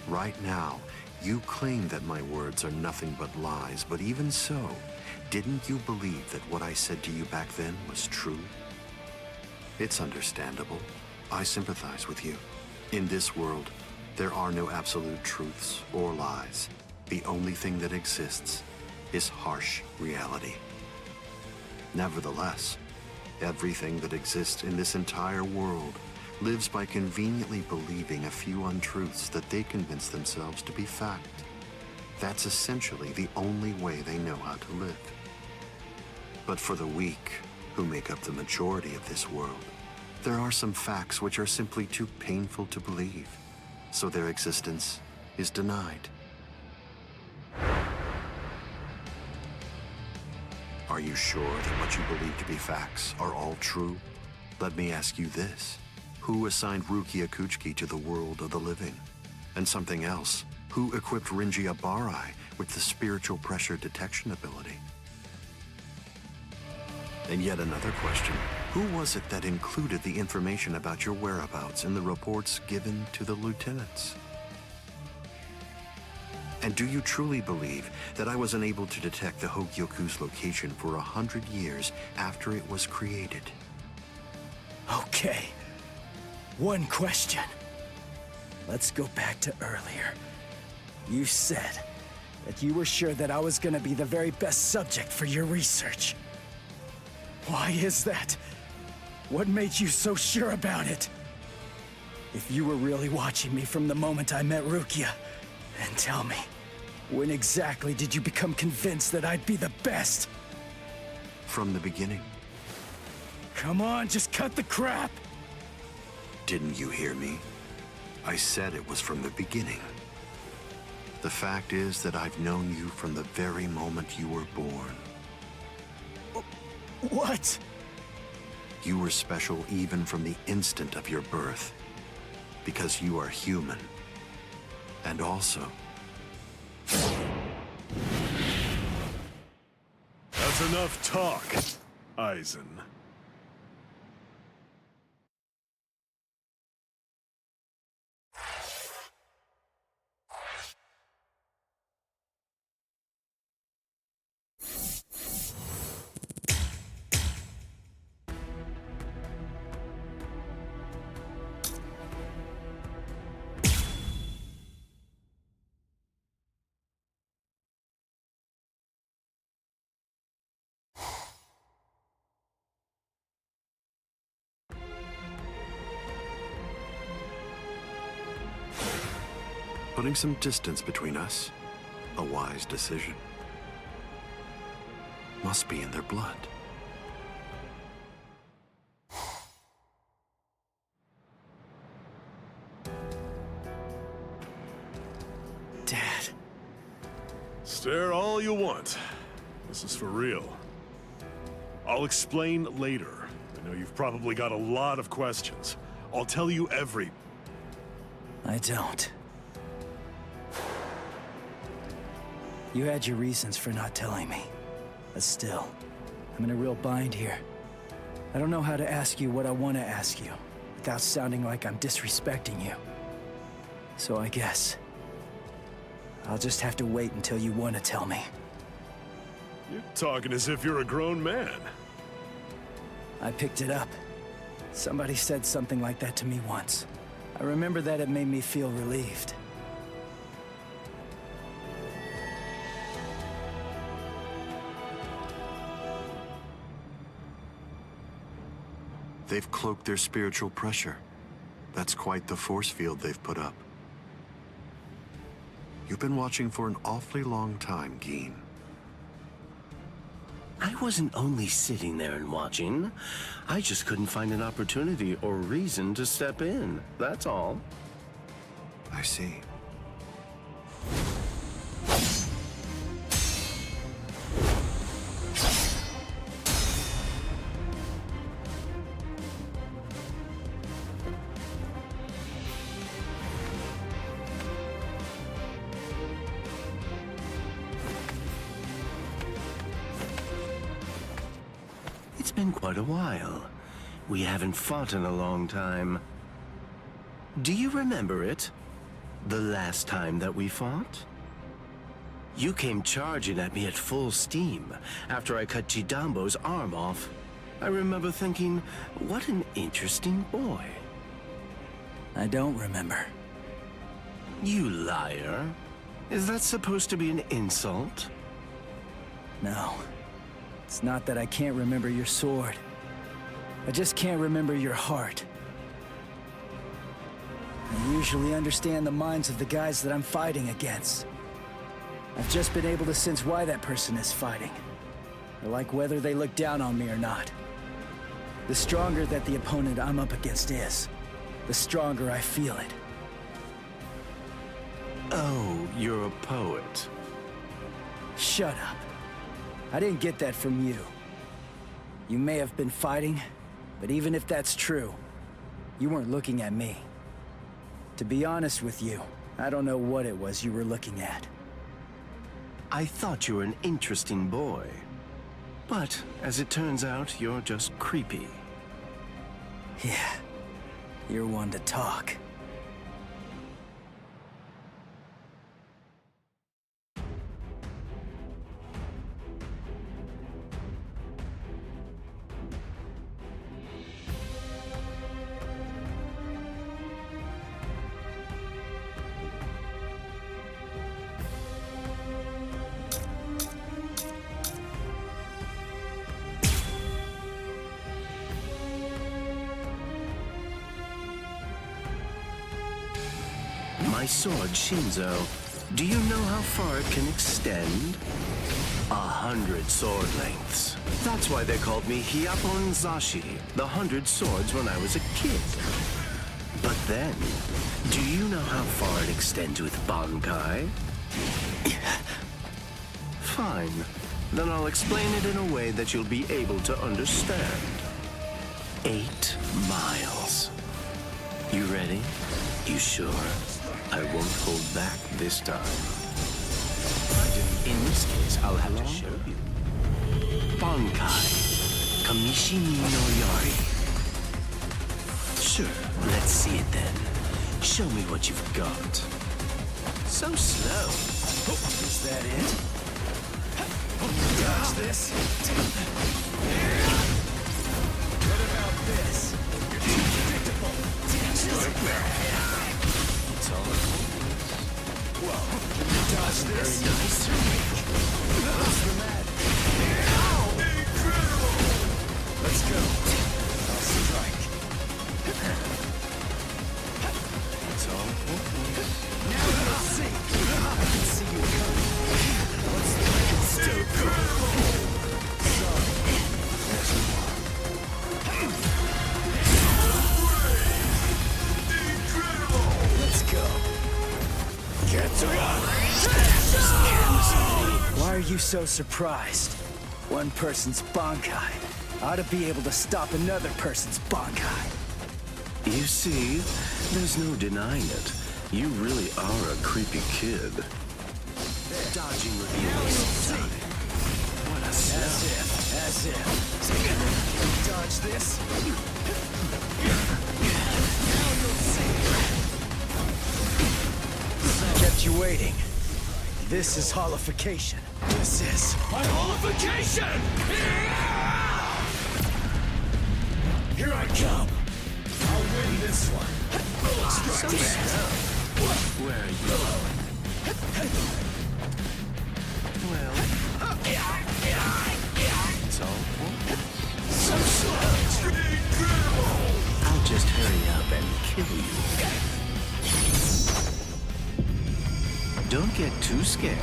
Right now, you claim that my words are nothing but lies, but even so, didn't you believe that what I said to you back then was true? It's understandable. I sympathize with you. In this world, there are no absolute truths or lies. The only thing that exists is harsh reality. Nevertheless, everything that exists in this entire world lives by conveniently believing a few untruths that they convince themselves to be fact. That's essentially the only way they know how to live. But for the weak, who make up the majority of this world, there are some facts which are simply too painful to believe, so their existence is denied. Are you sure that what you believe to be facts are all true? Let me ask you this. Who assigned Rukia Kuchiki to the world of the living? And something else, who equipped Rinji Ibarra with the spiritual pressure detection ability? And yet another question, who was it that included the information about your whereabouts in the reports given to the lieutenants? And do you truly believe that I was unable to detect the Hogyoku's location for 100 years after it was created? Okay. One question. Let's go back to earlier. You said that you were sure that I was gonna be the very best subject for your research. Why is that? What made you so sure about it? If you were really watching me from the moment I met Rukia, then tell me, when exactly did you become convinced that I'd be the best? From the beginning. Come on, just cut the crap! Didn't you hear me? I said it was from the beginning. The fact is that I've known you from the very moment you were born. What? You were special even from the instant of your birth. Because you are human. And also... That's enough talk, Aizen. Putting some distance between us, a wise decision. Must be in their blood. Dad. Stare all you want. This is for real. I'll explain later. I know you've probably got a lot of questions. I'll tell you every... I don't. You had your reasons for not telling me. But still, I'm in a real bind here. I don't know how to ask you what I want to ask you, without sounding like I'm disrespecting you. So I guess... I'll just have to wait until you want to tell me. You're talking as if you're a grown man. I picked it up. Somebody said something like that to me once. I remember that it made me feel relieved. They've cloaked their spiritual pressure. That's quite the force field they've put up. You've been watching for an awfully long time, Geen. I wasn't only sitting there and watching. I just couldn't find an opportunity or reason to step in. That's all. I see. It's been quite a while. We haven't fought in a long time. Do you remember it? The last time that we fought? You came charging at me at full steam after I cut Chidambo's arm off. I remember thinking, what an interesting boy. I don't remember. You liar. Is that supposed to be an insult? No. It's not that I can't remember your sword. I just can't remember your heart. I usually understand the minds of the guys that I'm fighting against. I've just been able to sense why that person is fighting. I like whether they look down on me or not. The stronger that the opponent I'm up against is, the stronger I feel it. Oh, you're a poet. Shut up. I didn't get that from you. You may have been fighting, but even if that's true, you weren't looking at me. To be honest with you, I don't know what it was you were looking at. I thought you were an interesting boy. But, as it turns out, you're just creepy. Yeah, you're one to talk. My sword, Shinzo, do you know how far it can extend? 100 sword lengths. That's why they called me Hyapon Zashi, the 100 swords when I was a kid. But then, do you know how far it extends with Bankai? Fine. Then I'll explain it in a way that you'll be able to understand. 8 miles. You ready? You sure? I won't hold back this time. In this case, I'll have to show you. Bankai. Kamishimi no Yari. Sure, let's see it then. Show me what you've got. So slow. Is that it? Dodge this. What about this? You're too predictable. It's all well, dodge this. Very nice. What's the matter? Incredible! Let's go. I'll strike. It's all now you'll see. I can see you coming. What's the matter? Still incredible! Sorry. There's you are. Incredible! Let's go. Why are you so surprised? One person's Bankai, ought to be able to stop another person's Bankai. You see, there's no denying it. You really are a creepy kid. Dodging reveals. What a snap. As if. Dodge this. Now you'll see. Kept you waiting. This is holification. This is my holification! Here I come. I'll win this one. Where are you? Well, it's all so slow. I'll just hurry up and kill you. Don't get too scared.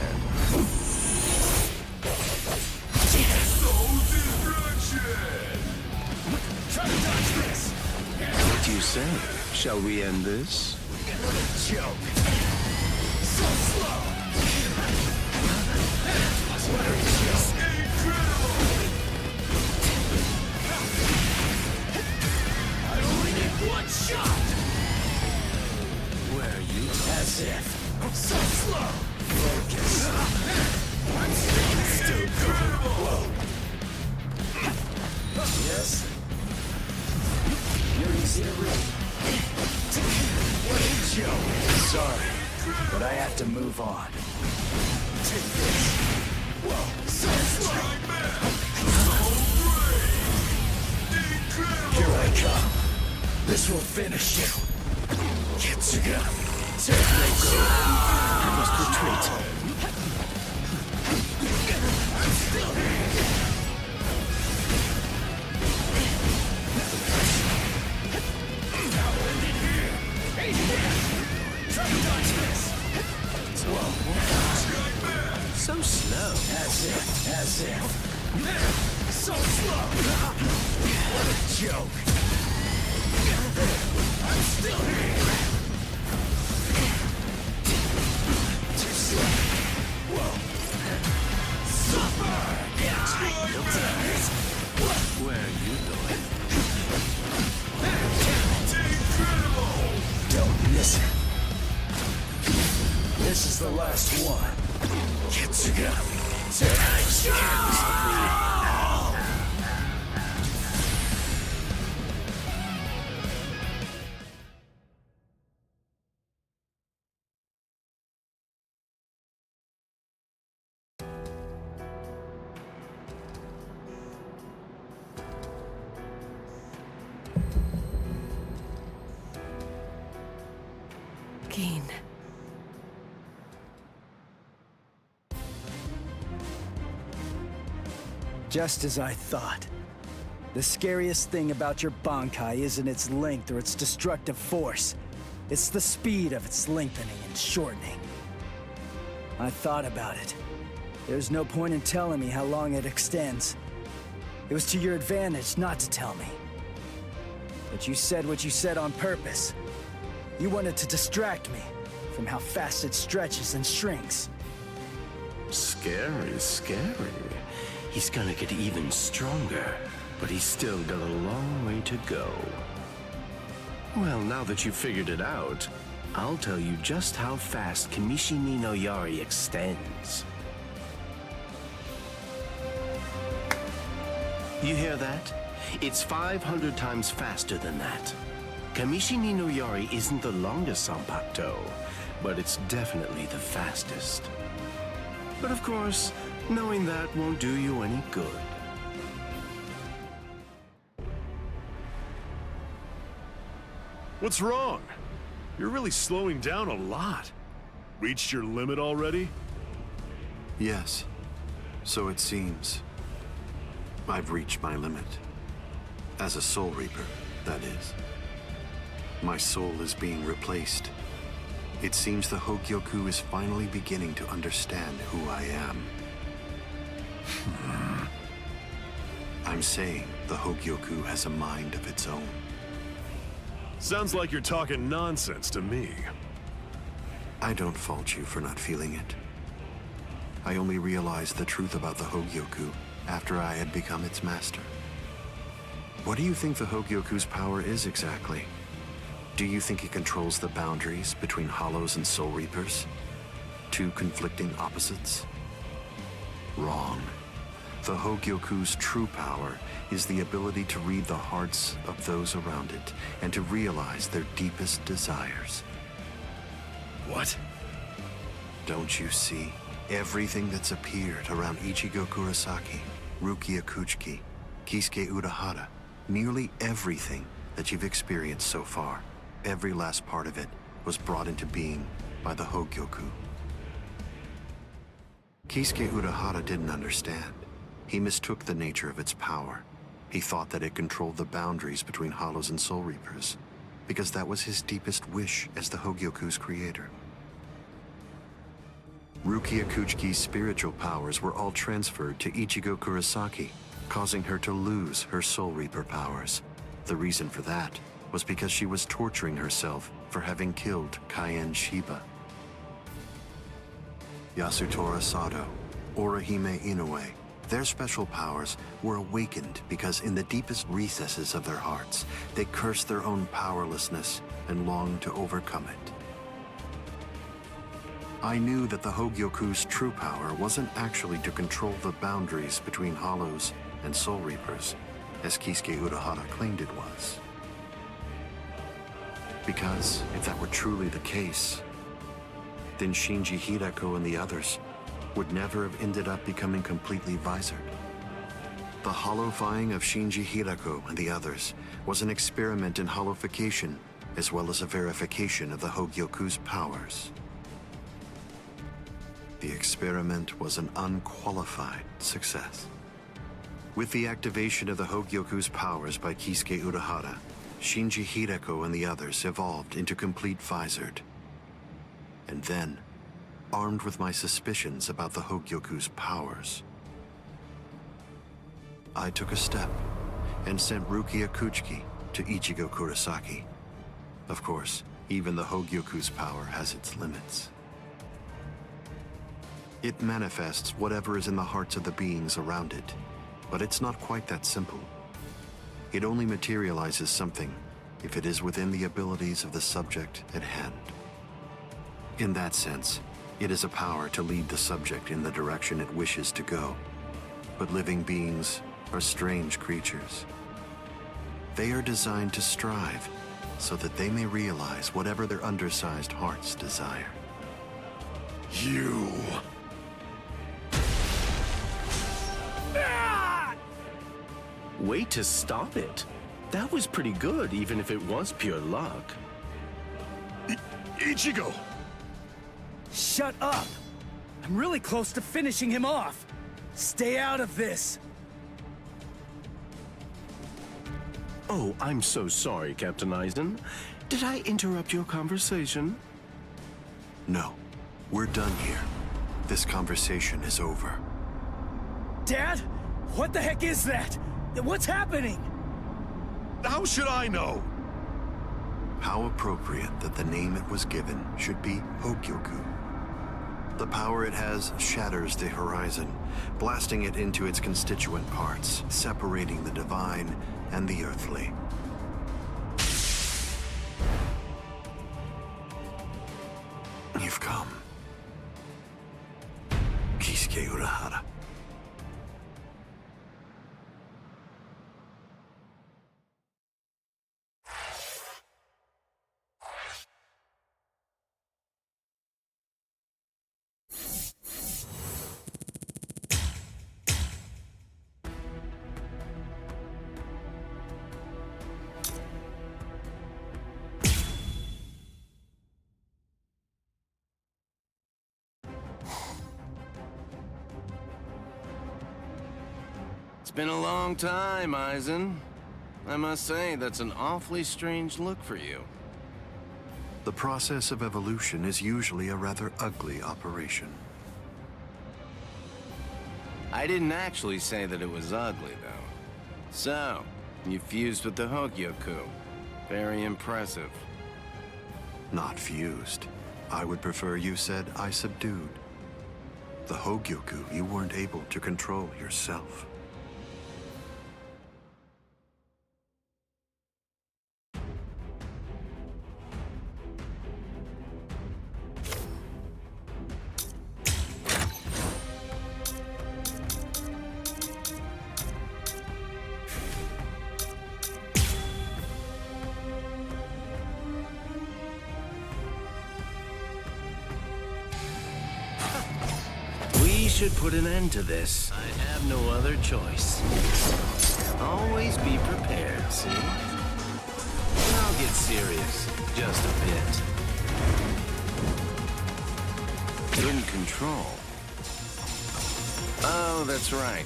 What do you say? Shall we end this? Joke. So slow. I only need one shot. Where are you? As if. So slow. Focus. I'm still incredible. Yes. You're easy to read. What a joke. Sorry, but I have to move on. Take this. Whoa, so slow. Here I come. This will finish you. Hitsuga, take this. I must retreat. I'm still here. So slow. As if. So slow. What a joke. I'm still here. Too slow. Whoa. Suffer. Where are you going? Don't miss it. This is the last one. Hitsuga, take Keen. Just as I thought. The scariest thing about your Bankai isn't its length or its destructive force. It's the speed of its lengthening and shortening. I thought about it. There's no point in telling me how long it extends. It was to your advantage not to tell me. But you said what you said on purpose. You wanted to distract me from how fast it stretches and shrinks. Scary, scary. He's gonna get even stronger, but he's still got a long way to go. Well, now that you've figured it out, I'll tell you just how fast Kamishini no Yari extends. You hear that? It's 500 times faster than that. Kamishini no Yari isn't the longest Sanpakuto, but it's definitely the fastest. But of course, knowing that won't do you any good. What's wrong? You're really slowing down a lot. Reached your limit already? Yes, so it seems. I've reached my limit. As a Soul Reaper, that is. My soul is being replaced. It seems the Hogyoku is finally beginning to understand who I am. I'm saying the Hogyoku has a mind of its own. Sounds like you're talking nonsense to me. I don't fault you for not feeling it. I only realized the truth about the Hogyoku after I had become its master. What do you think the Hogyoku's power is exactly? Do you think it controls the boundaries between Hollows and Soul Reapers? Two conflicting opposites? Wrong. The Hogyoku's true power is the ability to read the hearts of those around it and to realize their deepest desires. What? Don't you see? Everything that's appeared around Ichigo Kurosaki, Rukia Kuchiki, Kisuke Urahara, nearly everything that you've experienced so far, every last part of it was brought into being by the Hogyoku. Kisuke Urahara didn't understand. He mistook the nature of its power. He thought that it controlled the boundaries between Hollows and Soul Reapers, because that was his deepest wish as the Hogyoku's creator. Rukia Kuchiki's spiritual powers were all transferred to Ichigo Kurosaki, causing her to lose her Soul Reaper powers. The reason for that was because she was torturing herself for having killed Kaien Shiba. Yasutora Sado, Orihime Inoue, their special powers were awakened because in the deepest recesses of their hearts, they cursed their own powerlessness and longed to overcome it. I knew that the Hogyoku's true power wasn't actually to control the boundaries between Hollows and Soul Reapers, as Kisuke Urahara claimed it was. Because if that were truly the case, then Shinji Hideko and the others would never have ended up becoming completely Visored. The hollowifying of Shinji Hideko and the others was an experiment in hollowification as well as a verification of the Hogyoku's powers. The experiment was an unqualified success. With the activation of the Hogyoku's powers by Kisuke Urahara, Shinji Hideko and the others evolved into complete Visored. And then, armed with my suspicions about the Hogyoku's powers, I took a step and sent Rukia Kuchiki to Ichigo Kurosaki. Of course, even the Hogyoku's power has its limits. It manifests whatever is in the hearts of the beings around it, but it's not quite that simple. It only materializes something if it is within the abilities of the subject at hand. In that sense, it is a power to lead the subject in the direction it wishes to go. But living beings are strange creatures. They are designed to strive so that they may realize whatever their undersized hearts desire. You... Way to stop it. That was pretty good, even if it was pure luck. Ichigo! Shut up! I'm really close to finishing him off. Stay out of this. Oh, I'm so sorry, Captain Aizen. Did I interrupt your conversation? No, we're done here. This conversation is over. Dad? What the heck is that? What's happening? How should I know? How appropriate that the name it was given should be Hogyoku. The power it has shatters the horizon, blasting it into its constituent parts, separating the divine and the earthly. You've come. Kisuke Urahara. It's been a long time, Aizen. I must say, that's an awfully strange look for you. The process of evolution is usually a rather ugly operation. I didn't actually say that it was ugly, though. So, you fused with the Hogyoku. Very impressive. Not fused. I would prefer you said I subdued. The Hogyoku you weren't able to control yourself. should put an end to this. I have no other choice. Always be prepared, see? I'll get serious, just a bit. Couldn't control. Oh, that's right.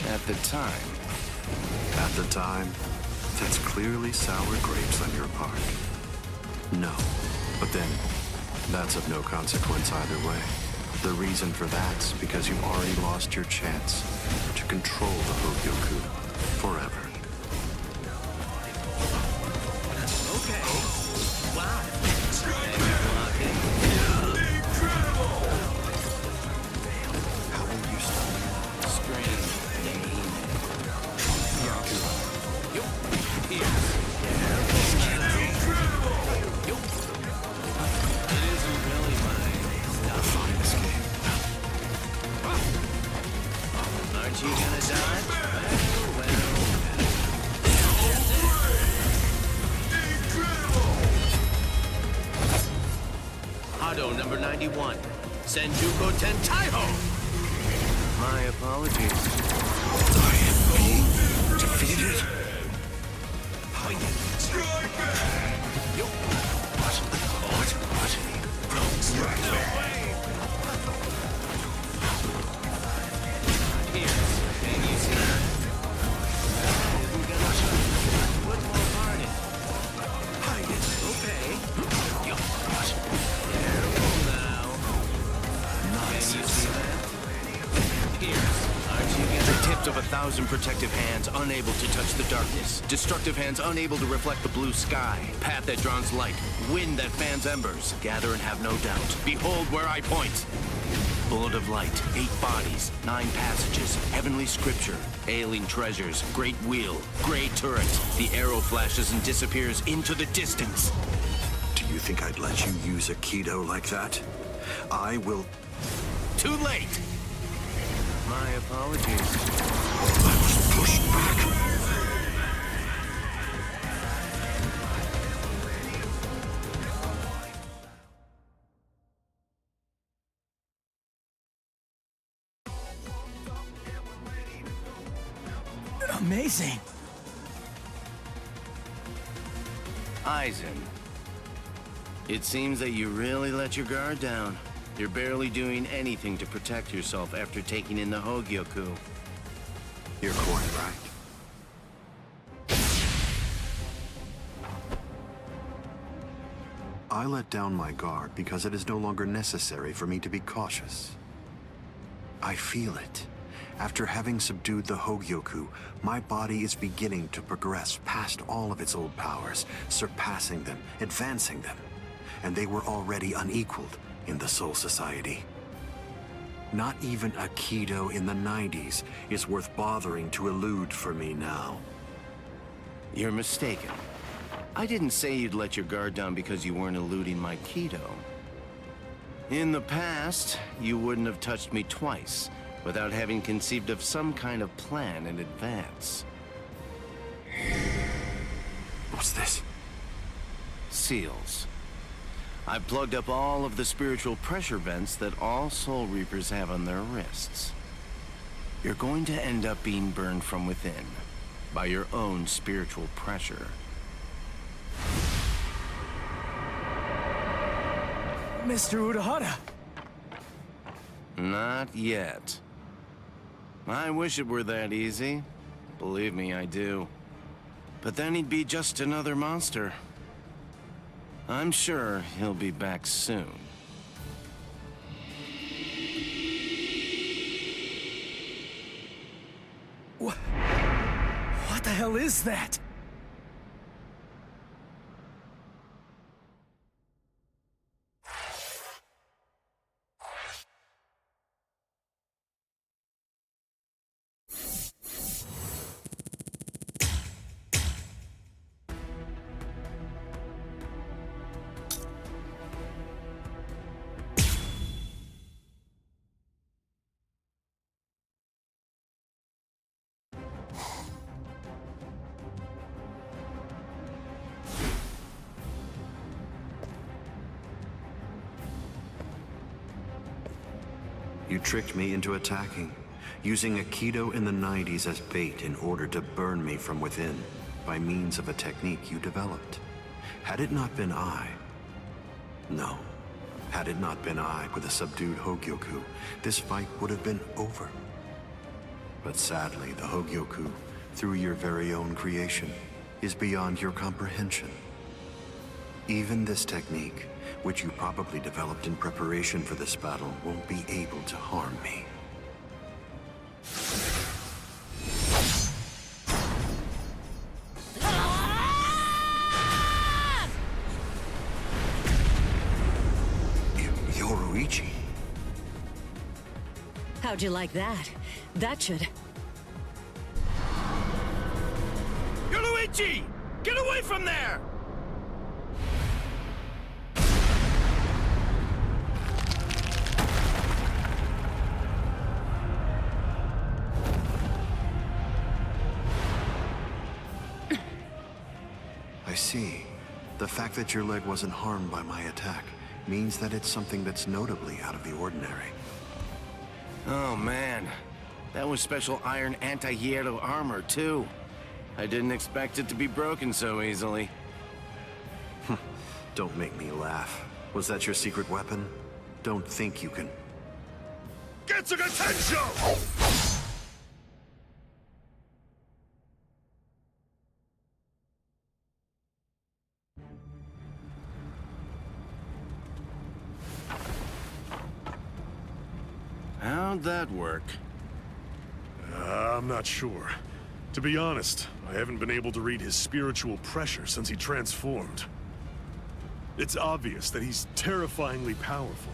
At the time. At the time, that's clearly sour grapes on your part. No, but then, that's of no consequence either way. The reason for that's because you've already lost your chance to control the Hogyoku forever. Okay. Wow. How will you stop? Strange. Aren't you gonna dodge? Hado number 91. Senjuko Tentaiho! My apologies. I am being defeated. Of 1,000 protective hands unable to touch the darkness. Destructive hands unable to reflect the blue sky. Path that draws light. Wind that fans embers. Gather and have no doubt. Behold where I point. Bullet of light. 8 bodies. 9 passages. Heavenly scripture. Ailing treasures. Great wheel. Gray turret. The arrow flashes and disappears into the distance. Do you think I'd let you use a Kido like that? I will... Too late! My apologies. I was pushed back. Amazing. Aizen. It seems that you really let your guard down. You're barely doing anything to protect yourself after taking in the Hogyoku. You're quite right. I let down my guard because it is no longer necessary for me to be cautious. I feel it. After having subdued the Hogyoku, my body is beginning to progress past all of its old powers, surpassing them, advancing them. And they were already unequaled in the Soul Society. Not even a Kido in the 90s is worth bothering to elude for me now. You're mistaken. I didn't say you'd let your guard down because you weren't eluding my Kido. In the past, you wouldn't have touched me twice without having conceived of some kind of plan in advance. What's this? Seals. I plugged up all of the spiritual pressure vents that all Soul Reapers have on their wrists. You're going to end up being burned from within by your own spiritual pressure. Mr. Urahara! Not yet. I wish it were that easy. Believe me, I do. But then he'd be just another monster. I'm sure he'll be back soon. What the hell is that? You tricked me into attacking, using Aikido in the 90s as bait in order to burn me from within by means of a technique you developed. Had it not been I... No. Had it not been I with a subdued Hogyoku, this fight would have been over. But sadly, the Hogyoku, through your very own creation, is beyond your comprehension. Even this technique, which you probably developed in preparation for this battle, won't be able to harm me. Yoruichi. How'd you like that? That should... Yoruichi! Get away from there! I see. The fact that your leg wasn't harmed by my attack means that it's something that's notably out of the ordinary. Oh man, that was special iron anti-hierro armor too. I didn't expect it to be broken so easily. Don't make me laugh. Was that your secret weapon? Don't think you can... Get some attention! How'd that work? I'm not sure. To be honest, I haven't been able to read his spiritual pressure since he transformed. It's obvious that he's terrifyingly powerful,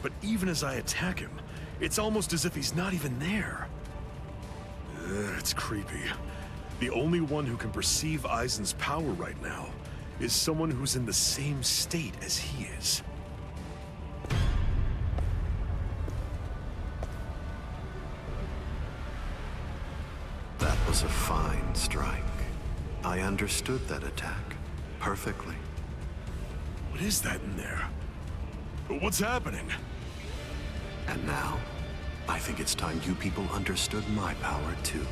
but even as I attack him, it's almost as if he's not even there. It's creepy. The only one who can perceive Aizen's power right now is someone who's in the same state as he is. That was a fine strike. I understood that attack perfectly. What is that in there? What's happening? And now, I think it's time you people understood my power too.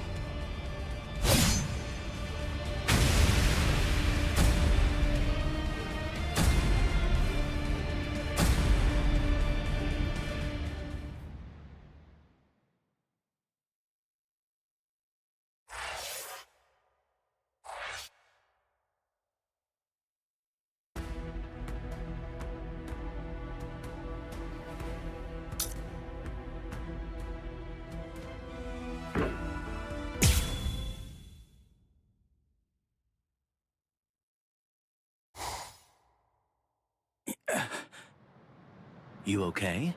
You okay?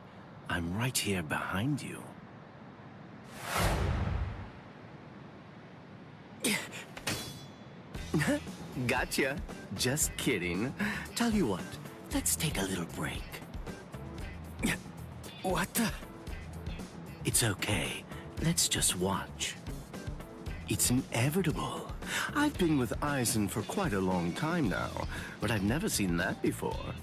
I'm right here behind you. Gotcha. Just kidding. Tell you what, let's take a little break. What the? It's okay. Let's just watch. It's inevitable. I've been with Aizen for quite a long time now, but I've never seen that before.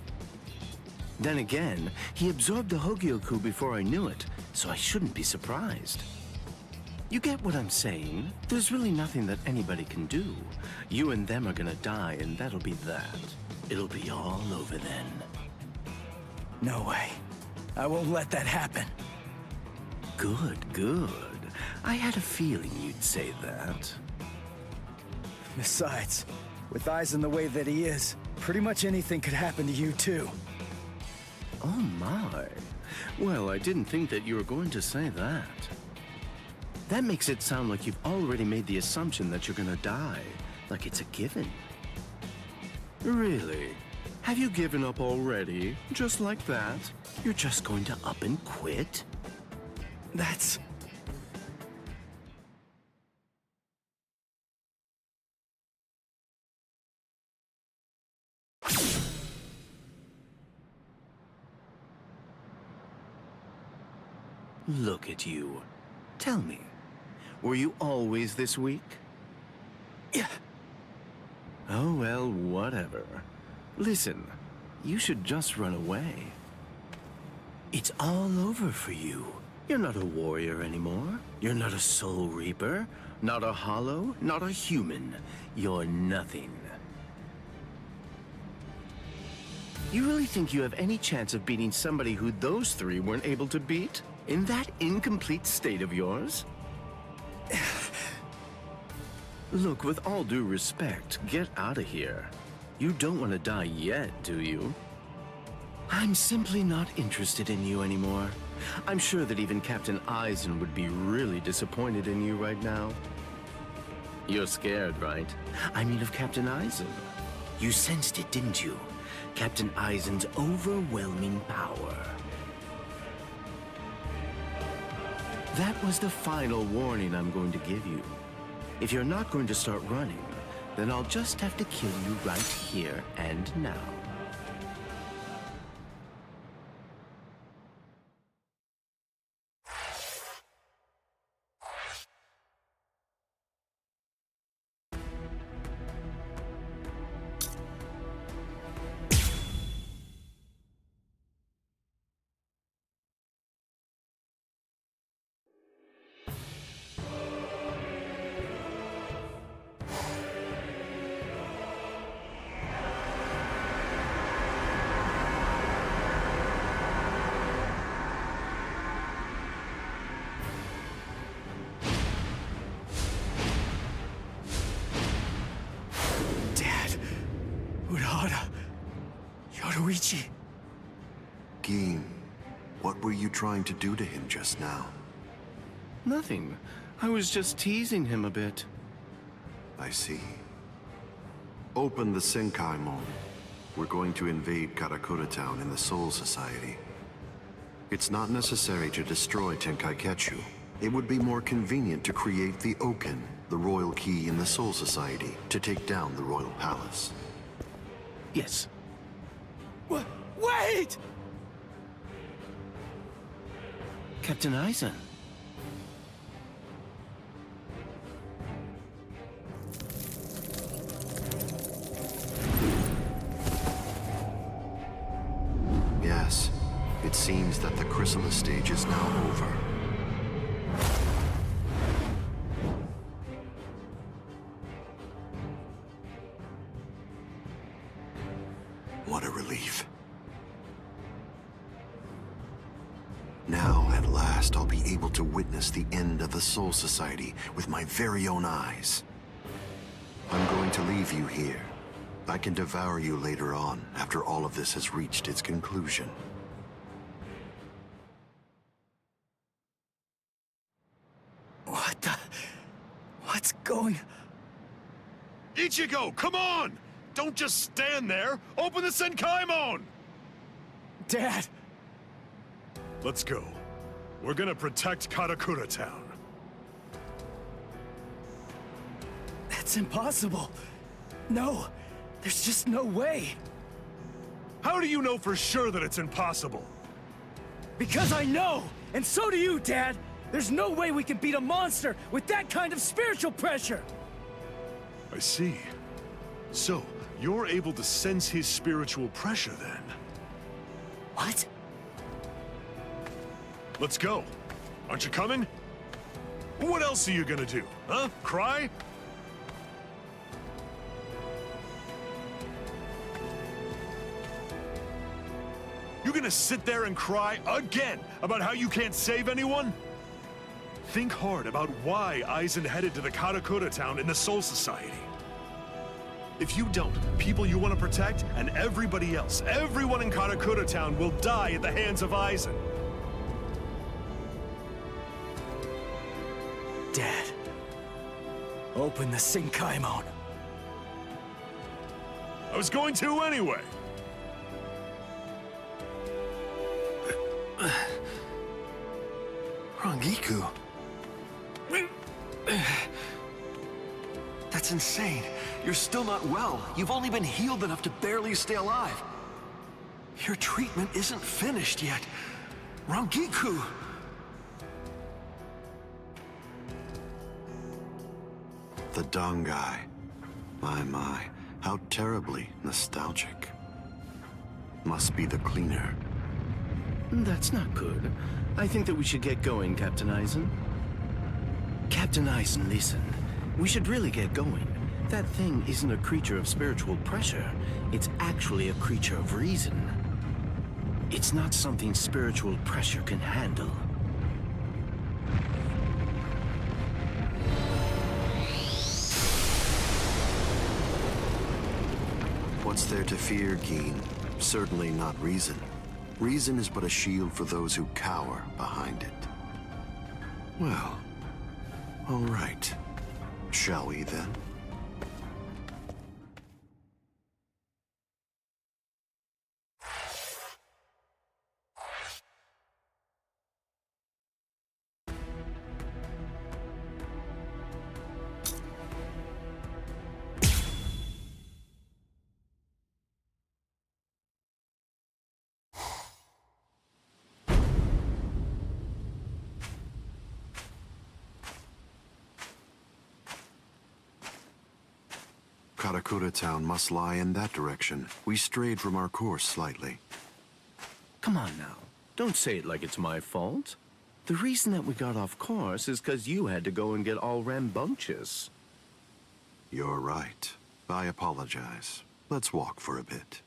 Then again, he absorbed the Hogyoku before I knew it, so I shouldn't be surprised. You get what I'm saying? There's really nothing that anybody can do. You and them are gonna die, and that'll be that. It'll be all over then. No way. I won't let that happen. Good, good. I had a feeling you'd say that. Besides, with Aizen the way that he is, pretty much anything could happen to you too. Oh my. Well, I didn't think that you were going to say that. That makes it sound like you've already made the assumption that you're gonna die, like it's a given. Really? Have you given up already? Just like that? You're just going to up and quit? That's... Look at you. Tell me, were you always this weak? Yeah. Oh, well, whatever. Listen, you should just run away. It's all over for you. You're not a warrior anymore. You're not a soul reaper, not a hollow, not a human. You're nothing. You really think you have any chance of beating somebody who those three weren't able to beat? In that incomplete state of yours? Look, with all due respect, get out of here. You don't want to die yet, do you? I'm simply not interested in you anymore. I'm sure that even Captain Eisen would be really disappointed in you right now. You're scared, right? I mean of Captain Eisen. You sensed it, didn't you? Captain Eisen's overwhelming power. That was the final warning I'm going to give you. If you're not going to start running, then I'll just have to kill you right here and now. Gin, what were you trying to do to him just now? Nothing. I was just teasing him a bit. I see. Open the Senkaimon. We're going to invade Karakura Town in the Soul Society. It's not necessary to destroy Tenkaiketsu. It would be more convenient to create the Oken, the royal key in the Soul Society, to take down the royal palace. Yes. Wait! Captain Eisen. Yes, it seems that the chrysalis stage is now over. What a relief. Now, at last, I'll be able to witness the end of the Soul Society with my very own eyes. I'm going to leave you here. I can devour you later on, after all of this has reached its conclusion. What's going... Ichigo, come on! Don't just stand there! Open the Senkaimon! Dad! Let's go. We're gonna protect Karakura Town. That's impossible. No, there's just no way. How do you know for sure that it's impossible? Because I know! And so do you, Dad! There's no way we can beat a monster with that kind of spiritual pressure! I see. So, you're able to sense his spiritual pressure, then? What? Let's go. Aren't you coming? What else are you gonna do, huh? Cry? You gonna sit there and cry again about how you can't save anyone? Think hard about why Eisen headed to the Karakura Town in the Soul Society. If you don't, people you want to protect and everybody else, everyone in Karakura Town will die at the hands of Eisen. Dad, open the Senkaimon. I was going to anyway. Rangiku. That's insane. You're still not well. You've only been healed enough to barely stay alive. Your treatment isn't finished yet. Rangiku! The Dangai. My, how terribly nostalgic. Must be the cleaner. That's not good. I think that we should get going, Captain Eisen. Captain Eisen, listen. We should really get going. That thing isn't a creature of spiritual pressure. It's actually a creature of reason. It's not something spiritual pressure can handle. What's there to fear, Geen? Certainly not reason. Reason is but a shield for those who cower behind it. Well, all right. Shall we then? Karakura Town must lie in that direction. We strayed from our course slightly. Come on now. Don't say it like it's my fault. The reason that we got off course is because you had to go and get all rambunctious. You're right. I apologize. Let's walk for a bit.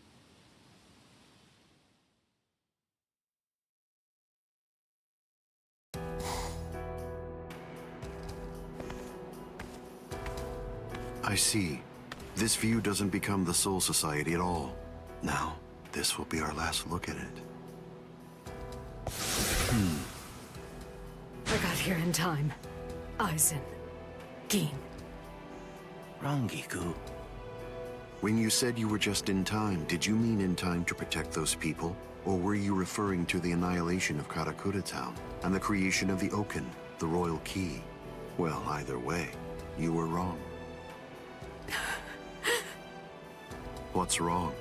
I see. This view doesn't become the Soul Society at all. Now, this will be our last look at it. I got here in time. Eisen. Geen. Rangiku. When you said you were just in time, did you mean in time to protect those people? Or were you referring to the annihilation of Karakura Town and the creation of the Oken, the Royal Key? Well, either way, you were wrong. What's wrong?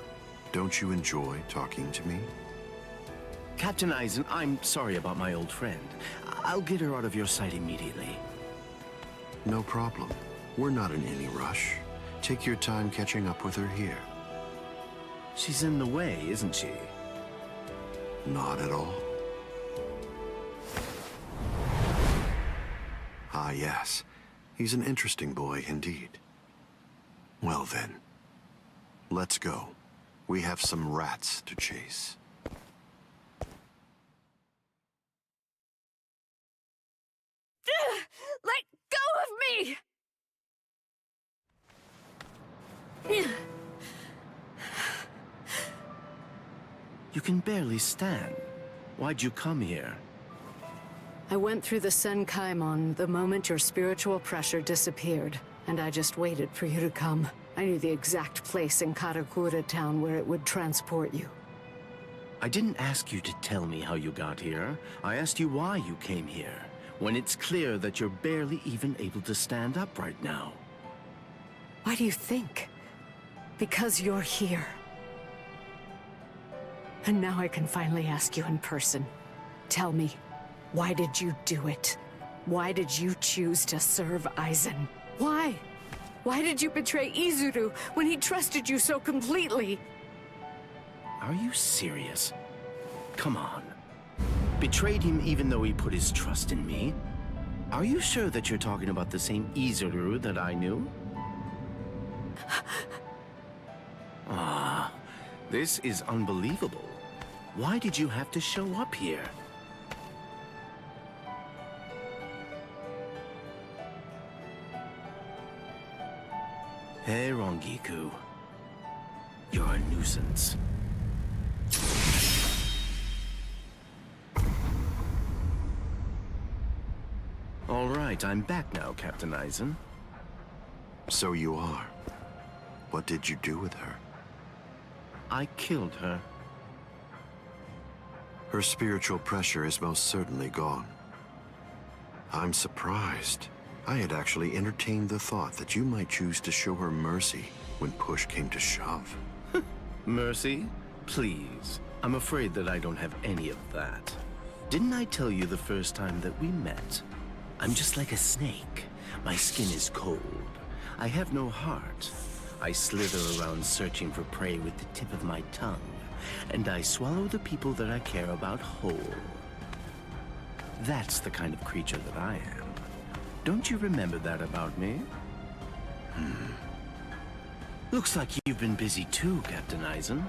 Don't you enjoy talking to me? Captain Eisen, I'm sorry about my old friend. I'll get her out of your sight immediately. No problem. We're not in any rush. Take your time catching up with her here. She's in the way, isn't she? Not at all. Ah, yes. He's an interesting boy indeed. Well then, let's go. We have some rats to chase. Let go of me! You can barely stand. Why'd you come here? I went through the Senkaimon the moment your spiritual pressure disappeared, and I just waited for you to come. I knew the exact place in Karakura Town where it would transport you. I didn't ask you to tell me how you got here. I asked you why you came here, when it's clear that you're barely even able to stand up right now. Why do you think? Because you're here. And now I can finally ask you in person. Tell me, why did you do it? Why did you choose to serve Eisen? Why? Why did you betray Izuru when he trusted you so completely? Are you serious? Come on. Betrayed him even though he put his trust in me? Are you sure that you're talking about the same Izuru that I knew? Ah, this is unbelievable. Why did you have to show up here? Hey, Rangiku. You're a nuisance. All right, I'm back now, Captain Eisen. So you are. What did you do with her? I killed her. Her spiritual pressure is most certainly gone. I'm surprised. I had actually entertained the thought that you might choose to show her mercy when push came to shove. Mercy? Please. I'm afraid that I don't have any of that. Didn't I tell you the first time that we met? I'm just like a snake. My skin is cold. I have no heart. I slither around searching for prey with the tip of my tongue. and I swallow the people that I care about whole. That's the kind of creature that I am. Don't you remember that about me? Looks like you've been busy too, Captain Eisen.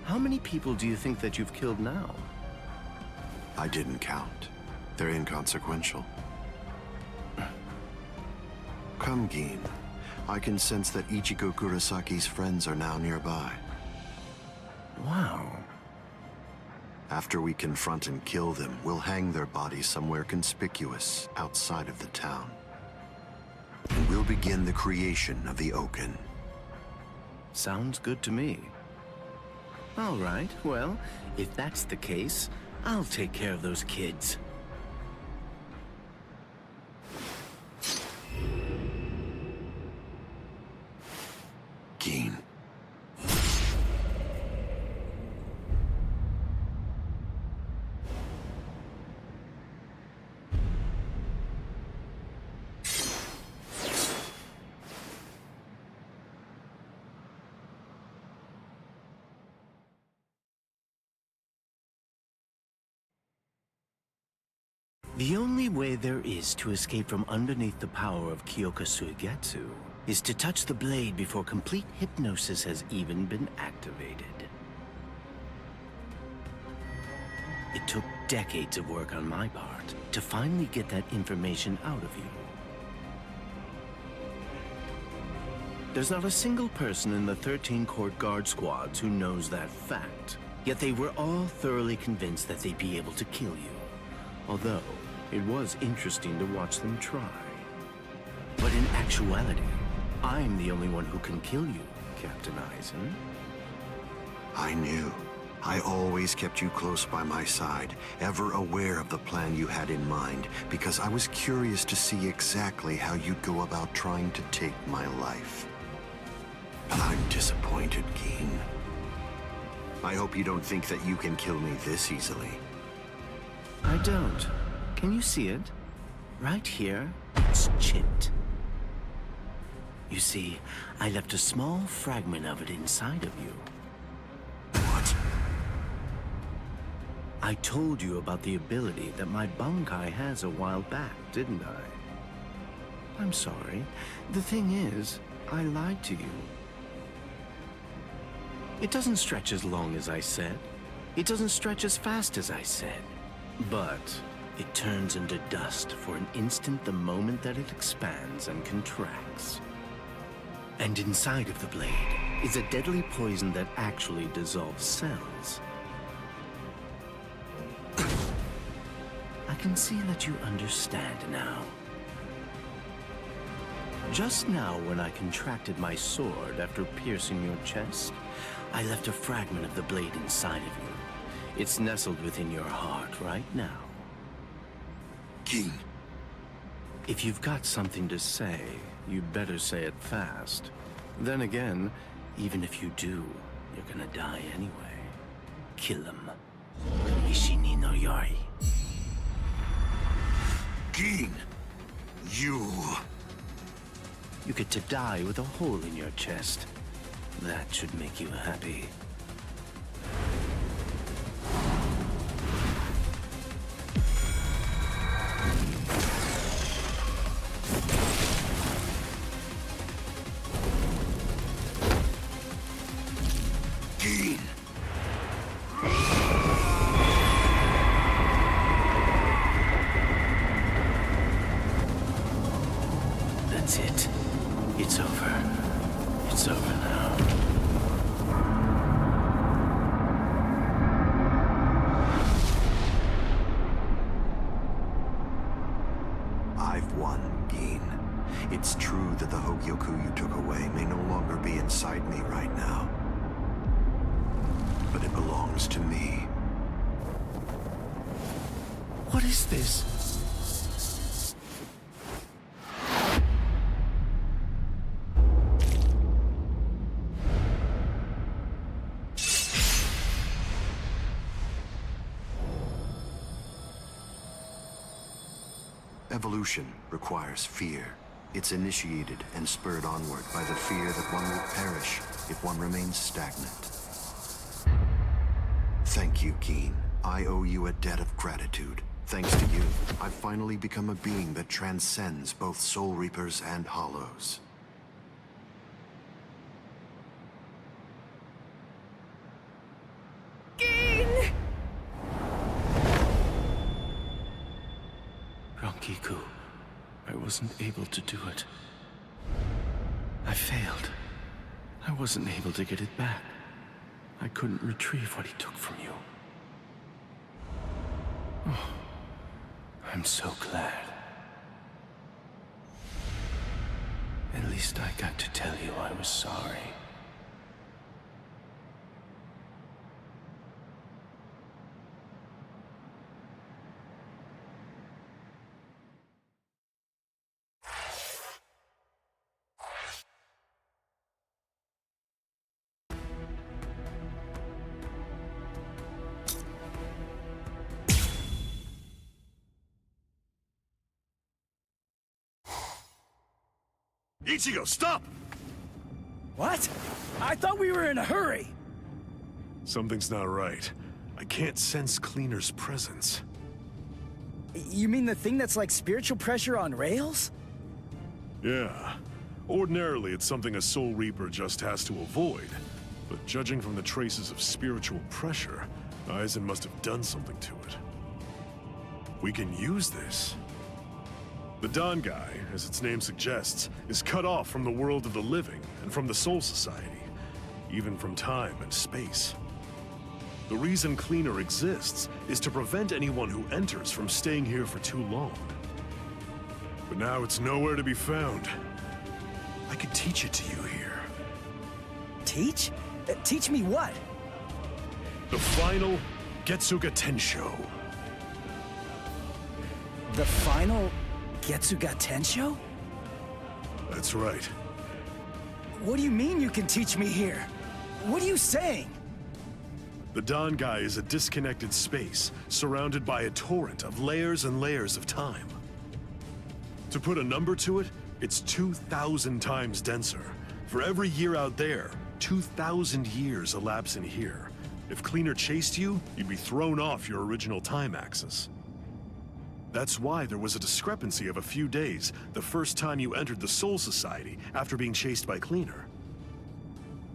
How many people do you think that you've killed now? I didn't count. They're inconsequential. Come, Gin. I can sense that Ichigo Kurosaki's friends are now nearby. Wow. After we confront and kill them, we'll hang their bodies somewhere conspicuous outside of the town. And we'll begin the creation of the Oaken. Sounds good to me. All right, well, if that's the case, I'll take care of those kids. Gin. The only way there is to escape from underneath the power of Kyoka Suigetsu is to touch the blade before complete hypnosis has even been activated. It took decades of work on my part to finally get that information out of you. There's not a single person in the 13 court guard squads who knows that fact, yet they were all thoroughly convinced that they'd be able to kill you. Although, it was interesting to watch them try. But in actuality, I'm the only one who can kill you, Captain Eisen. I knew. I always kept you close by my side, ever aware of the plan you had in mind, because I was curious to see exactly how you'd go about trying to take my life. But I'm disappointed, Gin. I hope you don't think that you can kill me this easily. I don't. Can you see it? Right here, it's chipped. You see, I left a small fragment of it inside of you. What? I told you about the ability that my Bankai has a while back, didn't I? I'm sorry. The thing is, I lied to you. It doesn't stretch as long as I said. It doesn't stretch as fast as I said. But it turns into dust for an instant the moment that it expands and contracts. And inside of the blade is a deadly poison that actually dissolves cells. I can see that you understand now. Just now, when I contracted my sword after piercing your chest, I left a fragment of the blade inside of you. It's nestled within your heart right now. Gin. If you've got something to say, you better say it fast. Then again, even if you do, you're gonna die anyway. Kill him. Kamishini no Yori. Gin! You get to die with a hole in your chest. That should make you happy. That's it. It's over. It's over now. I've won, Gin. It's true that the Hogyoku you took away may no longer be inside me right now. But it belongs to me. What is this? Evolution requires fear. It's initiated and spurred onward by the fear that one will perish if one remains stagnant. Thank you, Keen. I owe you a debt of gratitude. Thanks to you, I've finally become a being that transcends both Soul Reapers and Hollows. Rangiku, I wasn't able to do it. I failed. I wasn't able to get it back. I couldn't retrieve what he took from you. Oh, I'm so glad. At least I got to tell you I was sorry. Ichigo, stop! What? I thought we were in a hurry. Something's not right. I can't sense Cleaner's presence. You mean the thing that's like spiritual pressure on rails? Yeah. Ordinarily, it's something a Soul Reaper just has to avoid. But judging from the traces of spiritual pressure, Aizen must have done something to it. We can use this. The Dangai, as its name suggests, is cut off from the world of the living and from the Soul Society, even from time and space. The reason Cleaner exists is to prevent anyone who enters from staying here for too long. But now it's nowhere to be found. I could teach it to you here. Teach? Teach me what? The final Getsuga Tensho. The final Getsuga Tensho? That's right. What do you mean you can teach me here? What are you saying? The Dangai is a disconnected space, surrounded by a torrent of layers and layers of time. To put a number to it, it's 2,000 times denser. For every year out there, 2,000 years elapse in here. If Cleaner chased you, you'd be thrown off your original time axis. That's why there was a discrepancy of a few days the first time you entered the Soul Society after being chased by Cleaner.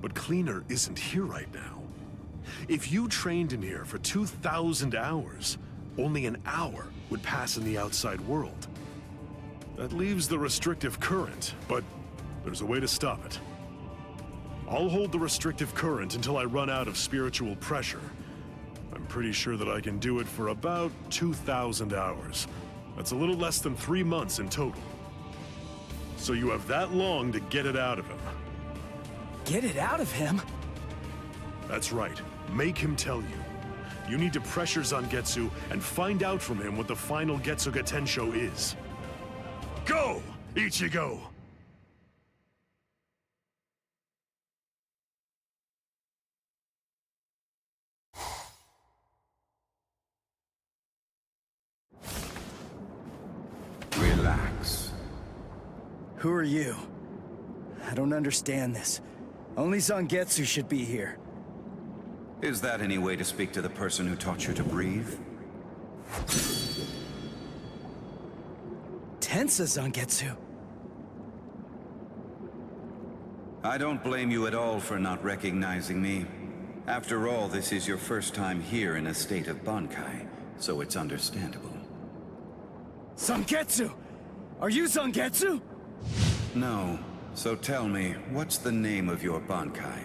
But Cleaner isn't here right now. If you trained in here for 2,000 hours, only an hour would pass in the outside world. That leaves the restrictive current, but there's a way to stop it. I'll hold the restrictive current until I run out of spiritual pressure. I'm pretty sure that I can do it for about 2,000 hours. That's a little less than 3 months in total. So you have that long to get it out of him. Get it out of him? That's right. Make him tell you. You need to pressure Zangetsu and find out from him what the final Getsuga Tensho is. Go, Ichigo! Relax. Who are you? I don't understand this. Only Zangetsu should be here. Is that any way to speak to the person who taught you to breathe? Tensa Zangetsu. I don't blame you at all for not recognizing me. After all, this is your first time here in a state of Bankai, so it's understandable. Zangetsu! Are you Zangetsu? No. So tell me, what's the name of your Bankai?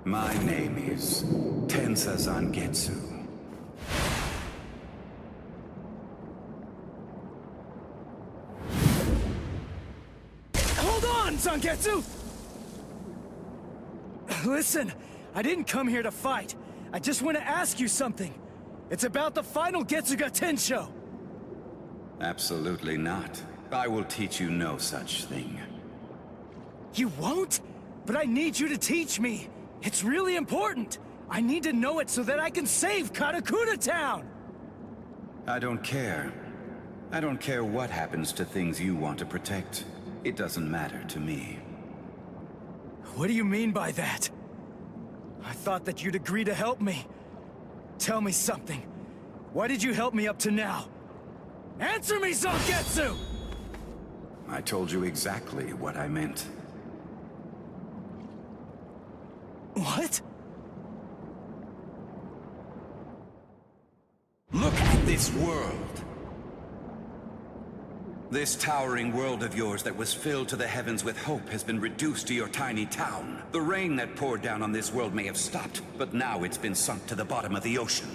My name is Tensa Zangetsu. Hold on, Zangetsu! Listen, I didn't come here to fight. I just want to ask you something. It's about the final Getsuga Tensho. Absolutely not. I will teach you no such thing. You won't? But I need you to teach me. It's really important. I need to know it so that I can save Karakura Town! I don't care. I don't care what happens to things you want to protect. It doesn't matter to me. What do you mean by that? I thought that you'd agree to help me. Tell me something. Why did you help me up to now? Answer me, Zangetsu! I told you exactly what I meant. What? Look at this world. This towering world of yours that was filled to the heavens with hope has been reduced to your tiny town. The rain that poured down on this world may have stopped, but now it's been sunk to the bottom of the ocean.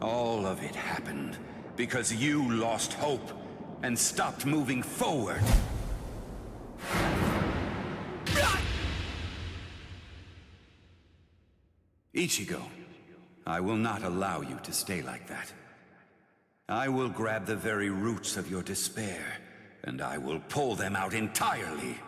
All of it happened because you lost hope and stopped moving forward. Ichigo, I will not allow you to stay like that. I will grab the very roots of your despair, and I will pull them out entirely.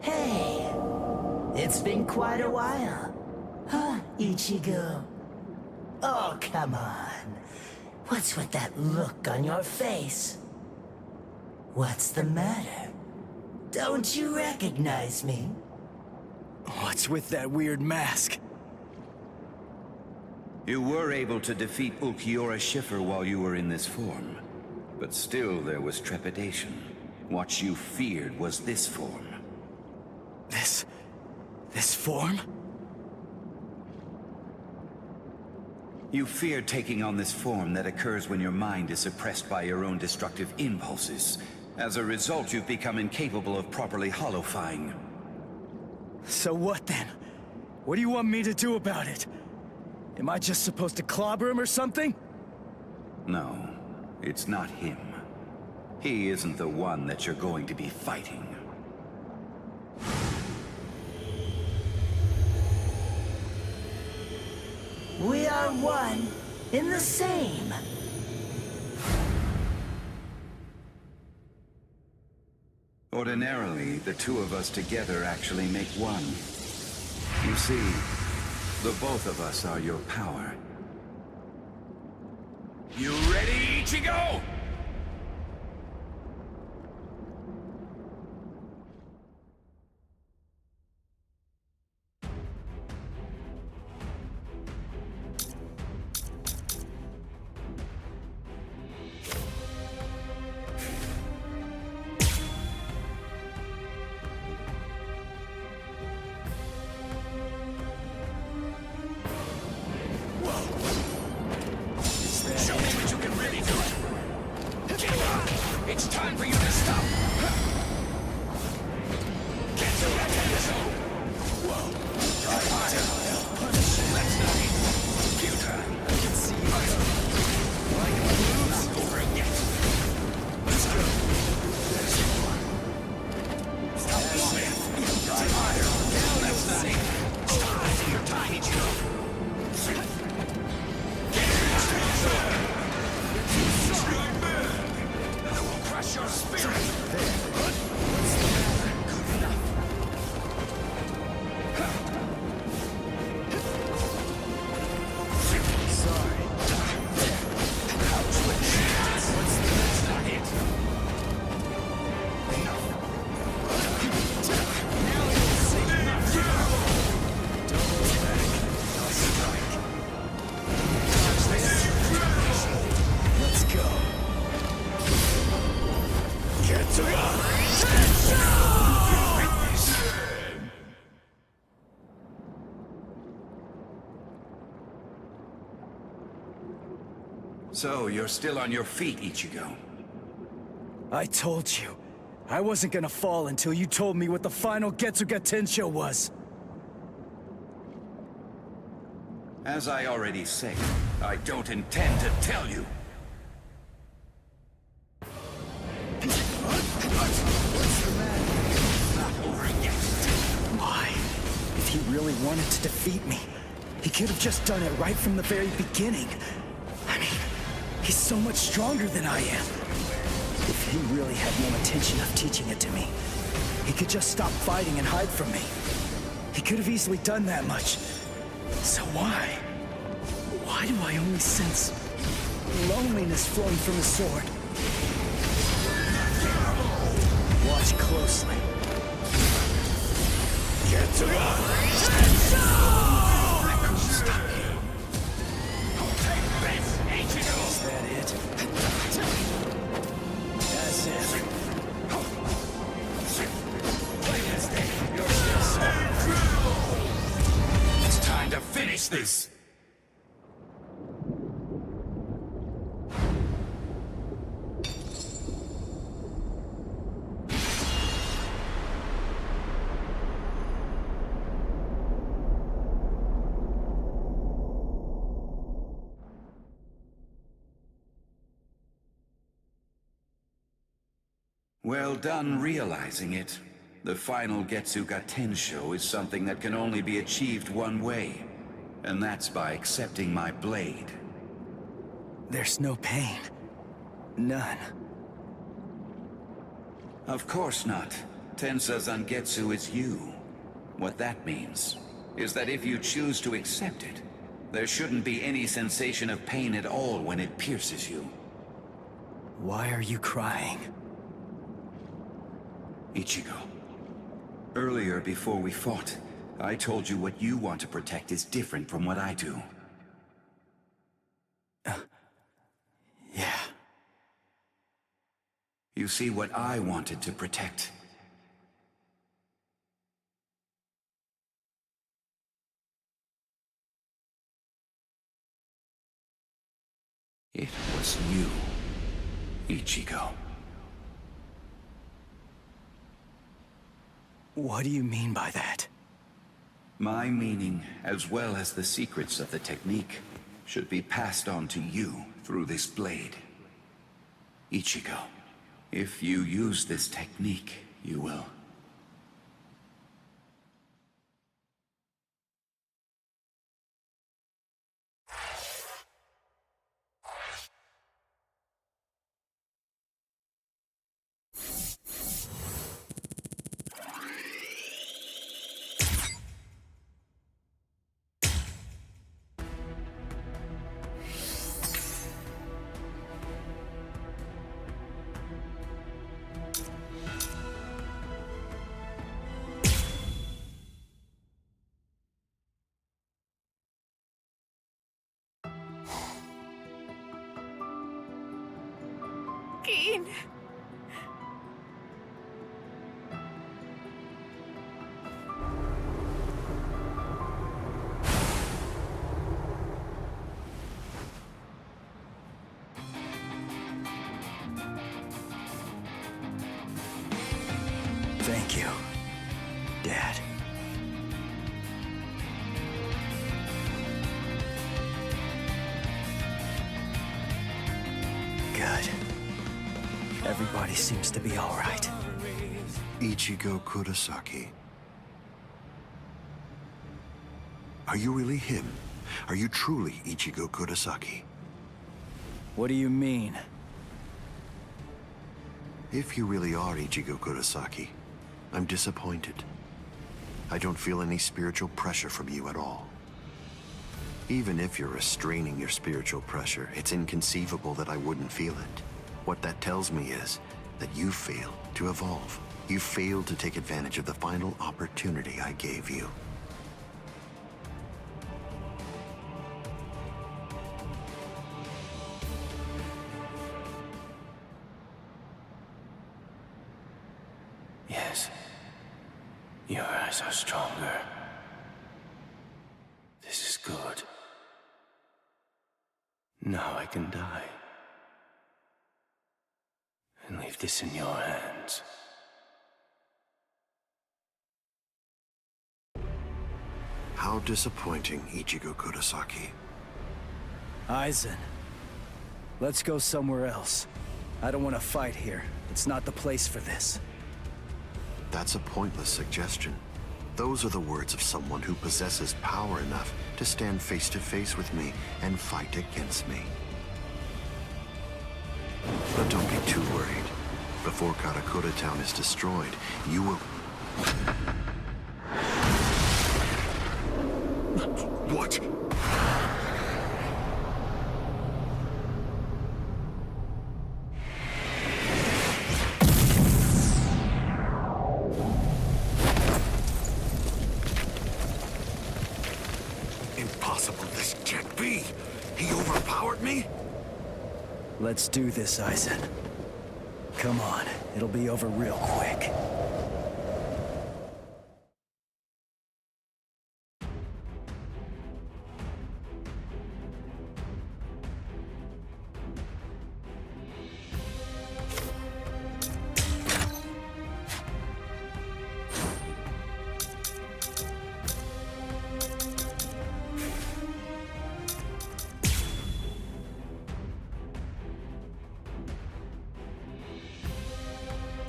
Hey, it's been quite a while. Huh, Ichigo? Oh, come on. What's with that look on your face? What's the matter? Don't you recognize me? What's with that weird mask? You were able to defeat Ulquiorra Schiffer while you were in this form. But still there was trepidation. What you feared was this form. This form? You fear taking on this form that occurs when your mind is suppressed by your own destructive impulses. As a result, you've become incapable of properly holofying. So what then? What do you want me to do about it? Am I just supposed to clobber him or something? No, it's not him. He isn't the one that you're going to be fighting. We are one in the same. Ordinarily, the two of us together actually make one. You see, the both of us are your power. You ready, Ichigo? It's time for you to stop! Get to that episode! Whoa! Try harder! Let's not hit! Futile! I can see you go. Like my moves? Not over yet! Let's go! There's one. Stop moving! Try harder! Let's not hit! Stop wasting your time, Ichigo! Get in the crush your spirit! What's the matter? Good enough. Sorry. Ouch with that. What's the next not hit? Enough. Now you'll see enough. Double back. I'll strike. Let's go. Get to So, you're still on your feet, Ichigo. I told you. I wasn't gonna fall until you told me what the final Getsuga Tensho was. As I already said, I don't intend to tell you. What's the matter? Not over yet. Why? If he really wanted to defeat me, he could have just done it right from the very beginning. I mean, he's so much stronger than I am. If he really had no intention of teaching it to me, he could just stop fighting and hide from me. He could have easily done that much. So why? Why do I only sense loneliness flowing from the sword? Watch closely. Get to Is that it? That's it. It's time to finish this! Well done realizing it. The final Getsuga Tensho is something that can only be achieved one way, and that's by accepting my blade. There's no pain. None. Of course not. Tensa Zangetsu is you. What that means is that if you choose to accept it, there shouldn't be any sensation of pain at all when it pierces you. Why are you crying? Ichigo, earlier before we fought, I told you what you want to protect is different from what I do. Yeah. You see, what I wanted to protect. It was you, Ichigo. What do you mean by that? My meaning, as well as the secrets of the technique, should be passed on to you through this blade. Ichigo, if you use this technique, you will. Keen. Thank you, Dad. Good. Everybody seems to be all right. Ichigo Kurosaki. Are you really him? Are you truly Ichigo Kurosaki? What do you mean? If you really are Ichigo Kurosaki, I'm disappointed. I don't feel any spiritual pressure from you at all. Even if you're restraining your spiritual pressure, it's inconceivable that I wouldn't feel it. What that tells me is that you failed to evolve. You failed to take advantage of the final opportunity I gave you. Yes. Your eyes are stronger. This is good. Now I can die. And leave this in your hands. How disappointing, Ichigo Kurosaki. Aizen, let's go somewhere else. I don't want to fight here. It's not the place for this. That's a pointless suggestion. Those are the words of someone who possesses power enough to stand face to face with me and fight against me. But don't be too worried. Before Karakura Town is destroyed, you will... What? me? Let's do this, Aizen. Come on, it'll be over real quick.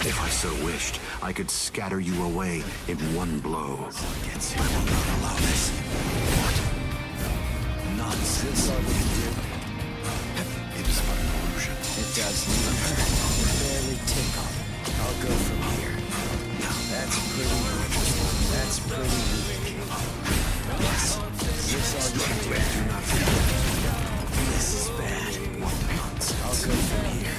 If I so wished, I could scatter you away in one blow. I will not allow this. What? Nonsense. All we can do. It is but an illusion. It doesn't even hurt. Barely tickle. I'll go from here. That's pretty weak. That's pretty weak. Yes. This all you can do. Do not forget. This is bad. What nonsense. I'll go from here.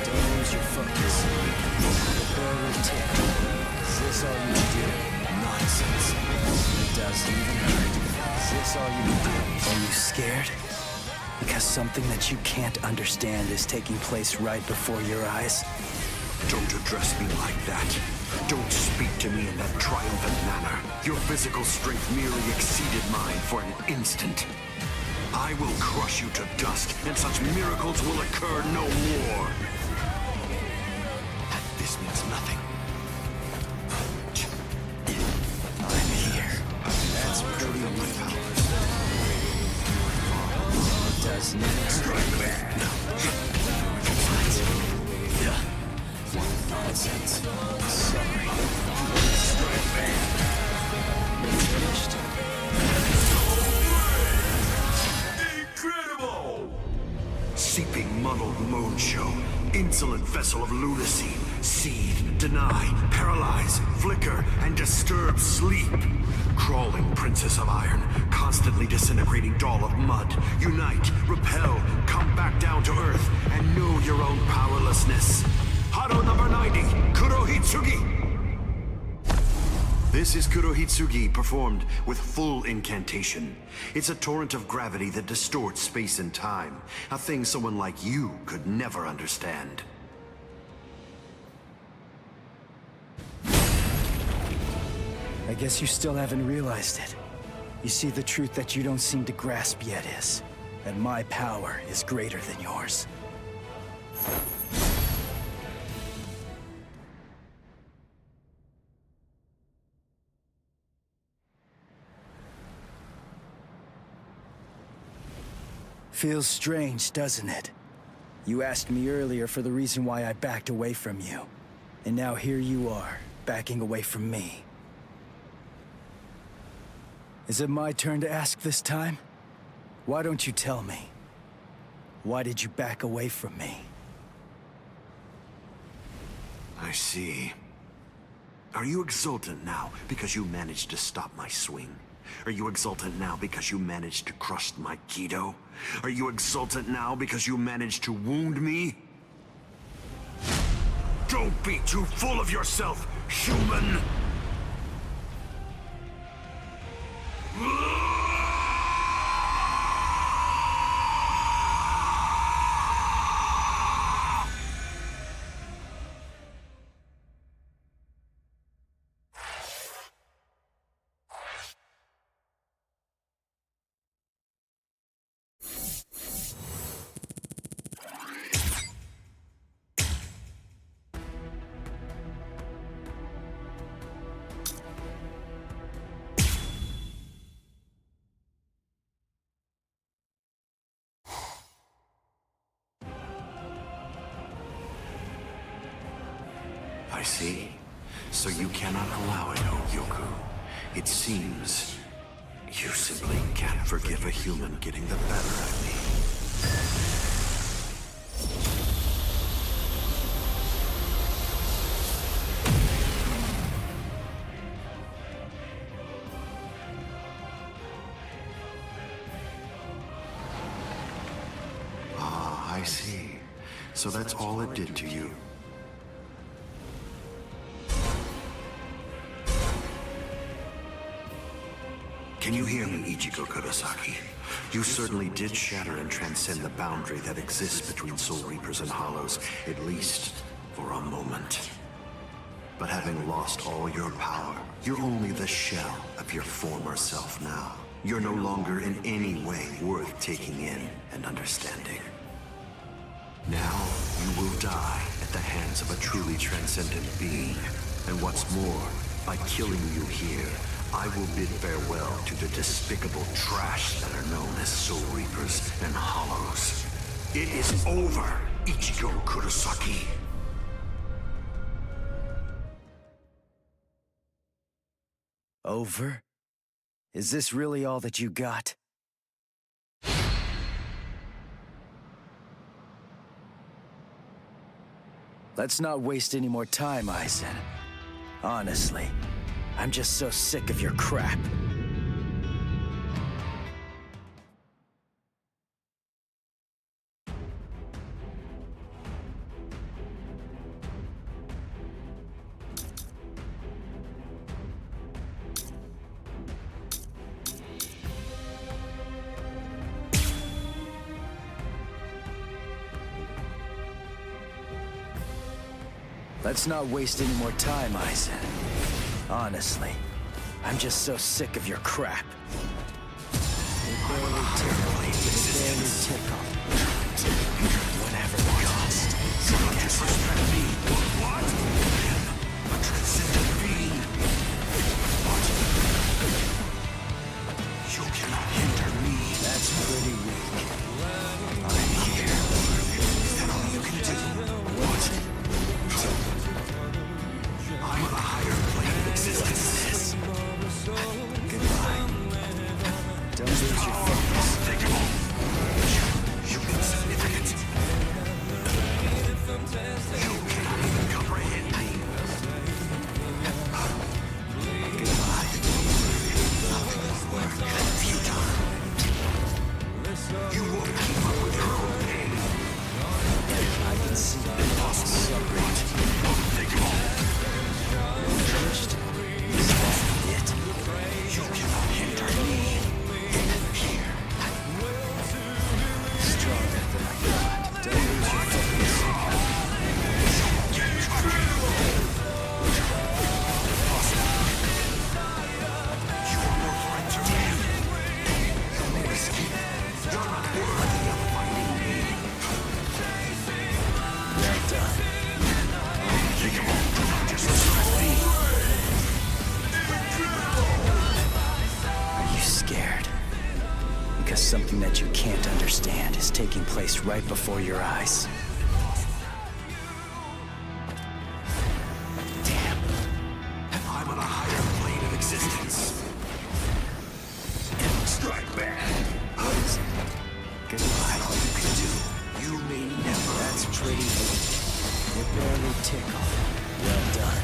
Don't lose your focus. Barely tickle. Is this all you can do? Nonsense. It doesn't even hurt. Is this all you can do? Are you scared? Because something that you can't understand is taking place right before your eyes? Don't address me like that. Don't speak to me in that triumphant manner. Your physical strength merely exceeded mine for an instant. I will crush you to dust, and such miracles will occur no more. This means nothing. I'm here. That's pretty weak. It doesn't hurt. Nonsense. Sorry. You're finished. Seeping, muddled moon show, insolent vessel of lunacy, seethe, deny, paralyze, flicker, and disturb sleep. Crawling princess of iron, constantly disintegrating doll of mud. Unite, repel, come back down to earth, and know your own powerlessness. Hado number 90, Kurohitsugi! This is Kurohitsugi performed with full incantation. It's a torrent of gravity that distorts space and time, a thing someone like you could never understand. I guess you still haven't realized it. You see, the truth that you don't seem to grasp yet is that my power is greater than yours. Feels strange, doesn't it? You asked me earlier for the reason why I backed away from you. And now here you are, backing away from me. Is it my turn to ask this time? Why don't you tell me? Why did you back away from me? I see. Are you exultant now because you managed to stop my swing? Are you exultant now because you managed to crush my Kido? Are you exultant now because you managed to wound me? Don't be too full of yourself, human! I see. So you cannot allow it, Yoku. It seems you simply can't forgive a human getting the better of me. Ah, I see. So that's all it did to you. Can you hear me, Ichigo Kurosaki? You certainly did shatter and transcend the boundary that exists between Soul Reapers and Hollows, at least for a moment. But having lost all your power, you're only the shell of your former self now. You're no longer in any way worth taking in and understanding. Now, you will die at the hands of a truly transcendent being. And what's more, by killing you here, I will bid farewell to the despicable trash that are known as Soul Reapers and Hollows. It is over, Ichigo Kurosaki. Over? Is this really all that you got? Let's not waste any more time, Aizen. Honestly, I'm just so sick of your crap. Let's not waste any more time, Aizen. Honestly, I'm just so sick of your crap. Whatever the cost. You disrespect me. What? A transcendent being. What? You cannot hinder me. That's pretty weak. I'm here. Is that all you can do? What? I'm on a higher plane of existence. Goodbye. Don't lose your focus. You insignificant. You cannot even comprehend me. Goodbye. Futile. You won't keep up with your own pain. I can see impossible. Unthinkable. Finished? Is that it? You cannot hinder me. Here. Stronger than I thought. Don't lose your focus. You are no threat to me. You're not worthy of fighting me. Well done. Unthinkable. Do not disrespect me. Are you scared? Because something that you can't understand is taking place right before your eyes. Damn. I'm on a higher plane of existence. Strike back. What is it? Goodbye. All you can do. You may never. That's pretty weak. You're barely tickled. Well done.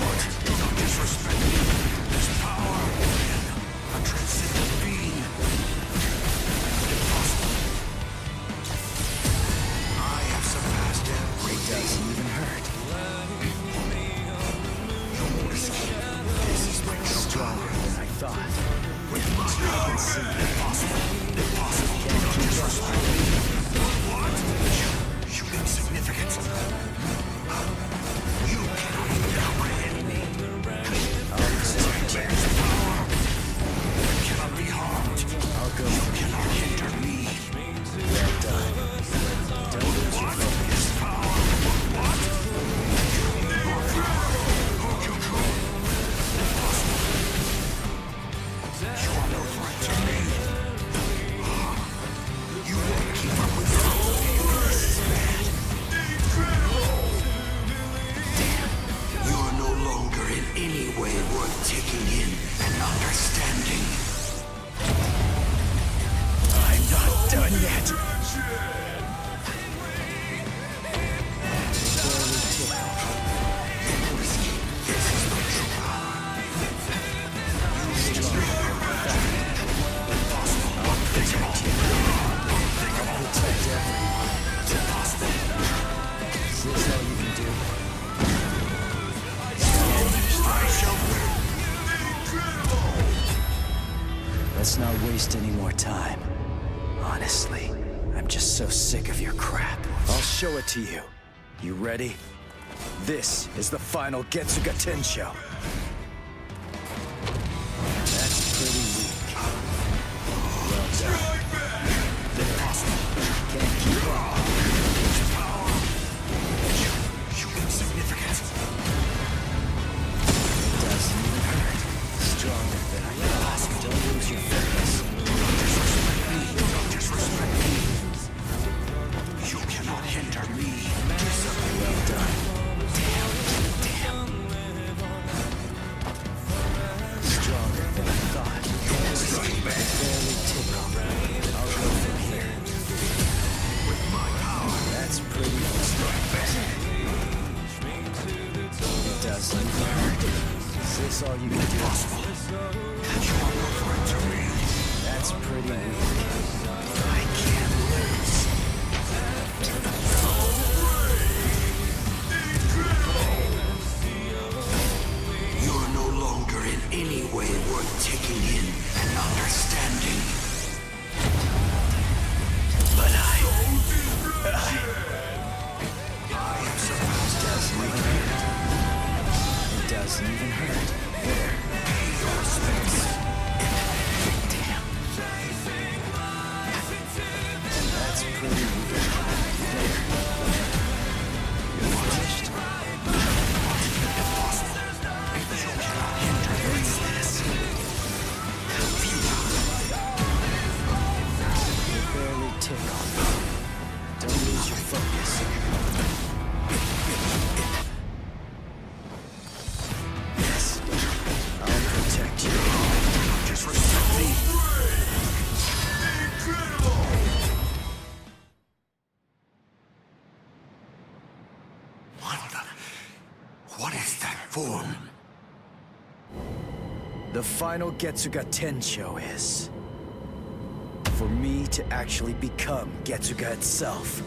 What? Don't disrespect me. There's power in a transcendent being. Impossible. I have surpassed every It doesn't even hurt. You won't escape. This is my Stronger than I thought. with my power. Impossible. Impossible. Don't disrespect me. What? You insignificant. You cannot even comprehend me. I'll protect you. There's power. It cannot be harmed. I'll go waste any more time. Honestly, I'm just so sick of your crap. I'll show it to you. You ready? This is the final Getsuga Tensho. That's pretty weak. Well done. Impossible. Can't keep up. You insignificant. It doesn't even hurt. Stronger than I thought. Don't lose your focus. Disrespect me. Don't disrespect me. You cannot hinder me. Well done. Damn. Stronger than I thought. Barely tickle. I'll go from here. With my power. That's pretty It doesn't hurt. Is this all you can do? Possible. You are referring to me. That's pretty weak. I can't lose. You're no longer in any way worth taking in and understanding. But I am surprised. It doesn't even hurt. There, pay your respects. Damn. That's pretty weak. There. You're finished. Impossible. You cannot hinder this. You barely tickle. Don't lose your focus. Yes. I'll protect you. Disrespect me. What is that form? The final Getsuga Tensho is for me to actually become Getsuga itself.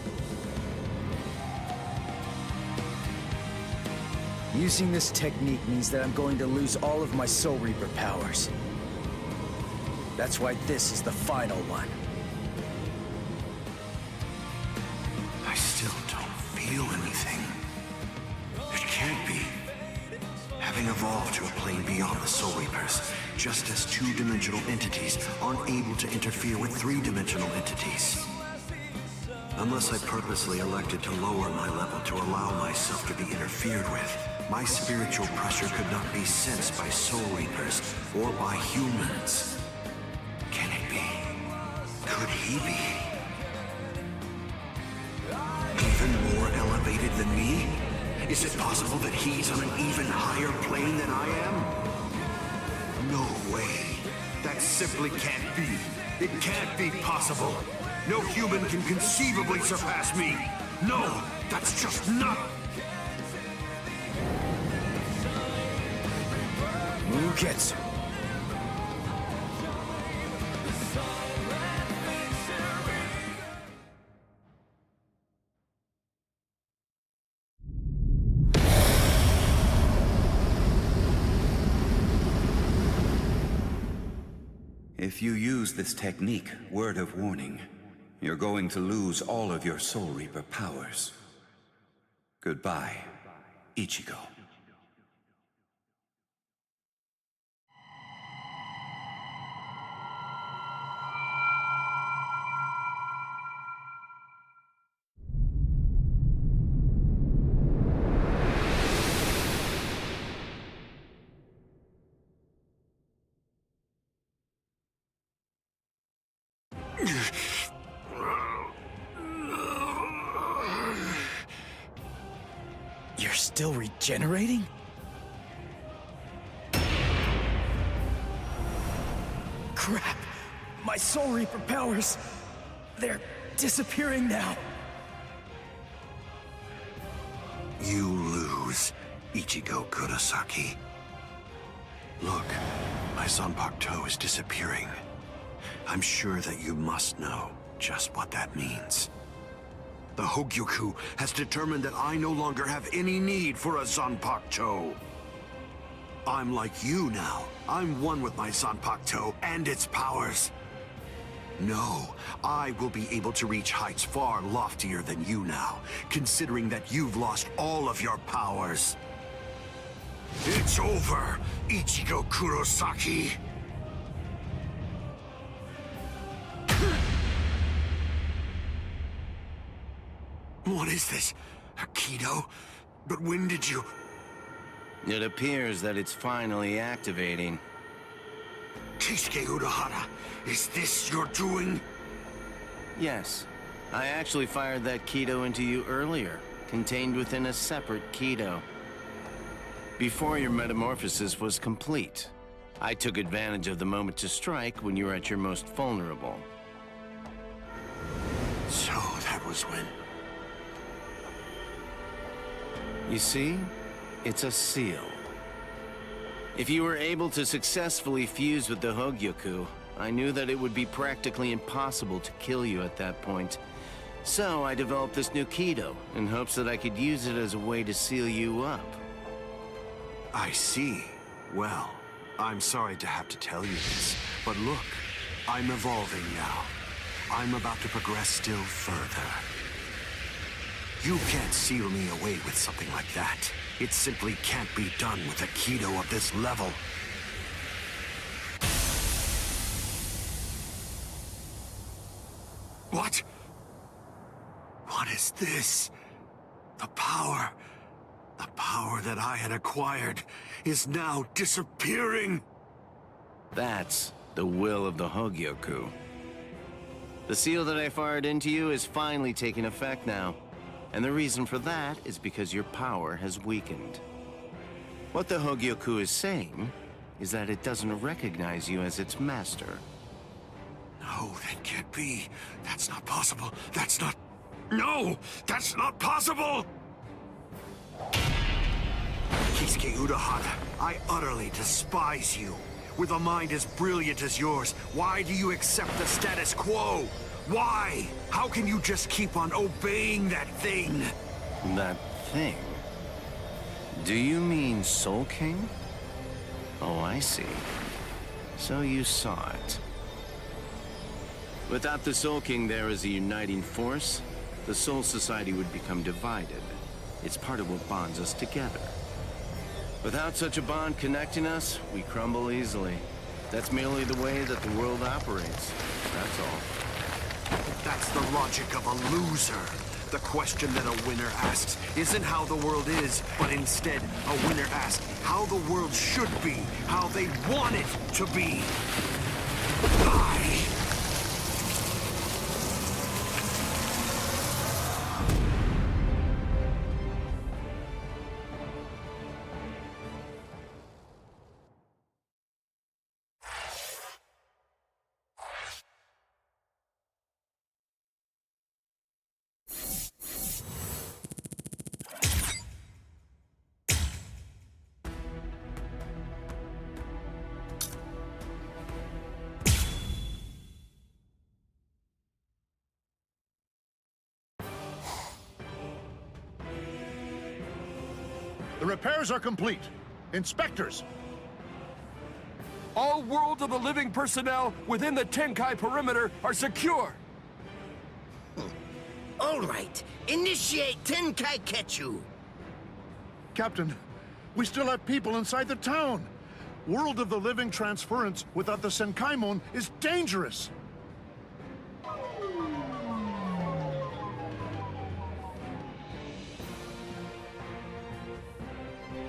Using this technique means that I'm going to lose all of my Soul Reaper powers. That's why this is the final one. I still don't feel anything. It can't be. Having evolved to a plane beyond the Soul Reapers, just as two-dimensional entities aren't able to interfere with three-dimensional entities. Unless I purposely elected to lower my level to allow myself to be interfered with, my spiritual pressure could not be sensed by Soul Reapers or by humans. Can it be? Could he be? Even more elevated than me? Is it possible that he's on an even higher plane than I am? No way. That simply can't be. It can't be possible. No human can conceivably surpass me. No, that's just not... Mugetsu. If you use this technique, word of warning, you're going to lose all of your Soul Reaper powers. Goodbye, Ichigo. You're still regenerating? Crap! My Soul Reaper powers! They're disappearing now! You lose, Ichigo Kurosaki. Look, my Zanpakuto is disappearing. I'm sure that you must know just what that means. The Hogyoku has determined that I no longer have any need for a Zanpakuto. I'm like you now. I'm one with my Zanpakuto and its powers. No, I will be able to reach heights far loftier than you now, considering that you've lost all of your powers. It's over, Ichigo Kurosaki! What is this? A Kido? But when did you... It appears that it's finally activating. Keisuke Urahara, is this your doing? Yes. I actually fired that Kido into you earlier, contained within a separate Kido. Before your metamorphosis was complete, I took advantage of the moment to strike when you were at your most vulnerable. So that was when... You see? It's a seal. If you were able to successfully fuse with the Hogyoku, I knew that it would be practically impossible to kill you at that point. So I developed this new Kido, in hopes that I could use it as a way to seal you up. I see. Well, I'm sorry to have to tell you this, but look, I'm evolving now. I'm about to progress still further. You can't seal me away with something like that. It simply can't be done with a Kido of this level. What? What is this? The power that I had acquired is now disappearing. That's the will of the Hogyoku. The seal that I fired into you is finally taking effect now. And the reason for that is because your power has weakened. What the Hogyoku is saying is that it doesn't recognize you as its master. No, that can't be. That's not possible. That's not... No! That's not possible! Keisuke Urahara, I utterly despise you. With a mind as brilliant as yours, why do you accept the status quo? Why? How can you just keep on obeying that thing? That thing? Do you mean Soul King? Oh, I see. So you saw it. Without the Soul King there as a uniting force, the Soul Society would become divided. It's part of what bonds us together. Without such a bond connecting us, we crumble easily. That's merely the way that the world operates. That's all. That's the logic of a loser. The question that a winner asks isn't how the world is, but instead, a winner asks how the world should be, how they want it to be. The repairs are complete. Inspectors! All World of the Living personnel within the Tenkai perimeter are secure. All right. Initiate Tenkai Ketchu. Captain, we still have people inside the town. World of the Living transference without the Senkaimon is dangerous.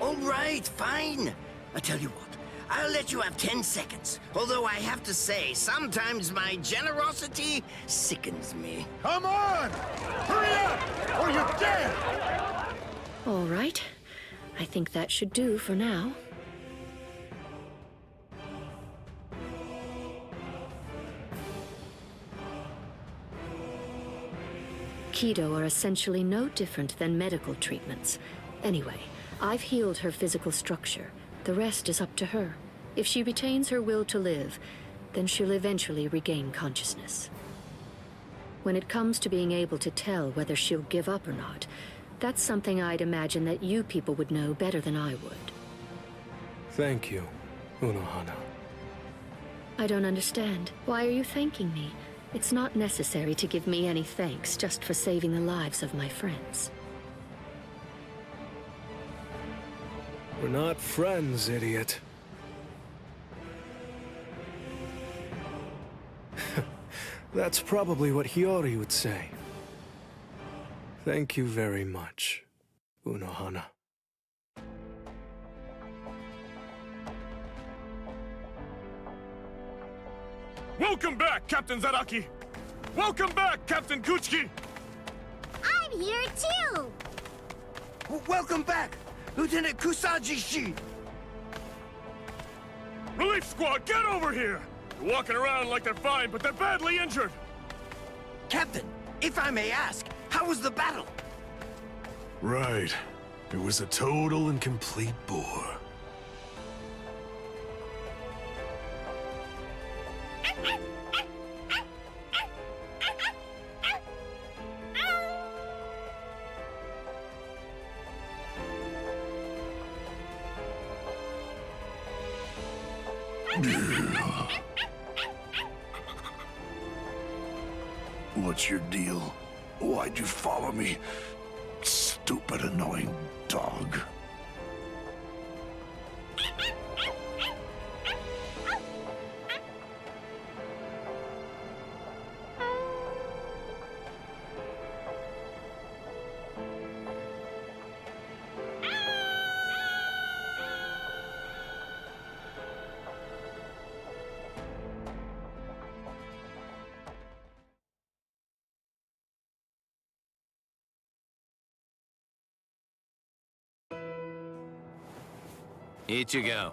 All right, fine. I tell you what, I'll let you have 10 seconds. Although I have to say, sometimes my generosity sickens me. Come on! Hurry up, or you're dead! All right. I think that should do for now. Kido are essentially no different than medical treatments. Anyway, I've healed her physical structure. The rest is up to her. If she retains her will to live, then she'll eventually regain consciousness. When it comes to being able to tell whether she'll give up or not, that's something I'd imagine that you people would know better than I would. Thank you, Unohana. I don't understand. Why are you thanking me? It's not necessary to give me any thanks just for saving the lives of my friends. We're not friends, idiot. That's probably what Hiyori would say. Thank you very much, Unohana. Welcome back, Captain Zaraki! Welcome back, Captain Kuchiki! I'm here too! Welcome back, Lieutenant Kusaji-shi! Relief squad, get over here! They're walking around like they're fine, but they're badly injured! Captain, if I may ask, how was the battle? Right. It was a total and complete bore. What's your deal? Why'd you follow me? Stupid, annoying dog. Ichigo.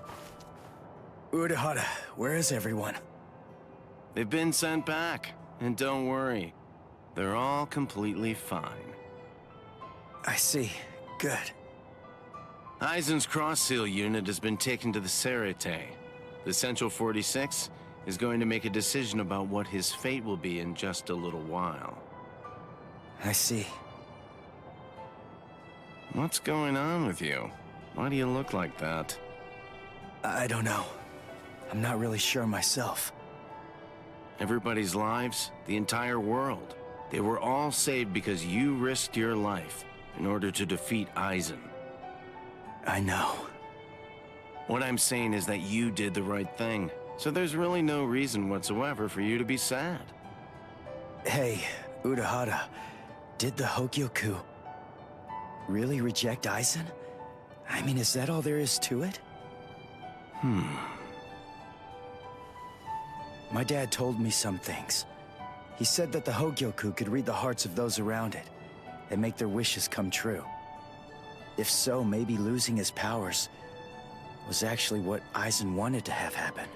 Urahara, where is everyone? They've been sent back. And don't worry, they're all completely fine. I see. Good. Aizen's cross-seal unit has been taken to the Serite. The Central 46 is going to make a decision about what his fate will be in just a little while. I see. What's going on with you? Why do you look like that? I don't know. I'm not really sure myself. Everybody's lives, the entire world, they were all saved because you risked your life in order to defeat Aizen. I know. What I'm saying is that you did the right thing, so there's really no reason whatsoever for you to be sad. Hey, Urahara, did the Hogyoku really reject Aizen? I mean, is that all there is to it? My dad told me some things. He said that the Hogyoku could read the hearts of those around it and make their wishes come true. If so, maybe losing his powers was actually what Aizen wanted to have happen.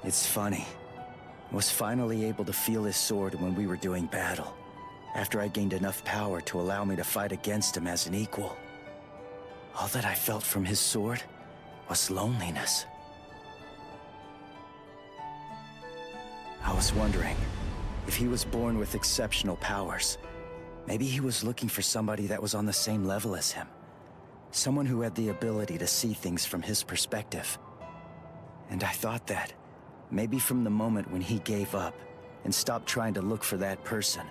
It's funny. I was finally able to feel his sword when we were doing battle, after I gained enough power to allow me to fight against him as an equal. All that I felt from his sword was loneliness. I was wondering, if he was born with exceptional powers, maybe he was looking for somebody that was on the same level as him. Someone who had the ability to see things from his perspective. And I thought that, maybe from the moment when he gave up and stopped trying to look for that person,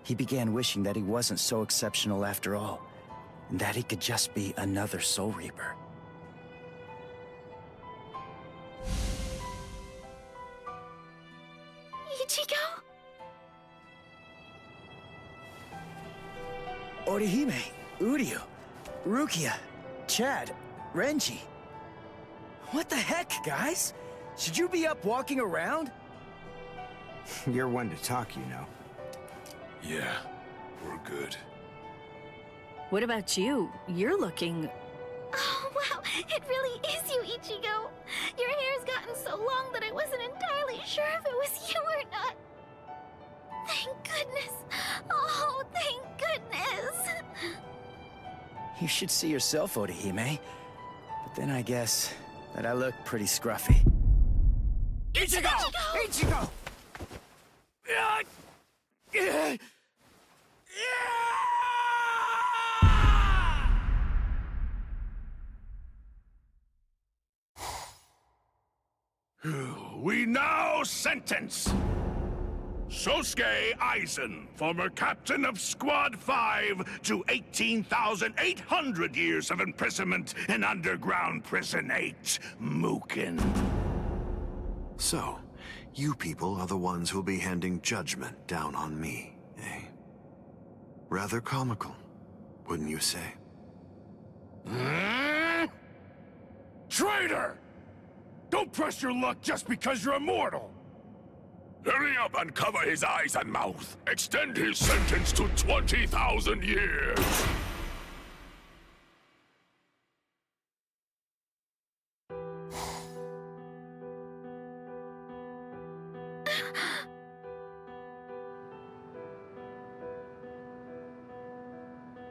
he began wishing that he wasn't so exceptional after all, and that he could just be another Soul Reaper. Ichigo? Orihime, Uryu, Rukia, Chad, Renji. What the heck, guys? Should you be up walking around? You're one to talk, you know. Yeah, we're good. What about you? You're looking... Oh, wow, it really is you, Ichigo. Your hair's gotten so long that I wasn't entirely sure if it was you or not. Thank goodness. Oh, thank goodness. You should see yourself, Orihime. But then I guess that I look pretty scruffy. Ichigo! Ichigo! We now sentence Sosuke Aizen, former captain of Squad 5, to 18,800 years of imprisonment in Underground Prison 8, Mukin. So, you people are the ones who'll be handing judgment down on me, eh? Rather comical, wouldn't you say? Traitor! Don't press your luck just because you're immortal! Hurry up and cover his eyes and mouth. Extend his sentence to 20,000 years.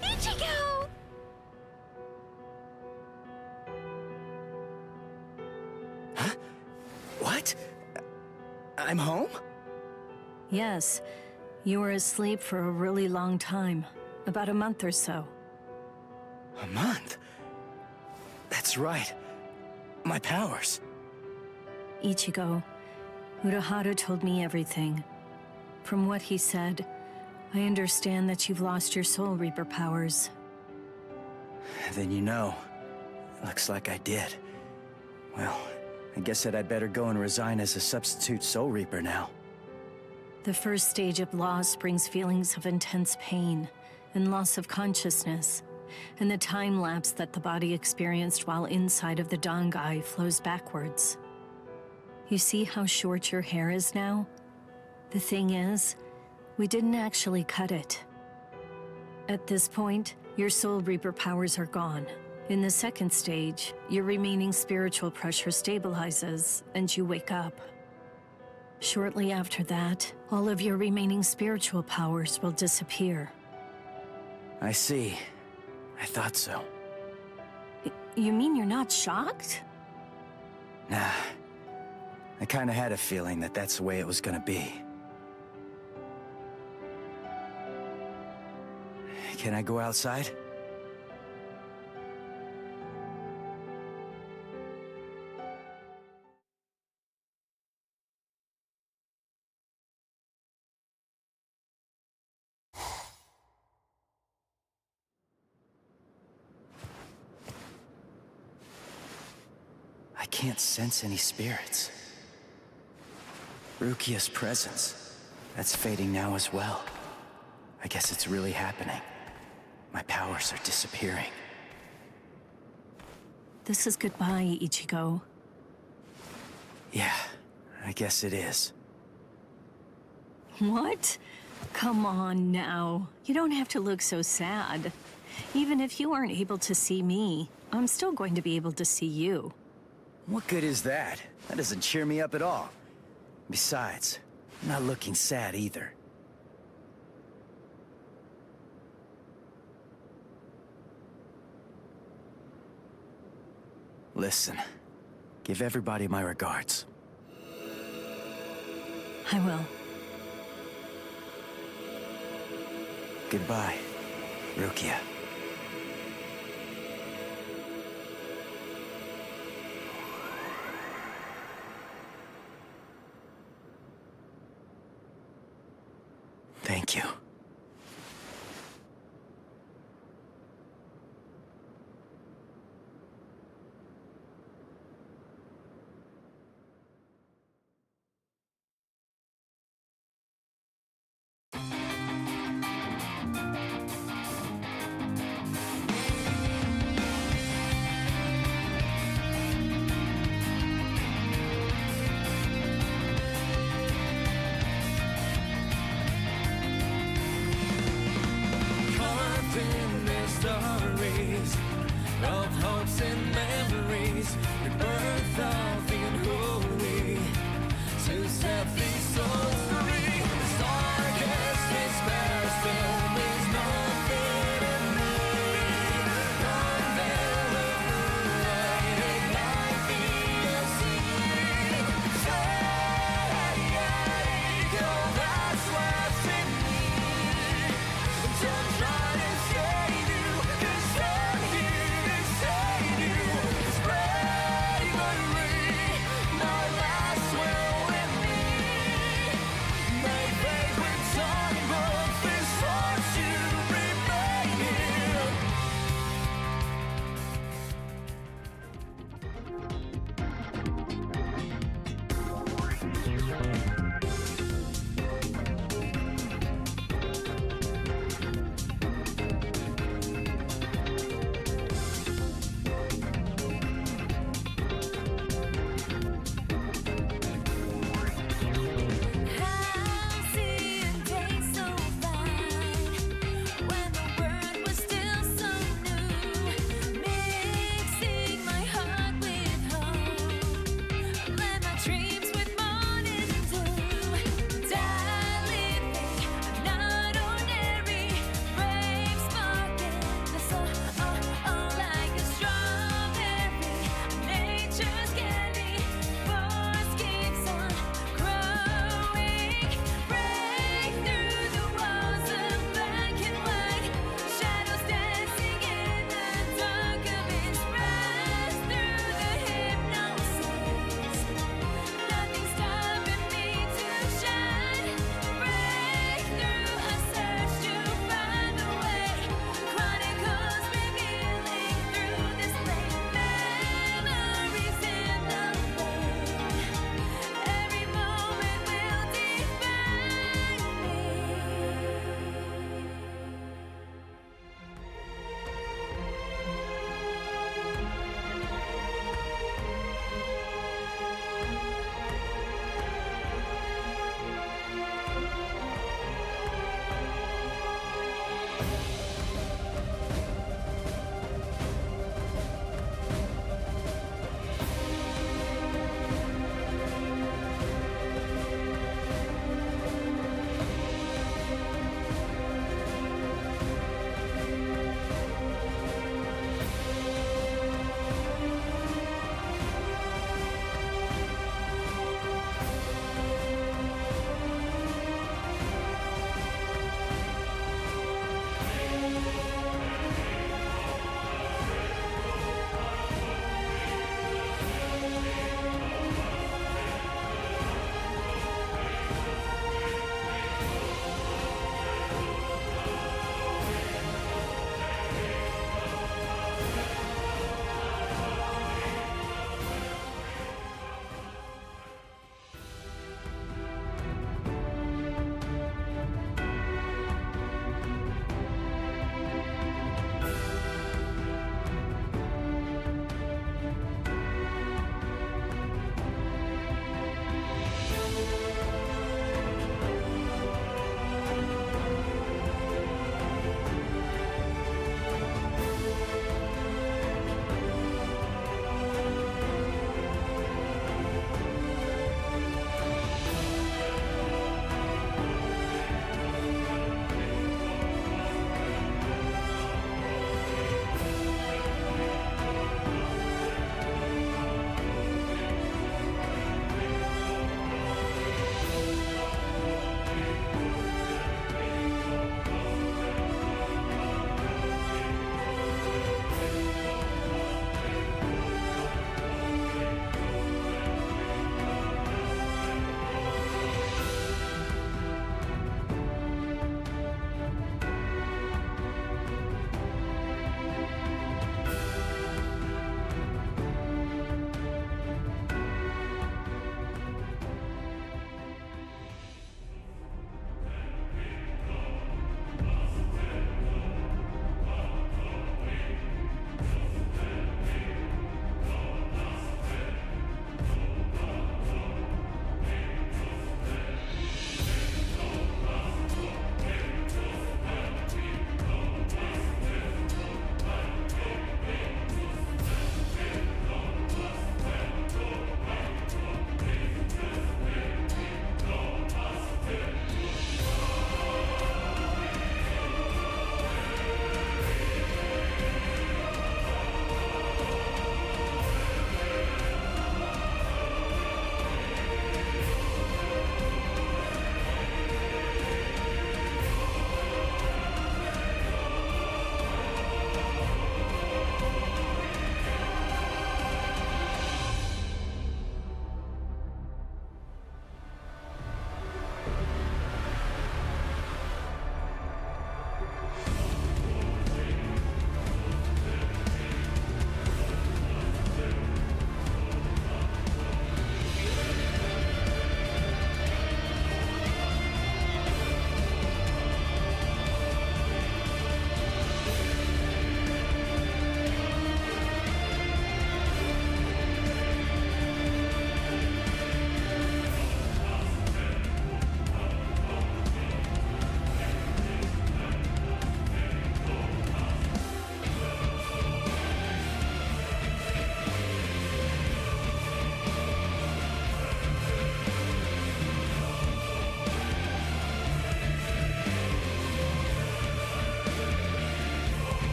Ichigo! Huh? What? I'm home? Yes. You were asleep for a really long time. About a month or so. A month? That's right. My powers. Ichigo, Urahara told me everything. From what he said, I understand that you've lost your Soul Reaper powers. Then you know. Looks like I did. Well, I guess that I'd better go and resign as a substitute Soul Reaper now. The first stage of loss brings feelings of intense pain and loss of consciousness, and the time lapse that the body experienced while inside of the Dangai flows backwards. You see how short your hair is now? The thing is, we didn't actually cut it. At this point, your Soul Reaper powers are gone. In the second stage, your remaining spiritual pressure stabilizes, and you wake up. Shortly after that, all of your remaining spiritual powers will disappear. I see. I thought so. You mean you're not shocked? Nah. I kinda had a feeling that that's the way it was gonna be. Can I go outside? I can't sense any spirits. Rukia's presence, that's fading now as well. I guess it's really happening. My powers are disappearing. This is goodbye, Ichigo. Yeah, I guess it is. What? Come on now. You don't have to look so sad. Even if you aren't able to see me, I'm still going to be able to see you. What good is that? That doesn't cheer me up at all. Besides, I'm not looking sad either. Listen, give everybody my regards. I will. Goodbye, Rukia. Thank you.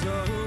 slow.